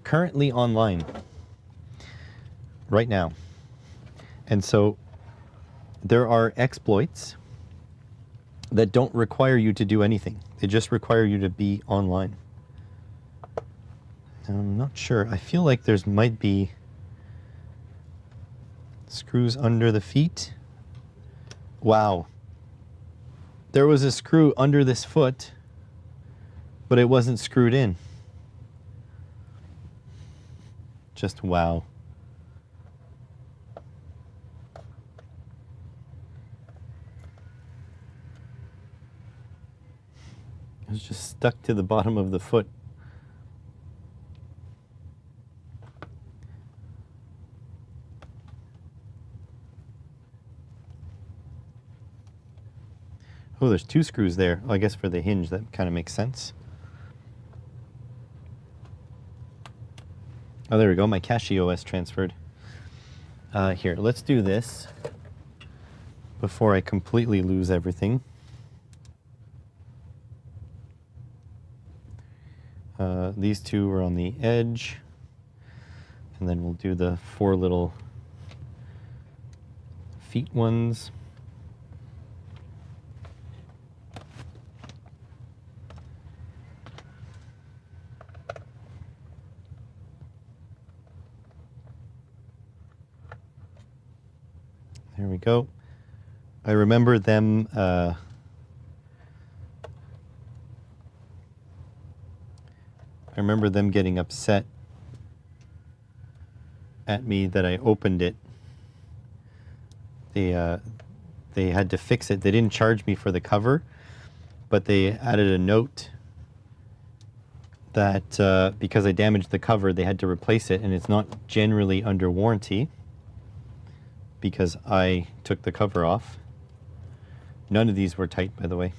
currently online right now. And so there are exploits that don't require you to do anything. They just require you to be online. I'm not sure. I feel like there's might be screws under the feet. Wow. There was a screw under this foot, but it wasn't screwed in. Just wow. It was just stuck to the bottom of the foot. Oh, there's two screws there. I guess for the hinge, that kind of makes sense. Oh, there we go. My CachyOS transferred. Here, let's do this before I completely lose everything. These two are on the edge. And then we'll do the 4 little feet ones. There we go. I remember them getting upset at me that I opened it. They had to fix it. They didn't charge me for the cover, but they added a note that because I damaged the cover, they had to replace it, and it's not generally under warranty because I took the cover off. None of these were tight, by the way.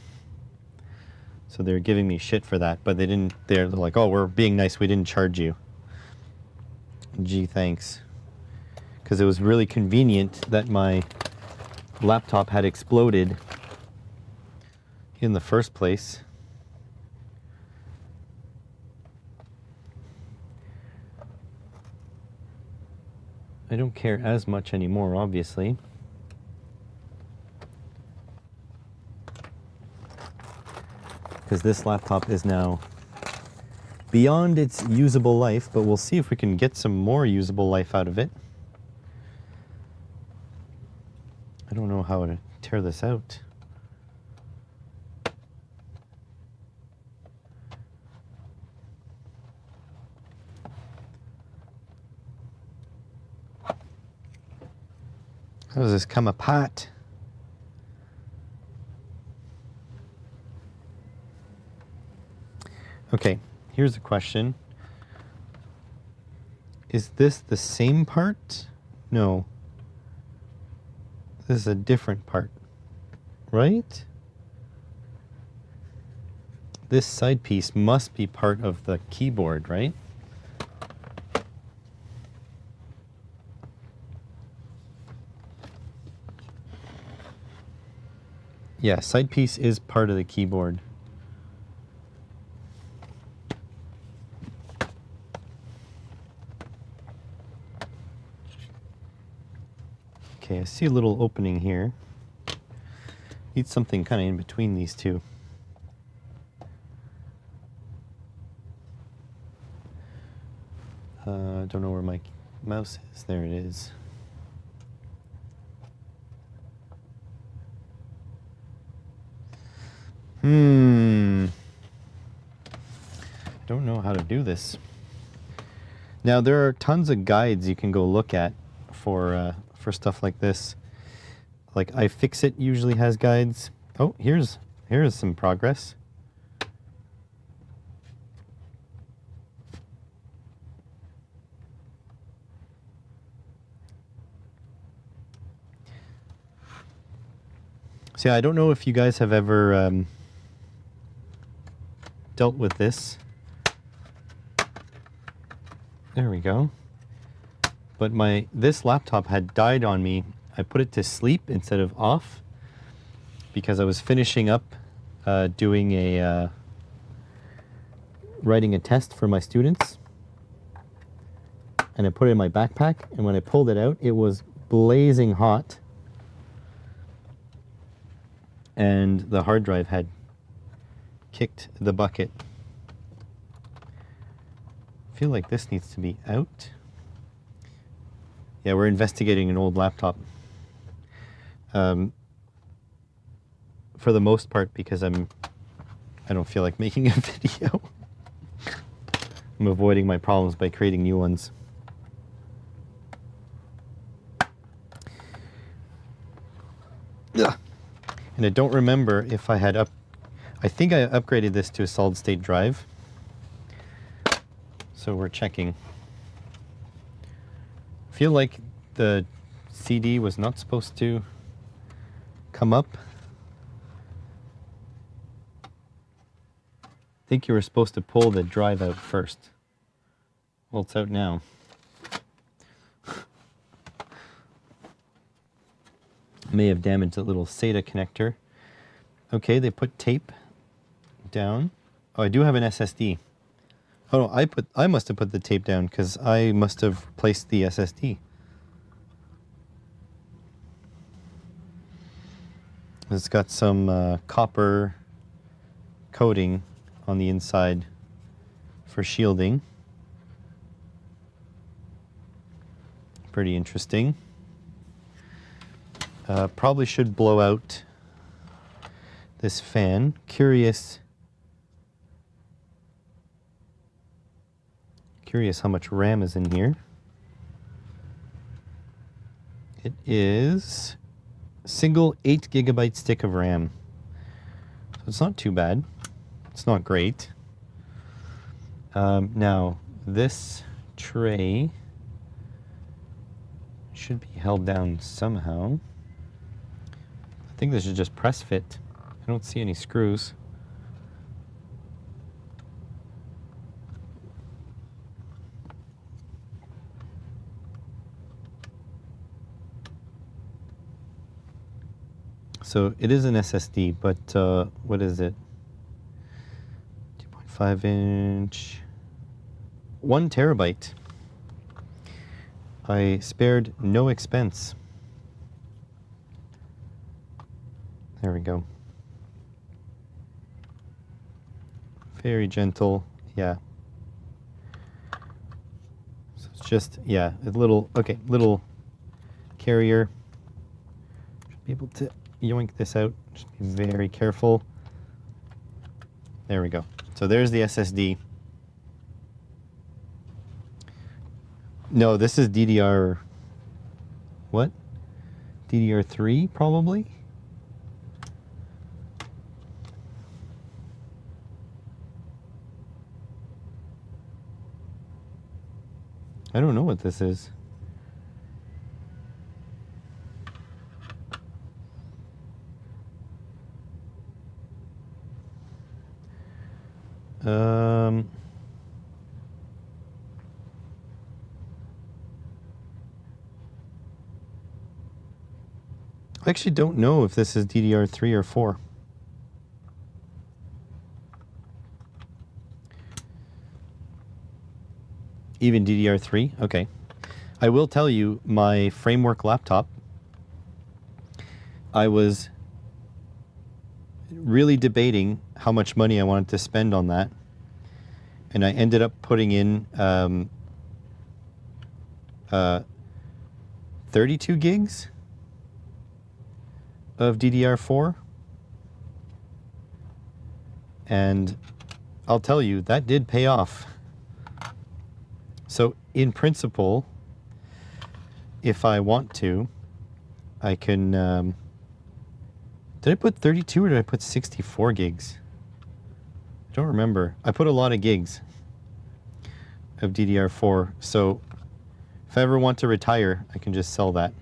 So they're giving me shit for that, but they're like, oh, we're being nice, we didn't charge you. Gee, thanks. Because it was really convenient that my laptop had exploded in the first place. I don't care as much anymore, obviously. Because this laptop is now beyond its usable life, but we'll see if we can get some more usable life out of it. I don't know how to tear this out. How does this come apart? Okay, here's a question. Is this the same part? No. This is a different part, right? This side piece must be part of the keyboard, right? Yeah, side piece is part of the keyboard. Okay, I see a little opening here. Need something kind of in between these two. I don't know where my mouse is. There it is. Don't know how to do this. Now there are tons of guides you can go look at for stuff like this. Like iFixit usually has guides. Oh, here's some progress. See, I don't know if you guys have ever dealt with this. There we go. But this laptop had died on me. I put it to sleep instead of off because I was finishing up doing writing a test for my students. And I put it in my backpack, and when I pulled it out, it was blazing hot. And the hard drive had kicked the bucket. I feel like this needs to be out. Yeah, we're investigating an old laptop. For the most part, because I don't feel like making a video. I'm avoiding my problems by creating new ones. Ugh. And I don't remember if I had I think I upgraded this to a solid state drive. So we're checking. I feel like the CD was not supposed to come up. I think you were supposed to pull the drive out first. Well, it's out now. May have damaged the little SATA connector. Okay, they put tape down. Oh, I do have an SSD. Oh no, I must have put the tape down because I must have replaced the SSD. It's got some copper coating on the inside for shielding. Pretty interesting. Probably should blow out this fan. Curious how much RAM is in here. It is single 8 GB stick of RAM. So it's not too bad. It's not great. Now, this tray should be held down somehow. I think this is just press fit. I don't see any screws. So it is an SSD, but what is it? 2.5 inch, 1 terabyte. I spared no expense. There we go. Very gentle, yeah. So it's just, yeah, a little, okay, little carrier. Should be able to yoink this out. Just be very careful. There we go. So there's the SSD. No, this is DDR, what? DDR3 probably? I don't know what this is. I actually don't know if this is DDR3 or 4. Even DDR3? Okay. I will tell you, my Framework laptop, I was really debating how much money I wanted to spend on that. And I ended up putting in 32 gigs of DDR4. And I'll tell you, that did pay off. So in principle, if I want to, I can, did I put 32 or did I put 64 gigs? I don't remember. I put a lot of gigs of DDR4. So if I ever want to retire, I can just sell that.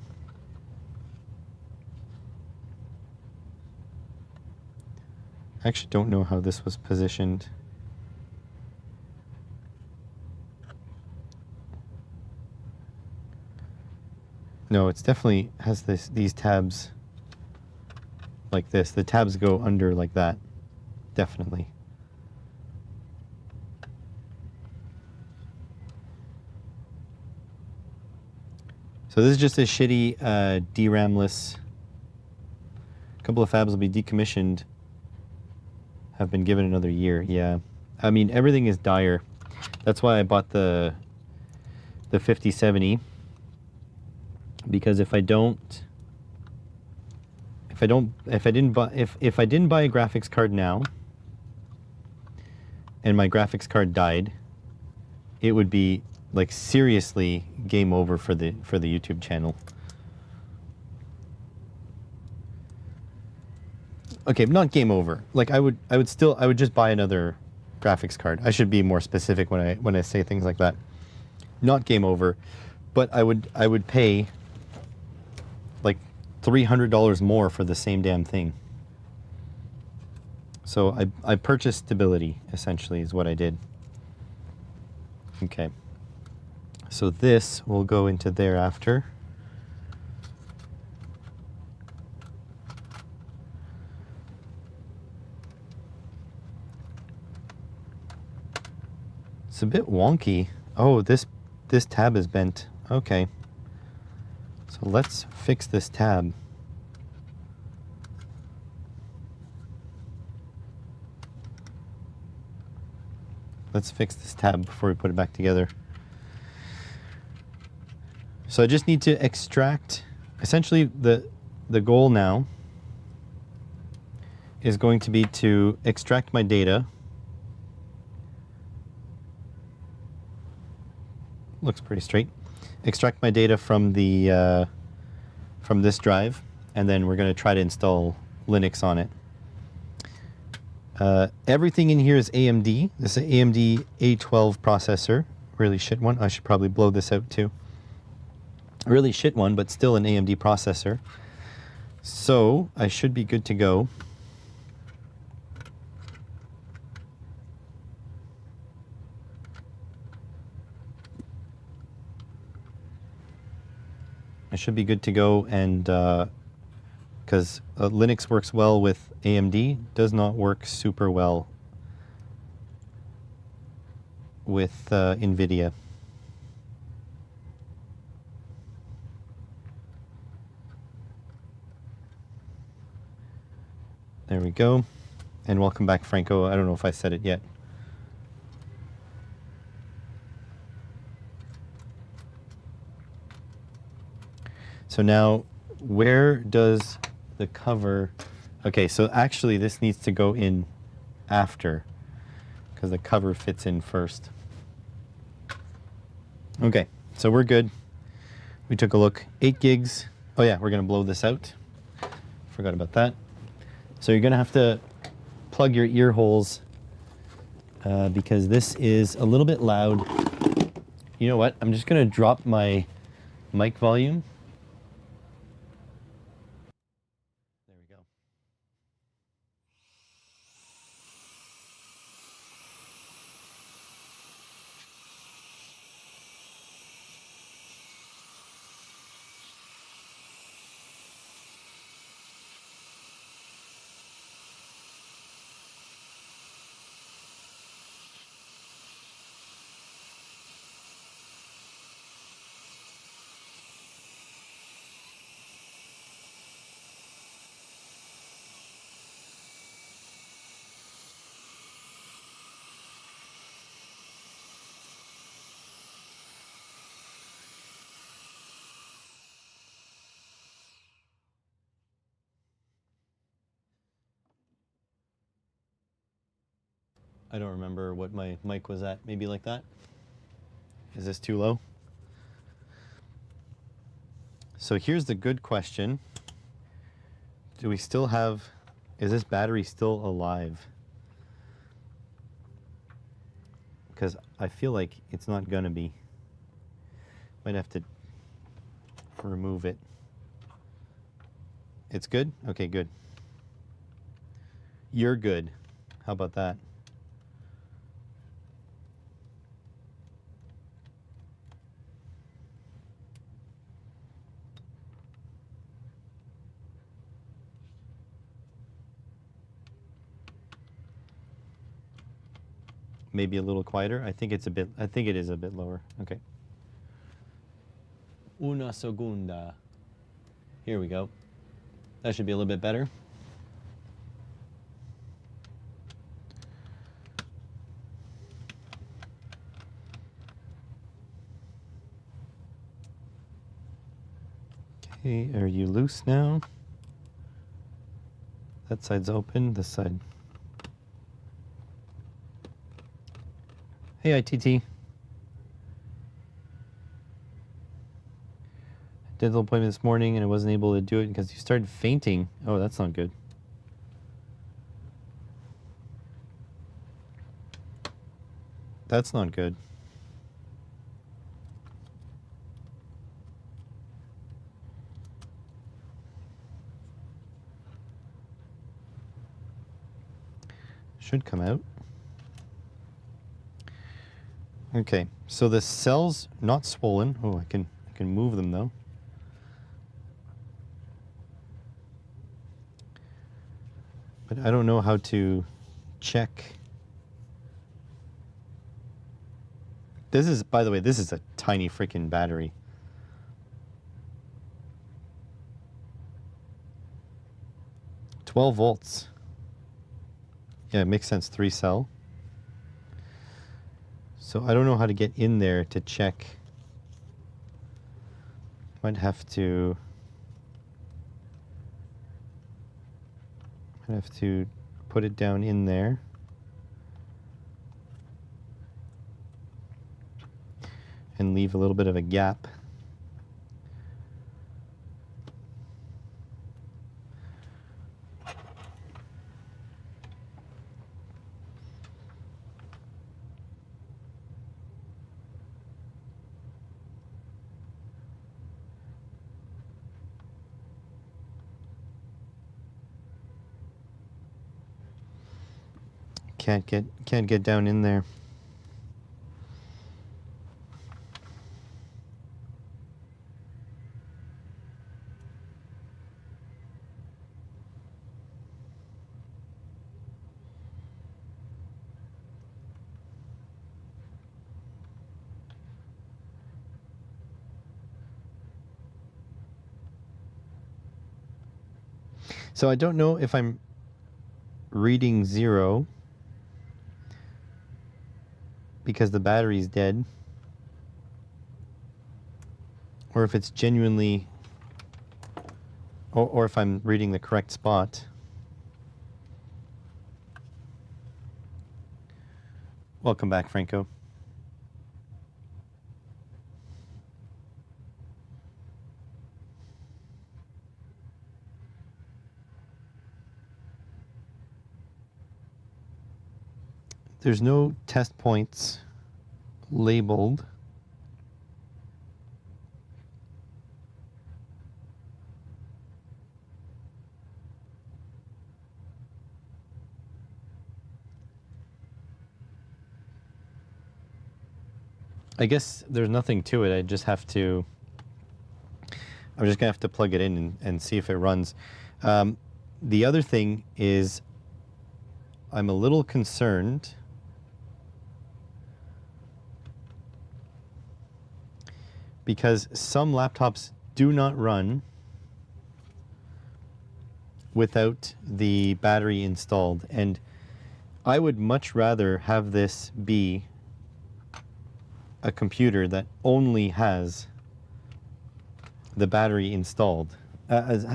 I actually don't know how this was positioned. No, it's definitely has these tabs like this. The tabs go under like that. Definitely. So this is just a shitty DRAM-less. A couple of fabs will be decommissioned. Have been given another year. Yeah. I mean, everything is dire. That's why I bought the 5070. Because if I didn't buy a graphics card now and my graphics card died, it would be like seriously game over for the YouTube channel. Okay, not game over. Like I would just buy another graphics card. I should be more specific when I say things like that. Not game over, but I would pay like $300 more for the same damn thing. So I purchased stability, essentially, is what I did. Okay. So this will go into there after. It's a bit wonky. Oh, this tab is bent. Okay. So let's fix this tab. Let's fix this tab before we put it back together. So I just need to extract, essentially the goal now is going to be to extract my data. Looks pretty straight. Extract my data from the from this drive, and then we're going to try to install Linux on it. Everything in here is AMD. This is an AMD A12 processor. Really shit one. I should probably blow this out too. Really shit one, but still an AMD processor. So I should be good to go. I should be good to go, and because Linux works well with AMD, does not work super well with NVIDIA. There we go. And welcome back, Franco. I don't know if I said it yet. So now, where does the cover... Okay, so actually this needs to go in after, because the cover fits in first. Okay, so we're good. We took a look. 8 gigs. Oh yeah, we're going to blow this out. Forgot about that. So you're going to have to plug your ear holes because this is a little bit loud. You know what? I'm just going to drop my mic volume. There we go. I don't remember what my mic was at. Maybe like that? Is this too low? So here's the good question. Do we still have... Is this battery still alive? Because I feel like it's not gonna be. Might have to remove it. It's good? Okay, good. You're good. How about that? Maybe a little quieter. I think it is a bit lower. Okay. Una segunda. Here we go. That should be a little bit better. Okay, are you loose now? That side's open, this side. Hey, ITT. Dental appointment this morning and I wasn't able to do it because you started fainting. Oh, that's not good. That's not good. Should come out. Okay, so the cell's not swollen. Oh, I can move them though. But I don't know how to check. This is, by the way, this is a tiny freaking battery. "12 volts. Yeah, it makes sense, 3 cell. So I don't know how to get in there to check. Might have to put it down in there. And leave a little bit of a gap. Can't get down in there. So I don't know if I'm reading 0 because the battery's dead, or if it's genuinely, or if I'm reading the correct spot. Welcome back, Franco. There's no test points labeled. I guess there's nothing to it. I'm just gonna have to plug it in and see if it runs. The other thing is I'm a little concerned because some laptops do not run without the battery installed, and I would much rather have this be a computer that only has the battery installed,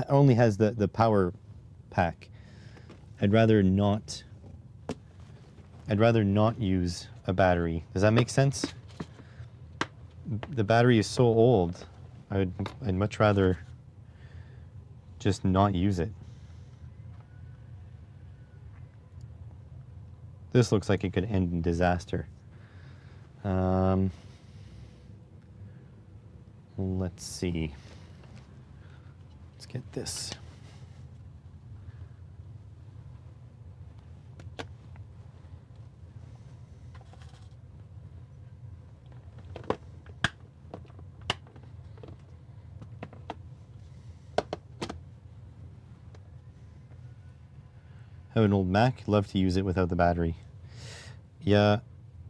only has the power pack. I'd rather not use a battery. Does that make sense? The battery is so old, I'd much rather just not use it. This looks like it could end in disaster. Let's see. Let's get this. Have an old Mac, love to use it without the battery. Yeah,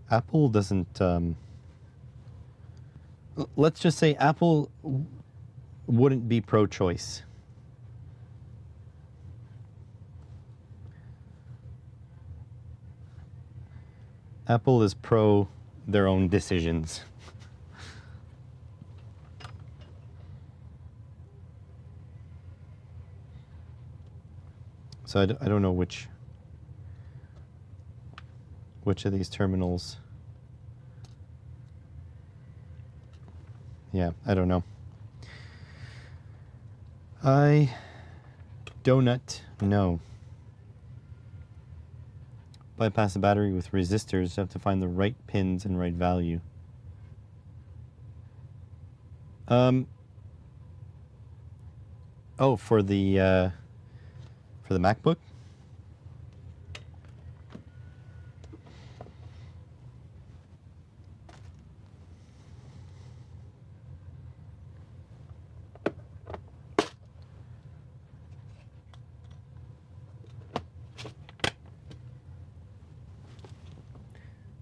Apple doesn't, let's just say Apple wouldn't be pro-choice. Apple is pro their own decisions. So I don't know which of these terminals. Yeah, I don't know. I do not know. Bypass the battery with resistors. You have to find the right pins and right value. Oh, for the MacBook?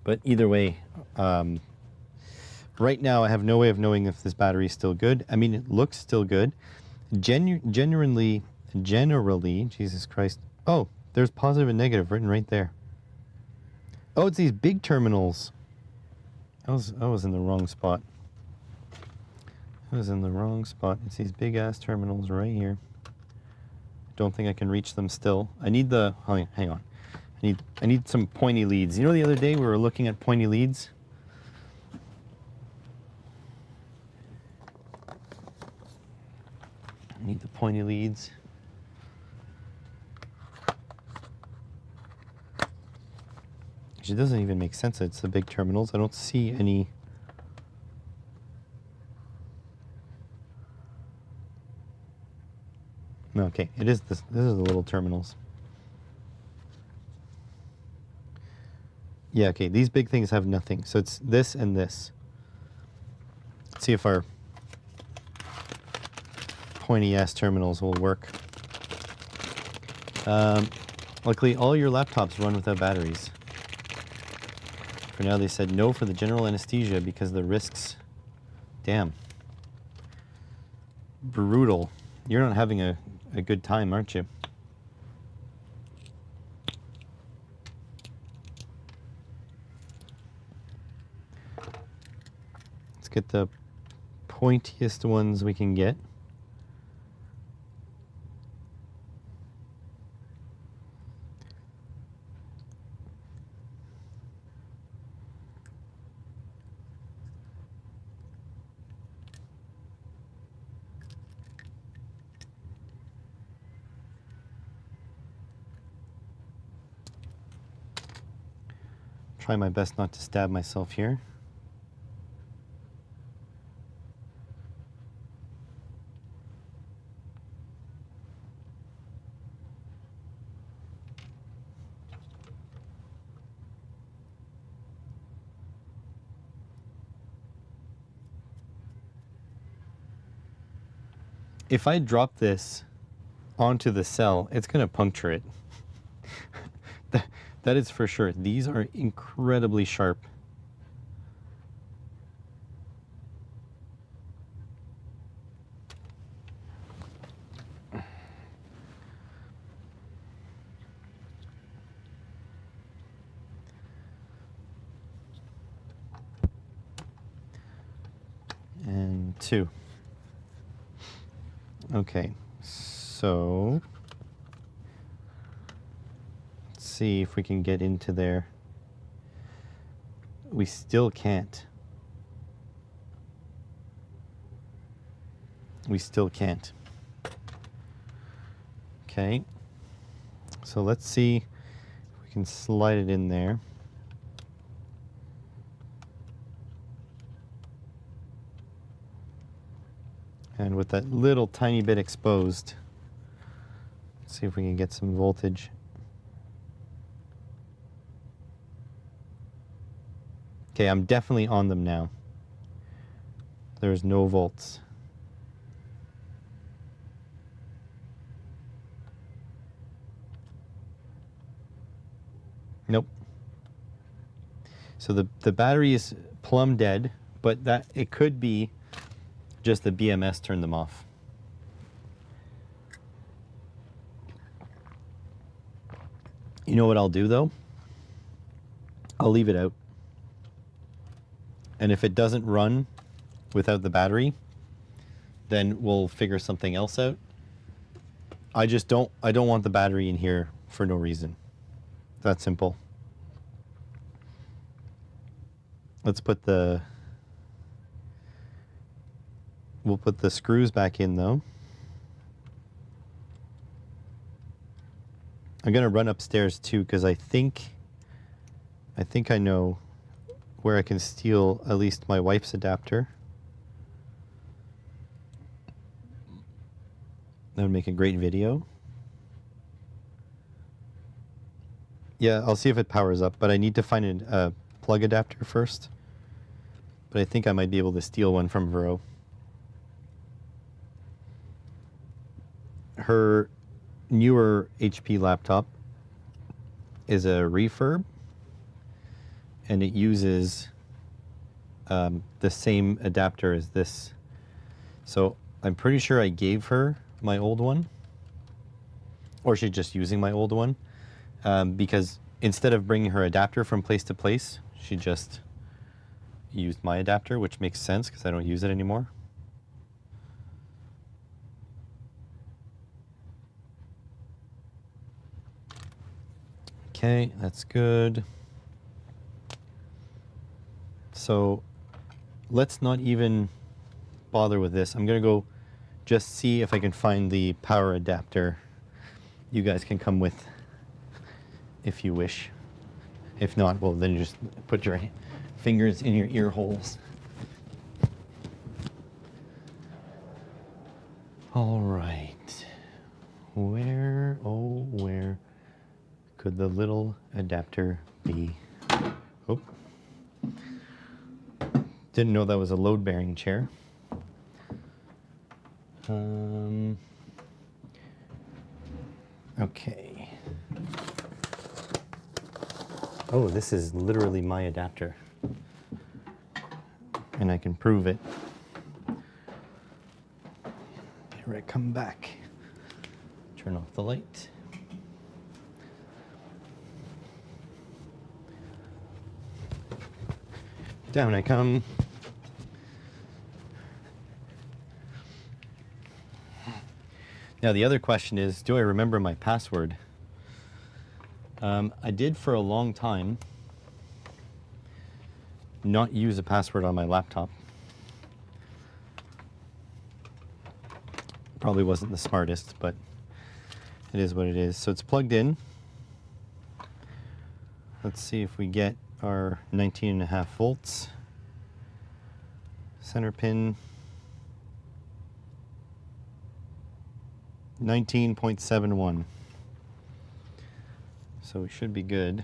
But either way, right now I have no way of knowing if this battery is still good. I mean, it looks still good. Generally, Jesus Christ. Oh, there's positive and negative written right there. Oh, it's these big terminals. I was in the wrong spot. It's these big ass terminals right here. Don't think I can reach them still. I need the, hang on. I need some pointy leads. You know, the other day we were looking at pointy leads. I need the pointy leads. Actually, it doesn't even make sense that it's the big terminals. I don't see any. No, okay, it is this. This is the little terminals. Yeah, okay, these big things have nothing. So it's this and this. Let's see if our pointy ass terminals will work. Luckily, all your laptops run without batteries. For now, they said no for the general anesthesia because the risks. Damn. Brutal. You're not having a good time, aren't you? Let's get the pointiest ones we can get. Try my best not to stab myself here. If I drop this onto the cell, it's going to puncture it. That is for sure. These are incredibly sharp. And 2. Okay, so let's see if we can get into there. We still can't. We still can't. Okay, so let's see if we can slide it in there. And with that little tiny bit exposed, let's see if we can get some voltage. Okay, I'm definitely on them now. There's no volts. Nope. So the battery is plumb dead, but that it could be just the BMS turned them off. You know what I'll do though? I'll leave it out. And if it doesn't run without the battery, then we'll figure something else out. I don't want the battery in here for no reason. That simple. Let's put we'll put the screws back in though. I'm gonna run upstairs too because I think I know where I can steal at least my wife's adapter. That would make a great video. Yeah, I'll see if it powers up, but I need to find a plug adapter first. But I think I might be able to steal one from Vero. Her newer HP laptop is a refurb, and it uses the same adapter as this. So I'm pretty sure I gave her my old one, or she's just using my old one, because instead of bringing her adapter from place to place, she just used my adapter, which makes sense because I don't use it anymore. Okay, that's good. So let's not even bother with this. I'm gonna go just see if I can find the power adapter. You guys can come with if you wish. If not, well, then you just put your fingers in your ear holes. All right. Where, oh, where could the little adapter be? Oh. Didn't know that was a load-bearing chair. Okay. Oh, this is literally my adapter. And I can prove it. Here I come back. Turn off the light. Down I come. Now the other question is, do I remember my password? I did for a long time not use a password on my laptop. Probably wasn't the smartest, but it is what it is. So it's plugged in. Let's see if we get our 19.5 volts. Center pin 19.71. So we should be good.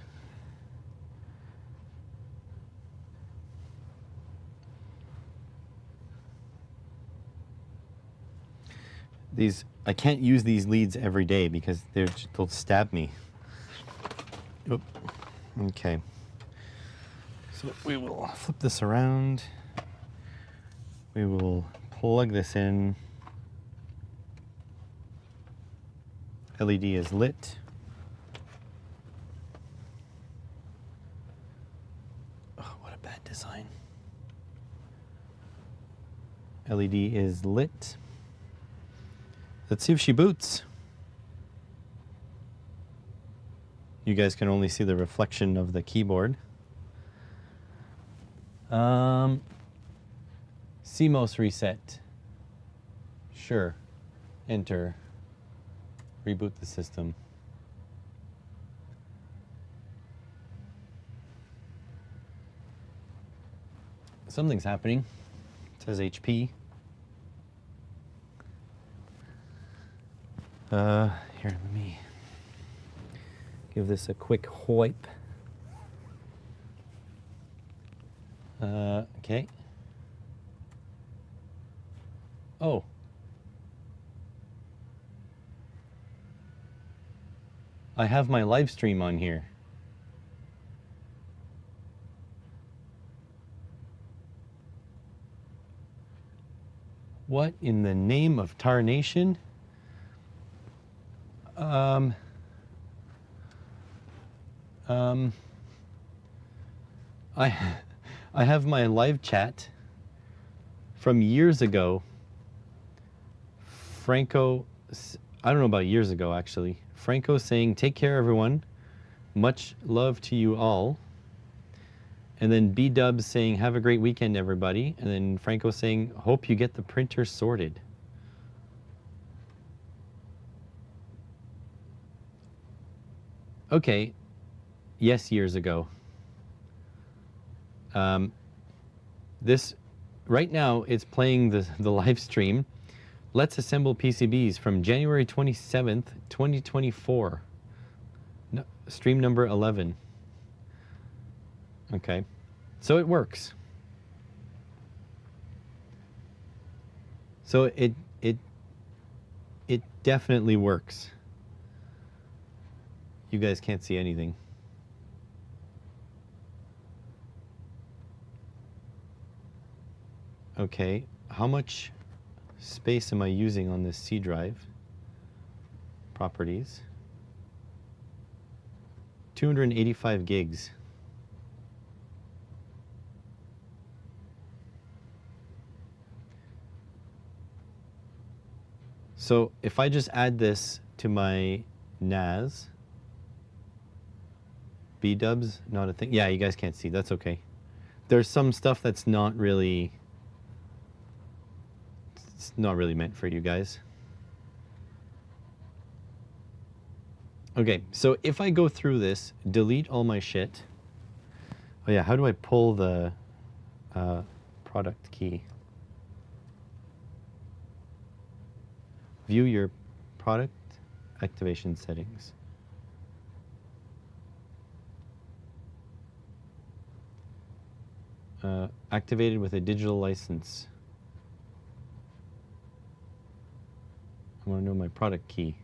These, I can't use these leads every day because they'll stab me. Oop. Okay. So we will flip this around. We will plug this in. LED is lit. Oh, what a bad design. LED is lit. Let's see if she boots. You guys can only see the reflection of the keyboard. CMOS reset. Sure. Enter. Reboot the system. Something's happening. It says HP. Here, let me give this a quick wipe. Okay. Oh. I have my live stream on here. What in the name of tarnation? I have my live chat from years ago. Franco, I don't know about years ago actually. Franco saying, "Take care, everyone. Much love to you all." And then B-Dubs saying, "Have a great weekend, everybody." And then Franco saying, "Hope you get the printer sorted." Okay. Yes, years ago. This, right now, it's playing the live stream. Let's Assemble PCBs from January 27th, 2024. No, stream number 11. Okay. So it works. So it definitely works. You guys can't see anything. Okay, how much space am I using on this C drive? Properties. 285 gigs. So if I just add this to my NAS, B-Dubs, not a thing. Yeah, you guys can't see, that's okay. There's some stuff that's not really, it's not really meant for you guys. Okay, so if I go through this, delete all my shit. Oh yeah, how do I pull the product key? View your product activation settings. Activated with a digital license. I want to know my product key.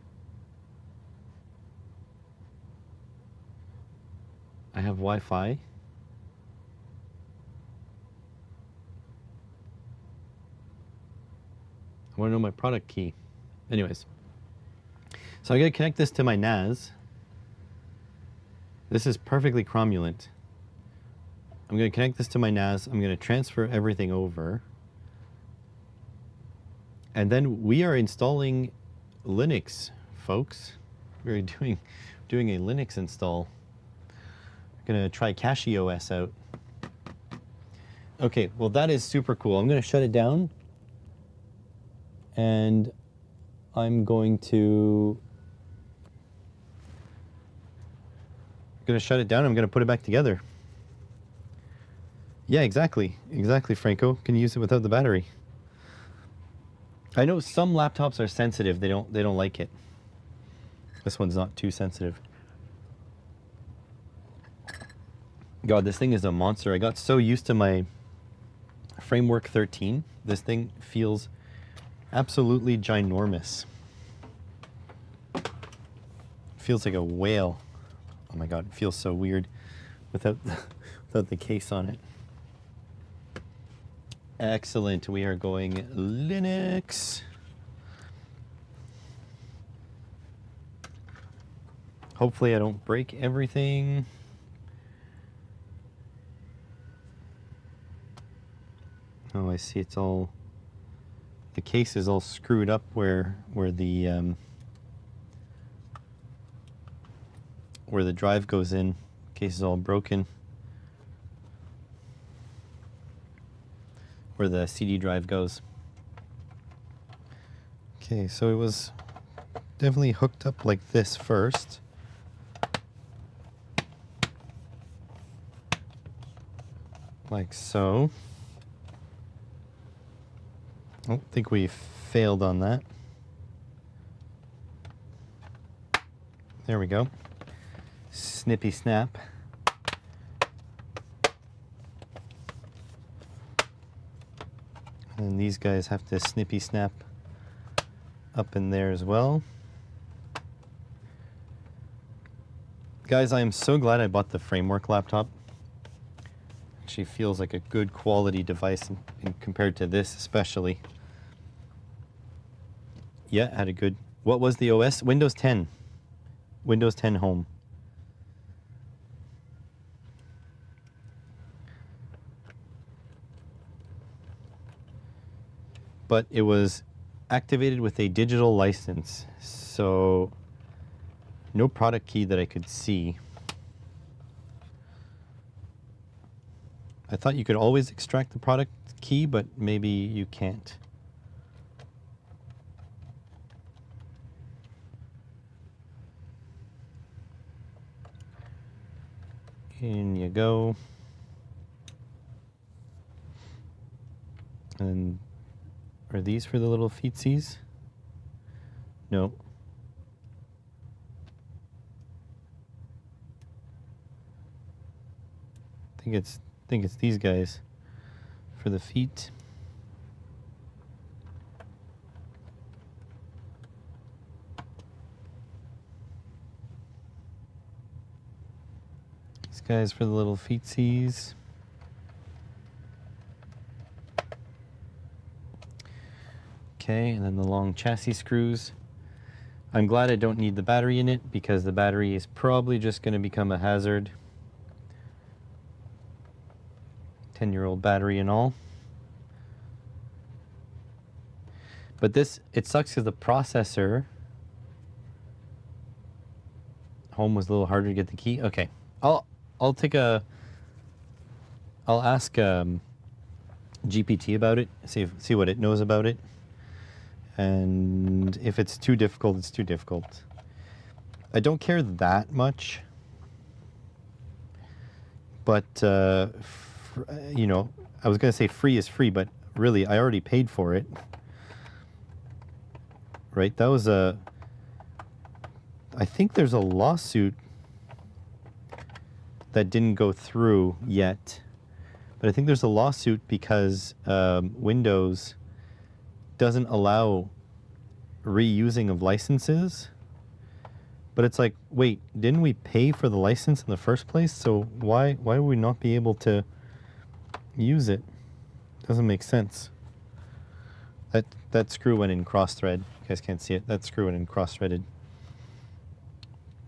I have Wi-Fi. I want to know my product key. Anyways. So I gotta connect this to my NAS. This is perfectly cromulent. I'm gonna connect this to my NAS. I'm gonna transfer everything over. And then we are installing Linux, folks. We're doing a Linux install. We're gonna try CachyOS out. Okay, well that is super cool. I'm gonna shut it down. And I'm going to shut it down. I'm going to put it back together. Yeah, exactly. Exactly, Franco. Can you use it without the battery? I know some laptops are sensitive. They don't like it. This one's not too sensitive. God, this thing is a monster. I got so used to my Framework 13. This thing feels absolutely ginormous. Feels like a whale. Oh my God, it feels so weird without the case on it. Excellent. We are going Linux. Hopefully I don't break everything. Oh, I see. It's all, the case is all screwed up where the drive goes in. Case is all broken. Where the CD drive goes. Okay, so it was definitely hooked up like this first. Like so. I don't think we failed on that. There we go. Snippy snap. And these guys have to snippy snap up in there as well. Guys, I am so glad I bought the Framework laptop. Actually feels like a good quality device in compared to this especially. Yeah, had a good, what was the OS? Windows 10. Windows 10 Home. But it was activated with a digital license, so no product key that I could see. I thought you could always extract the product key, but maybe you can't. In you go. And are these for the little feetsies? No. I think it's these guys for the feet. These guys for the little feetsies. Okay, and then the long chassis screws. I'm glad I don't need the battery in it because the battery is probably just going to become a hazard. 10-year-old battery and all. But this, it sucks because the processor. Home was a little harder to get the key. Okay, I'll ask GPT about it. See what it knows about it. And if it's too difficult, it's too difficult. I don't care that much. But, you know, I was going to say free is free, but really, I already paid for it. Right? That was I think there's a lawsuit that didn't go through yet But I think there's a lawsuit because Windows doesn't allow reusing of licenses. But it's like, wait, didn't we pay for the license in the first place? So why would we not be able to use it? Doesn't make sense. That screw went in cross-thread. You guys can't see it. That screw went in cross-threaded.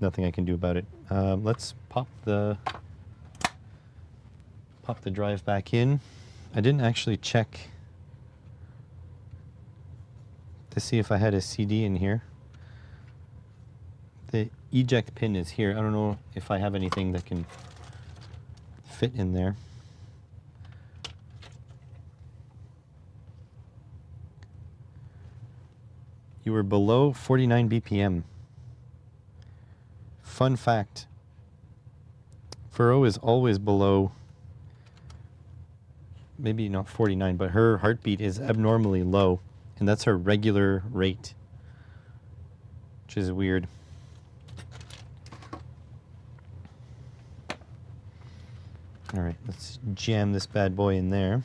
Nothing I can do about it. Let's pop the drive back in. I didn't actually check to see if I had a CD in here. The eject pin is here. I don't know if I have anything that can fit in there. You were below 49 BPM. Fun fact, Furrow is always below, maybe not 49, but her heartbeat is abnormally low, and that's her regular rate, which is weird. All right, let's jam this bad boy in there.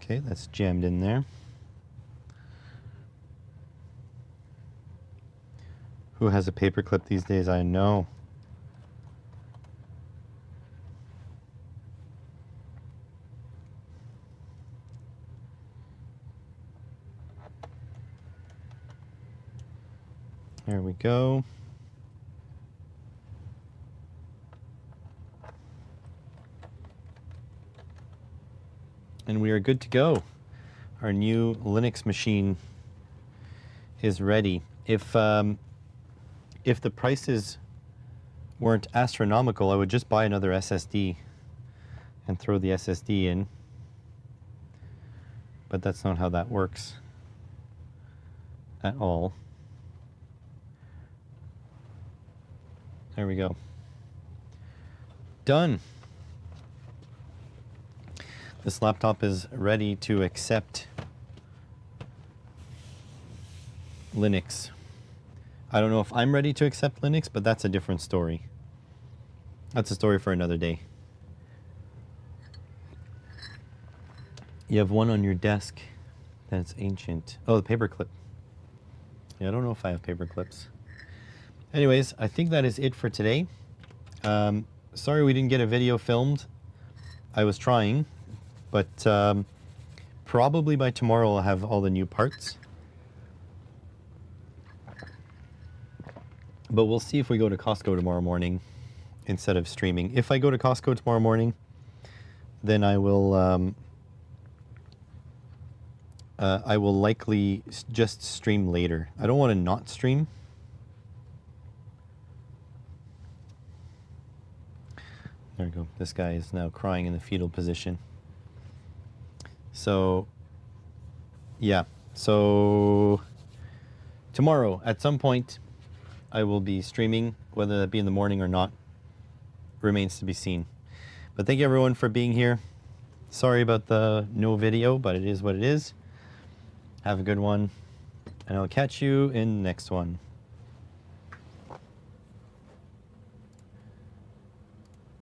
Okay, that's jammed in there. Who has a paperclip these days? I know. There we go. And we are good to go. Our new Linux machine is ready. If the prices weren't astronomical, I would just buy another SSD and throw the SSD in. But that's not how that works at all. There we go. Done. This laptop is ready to accept Linux. I don't know if I'm ready to accept Linux, but that's a different story. That's a story for another day. You have one on your desk that's ancient. Oh, the paperclip. Yeah, I don't know if I have paper clips. Anyways, I think that is it for today. Sorry we didn't get a video filmed. I was trying, but probably by tomorrow I'll have all the new parts. But we'll see if we go to Costco tomorrow morning instead of streaming. If I go to Costco tomorrow morning, then I will likely just stream later. I don't want to not stream. There we go. This guy is now crying in the fetal position. So, yeah. So, tomorrow, at some point, I will be streaming. Whether that be in the morning or not remains to be seen. But thank you, everyone, for being here. Sorry about the no video, but it is what it is. Have a good one, and I'll catch you in the next one.